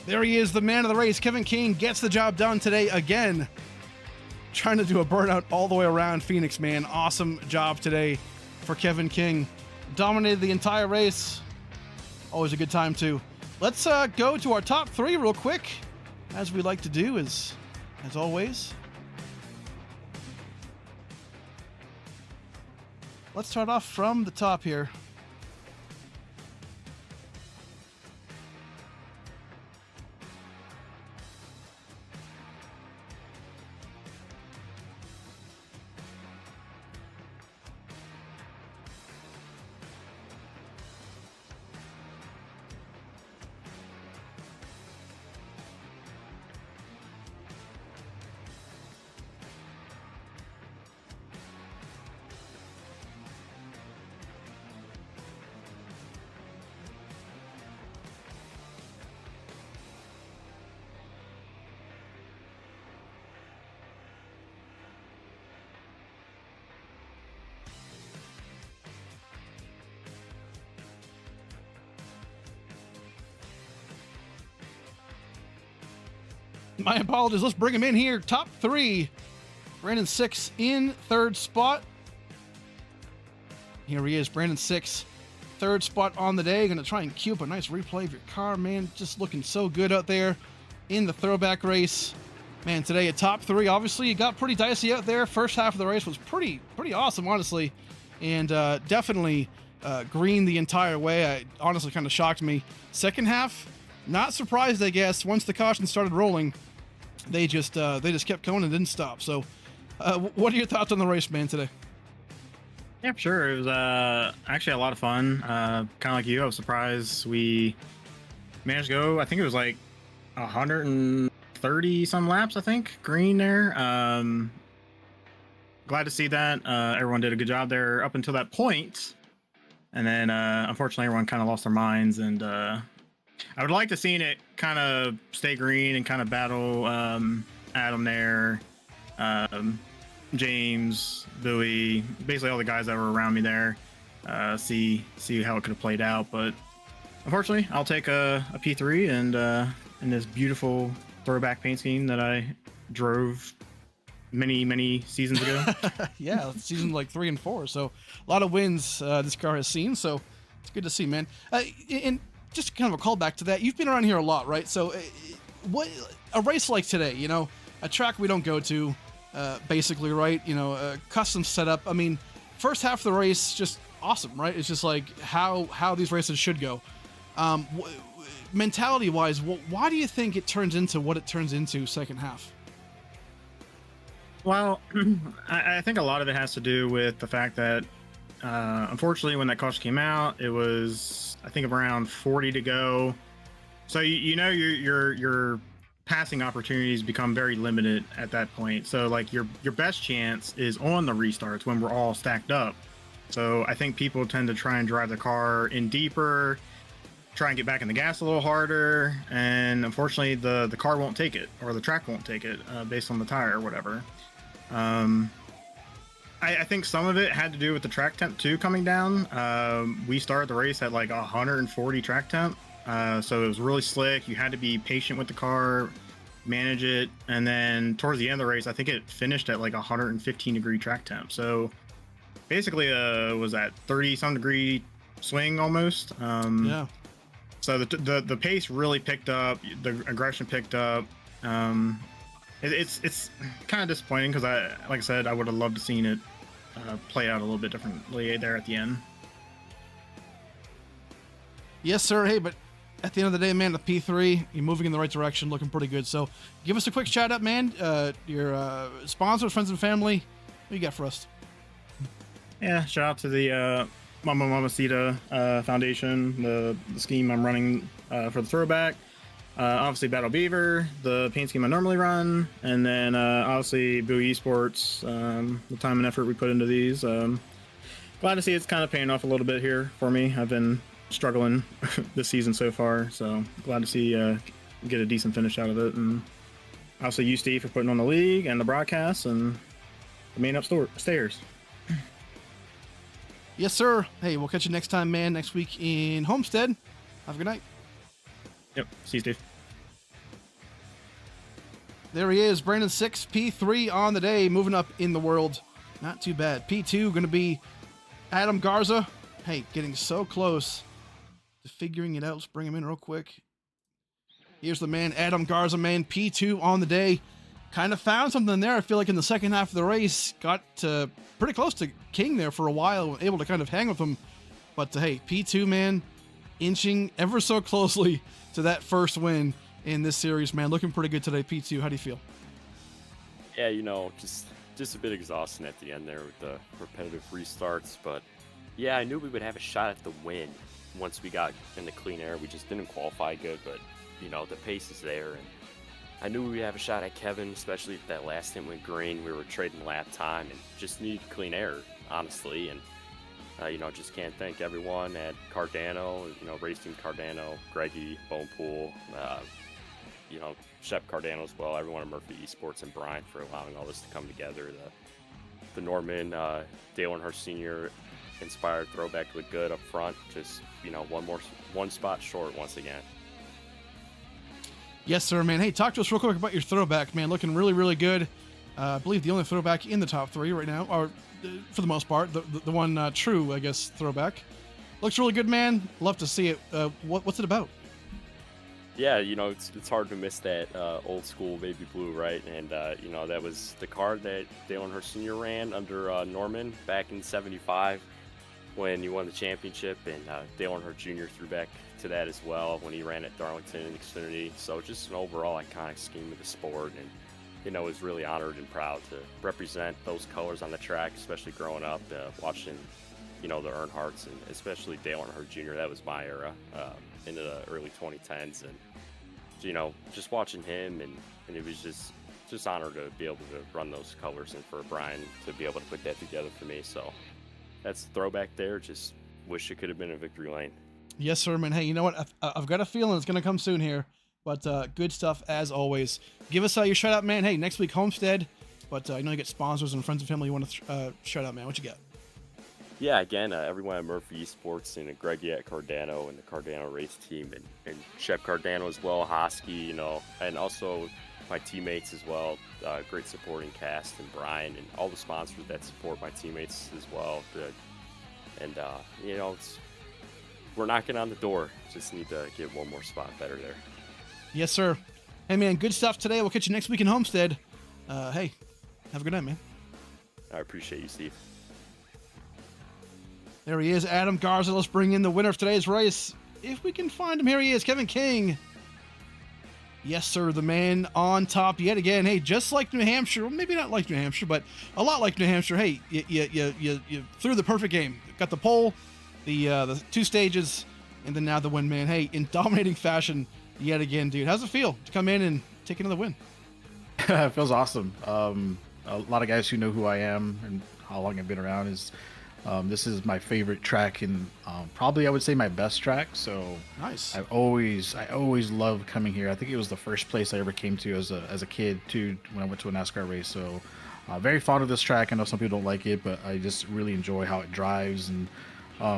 There he is, the man of the race. Kevin King gets the job done today again. Trying to do a burnout all the way around Phoenix, man. Awesome job today for Kevin King. Dominated the entire race. Always a good time, too. Let's go to our top 3 real quick, as we like to do, as always. Let's start off from the top here. My apologies. Let's bring him in here. Top 3. Brandon 6 in 3rd spot. Here he is. Brandon 6, 3rd spot on the day. Going to try and cue up a nice replay of your car, man. Just looking so good out there in the throwback race. Man, today a top 3. Obviously, it got pretty dicey out there. First half of the race was pretty awesome, honestly. And definitely green the entire way. It honestly kind of shocked me. Second half, not surprised, I guess. Once the caution started rolling, they just kept going and didn't stop. So, what are your thoughts on the race, man, today? Yeah, for sure. It was actually a lot of fun. Kind of like you, I was surprised we managed to go. I think it was like 130 some laps. I think green there. Glad to see that. Everyone did a good job there up until that point, and then unfortunately everyone kind of lost their minds. And I would like to see it kind of stay green and kind of battle Adam there, James, Bowie, basically all the guys that were around me there. See how it could have played out, but unfortunately, I'll take a P3 and in this beautiful throwback paint scheme that I drove many seasons ago. Yeah, season like 3 and 4. So a lot of wins this car has seen. So it's good to see, man. And just kind of a callback to that. You've been around here a lot, right? So what a race like today, you know, a track we don't go to, basically, right? You know, a custom setup. I mean, first half of the race, just awesome, right? It's just like how these races should go. Mentality-wise, why do you think it turns into what it turns into second half? Well, I think a lot of it has to do with the fact that, unfortunately, when that caution came out, it was, I think, around 40 to go. So you know your passing opportunities become very limited at that point. So like your best chance is on the restarts when we're all stacked up. So I think people tend to try and drive the car in deeper, try and get back in the gas a little harder, and unfortunately the car won't take it, or the track won't take it, based on the tire or whatever. I think some of it had to do with the track temp too coming down. We started the race at like 140 track temp, so it was really slick. You had to be patient with the car, manage it, and then towards the end of the race, I think it finished at like 115 degree track temp. So basically, was that 30 some degree swing almost? Yeah. So the pace really picked up, the aggression picked up. It's kind of disappointing because like I said, I would have loved to seen it play out a little bit differently there at the end. Yes, sir. Hey, but at the end of the day, man, the P3, you're moving in the right direction, looking pretty good. So give us a quick shout out, man. Your sponsors, friends, and family. What you got for us? Yeah, shout out to the Mama Mamacita Foundation, the scheme I'm running for the Throwback. Obviously Battle Beaver, the paint scheme I normally run, and then obviously Bowie Esports, the time and effort we put into these. Glad to see it's kind of paying off a little bit here for me. I've been struggling this season so far, so glad to see get a decent finish out of it. And obviously you, Steve, for putting on the league and the broadcasts and the main upstairs. Yes, sir. Hey, we'll catch you next time, man, next week in Homestead. Have a good night. Yep, see you, Steve. There he is, Brandon 6, P3 on the day, moving up in the world. Not too bad. P2 going to be Adam Garza. Hey, getting so close to figuring it out. Let's bring him in real quick. Here's the man, Adam Garza, man. P2 on the day. Kind of found something there, I feel like, in the second half of the race. Got pretty close to King there for a while, able to kind of hang with him. But hey, P2, man, inching ever so closely to that first win in this series, man. Looking pretty good today, P2. How do you feel? Yeah, you know, just a bit exhausting at the end there with the repetitive restarts. But yeah, I knew we would have a shot at the win once we got in the clean air. We just didn't qualify good, but you know, the pace is there, and I knew we would have a shot at Kevin, especially if that last hit went green. We were trading lap time and just needed clean air, honestly. And you know, just can't thank everyone at Cardano, you know, Race Team Cardano, Greggy, Bonepool, you know, Shep Cardano as well, everyone at Murphy Esports, and Brian for allowing all this to come together. The Norman, Dale and her senior inspired Throwback looked good up front, just, you know, one spot short once again. Yes, sir, man. Hey, talk to us real quick about your Throwback, man. Looking really, really good. I believe the only Throwback in the top 3 right now, or for the most part, the one true, I guess, Throwback. Looks really good, man. Love to see it. What's it about? Yeah, you know, it's hard to miss that old school baby blue, right? And, you know, that was the car that Dale and her senior ran under Norman back in '75 when he won the championship, and Dale and her junior threw back to that as well when he ran at Darlington and Xfinity. So just an overall iconic scheme of the sport, and, you know, was really honored and proud to represent those colors on the track, especially growing up, watching, you know, the Earnhardts, and especially Dale and her junior. That was my era, into the early 2010s, and, you know, just watching him, and it was just honored to be able to run those colors, and for Brian to be able to put that together for me. So that's the Throwback there. Just wish it could have been a victory lane. Yes, sir, man. Hey, you know what? I've got a feeling it's going to come soon here, but good stuff as always. Give us your shout out, man. Hey, next week, Homestead, but I know you get sponsors and friends and family you want to shout out, man. What you got? Yeah, again, everyone at Murphy Esports, and Greggy at Cardano, and the Cardano race team, and Shep Cardano as well, Hosky, you know, and also my teammates as well. Great supporting cast, and Brian, and all the sponsors that support my teammates as well. And you know, we're knocking on the door. Just need to get one more spot better there. Yes, sir. Hey, man, good stuff today. We'll catch you next week in Homestead. Hey, have a good night, man. I appreciate you, Steve. There he is, Adam Garza. Let's bring in the winner of today's race. If we can find him, here he is, Kevin King. Yes, sir, the man on top yet again. Hey, just like New Hampshire, well, maybe not like New Hampshire, but a lot like New Hampshire. Hey, you threw the perfect game. Got the pole, the 2 stages, and then now the win, man. Hey, in dominating fashion yet again, dude. How's it feel to come in and take another win? It feels awesome. A lot of guys who know who I am and how long I've been around is This is my favorite track and probably I would say my best track. So Nice. I always loved coming here. I think it was the first place I ever came to as a kid too when I went to a NASCAR race. So very fond of this track. I know some people don't like it, but I just really enjoy how it drives and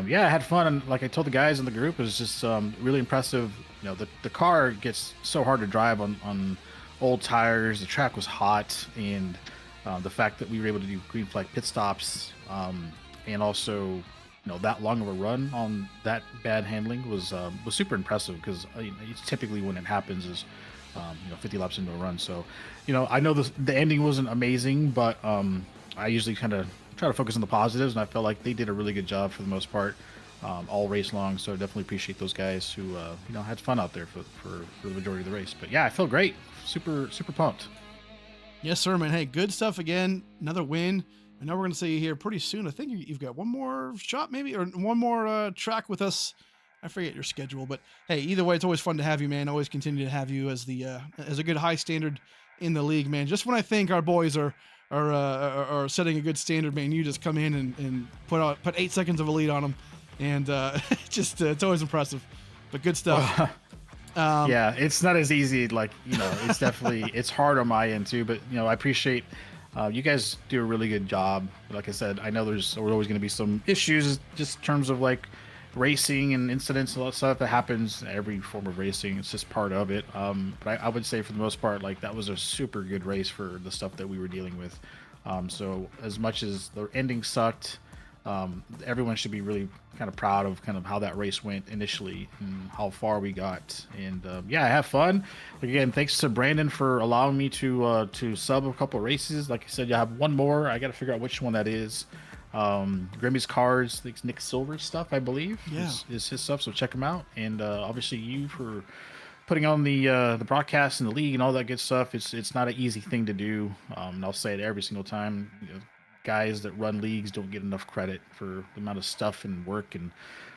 yeah, I had fun. And like I told the guys in the group, it was just really impressive. You know, the car gets so hard to drive on old tires. The track was hot, and the fact that we were able to do green flag pit stops and also that long of a run on that bad handling was super impressive because it's typically when it happens is 50 laps into a run. So I know the ending wasn't amazing, but I usually kind of try to focus on the positives, and I felt like they did a really good job for the most part all race long. So I definitely appreciate those guys who had fun out there for the majority of the race. But yeah, I felt great, super pumped. Yes, sir, man. Hey, good stuff again. Another win. I know we're going to see you here pretty soon. I think you've got one more shot maybe, or one more track with us. I forget your schedule, but hey, either way, it's always fun to have you, man. Always continue to have you as as a good high standard in the league, man. Just when I think our boys are setting a good standard, man, you just come in and put 8 seconds of a lead on them, and it's always impressive. But good stuff. Yeah, it's not as easy. Like it's definitely it's hard on my end too. But I appreciate you guys do a really good job. Like I said, I know there's always going to be some issues just in terms of like racing and incidents and all that stuff that happens in every form of racing. It's just part of it. But I would say for the most part, like that was a super good race for the stuff that we were dealing with. So as much as the ending sucked, everyone should be really kind of proud of kind of how that race went initially and how far we got. And yeah, I have fun. Again, thanks to Brandon for allowing me to sub a couple of races. Like I said, you have one more. I got to figure out which one that is. Grimmy's Cars, I think it's Nick Silver's stuff, I believe. Yeah, is his stuff. So check him out. And obviously you for putting on the broadcast and the league and all that good stuff. It's not an easy thing to do. And I'll say it every single time. Guys that run leagues don't get enough credit for the amount of stuff and work and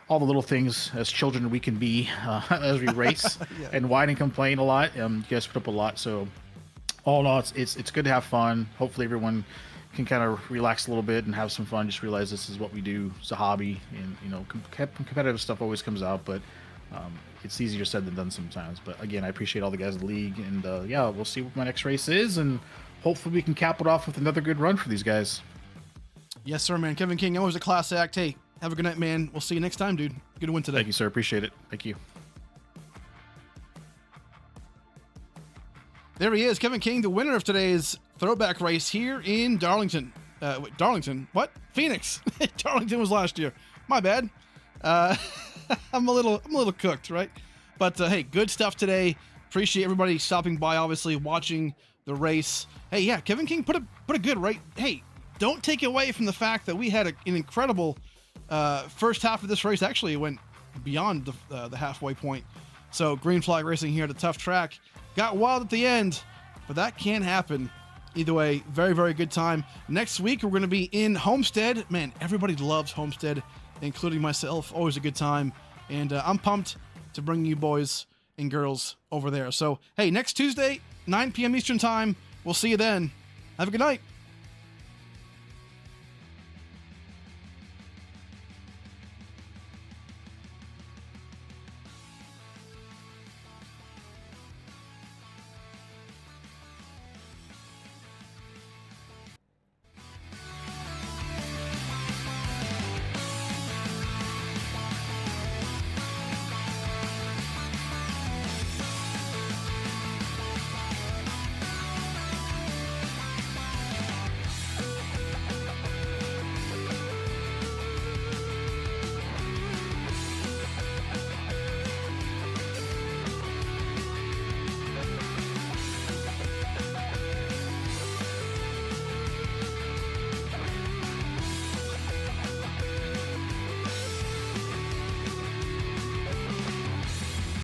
all the little things as children we can be as we race yeah. and whine and complain a lot. You guys put up a lot. So all in all, it's good to have fun. Hopefully everyone can kind of relax a little bit and have some fun. Just realize this is what we do. It's a hobby, and competitive stuff always comes out, but it's easier said than done sometimes. But again, I appreciate all the guys in the league, and yeah, we'll see what my next race is, and hopefully we can cap it off with another good run for these guys. Yes, sir, man. Kevin King, always a class act. Hey, have a good night, man. We'll see you next time, dude. Good win today. Thank you, sir. Appreciate it. Thank you. There he is, Kevin King, the winner of today's throwback race here in Darlington. Darlington? What? Phoenix. Darlington was last year. My bad. I'm a little cooked, right? But hey, good stuff today. Appreciate everybody stopping by, obviously watching the race. Hey, yeah, Kevin King put a good right. Hey, don't take away from the fact that we had an incredible first half of this race. Actually, it went beyond the halfway point. So green flag racing here at a tough track. Got wild at the end, but that can happen. Either way, very, very good time. Next week, we're going to be in Homestead. Man, everybody loves Homestead, including myself. Always a good time. And I'm pumped to bring you boys and girls over there. So, hey, next Tuesday, 9 p.m. Eastern Time. We'll see you then. Have a good night.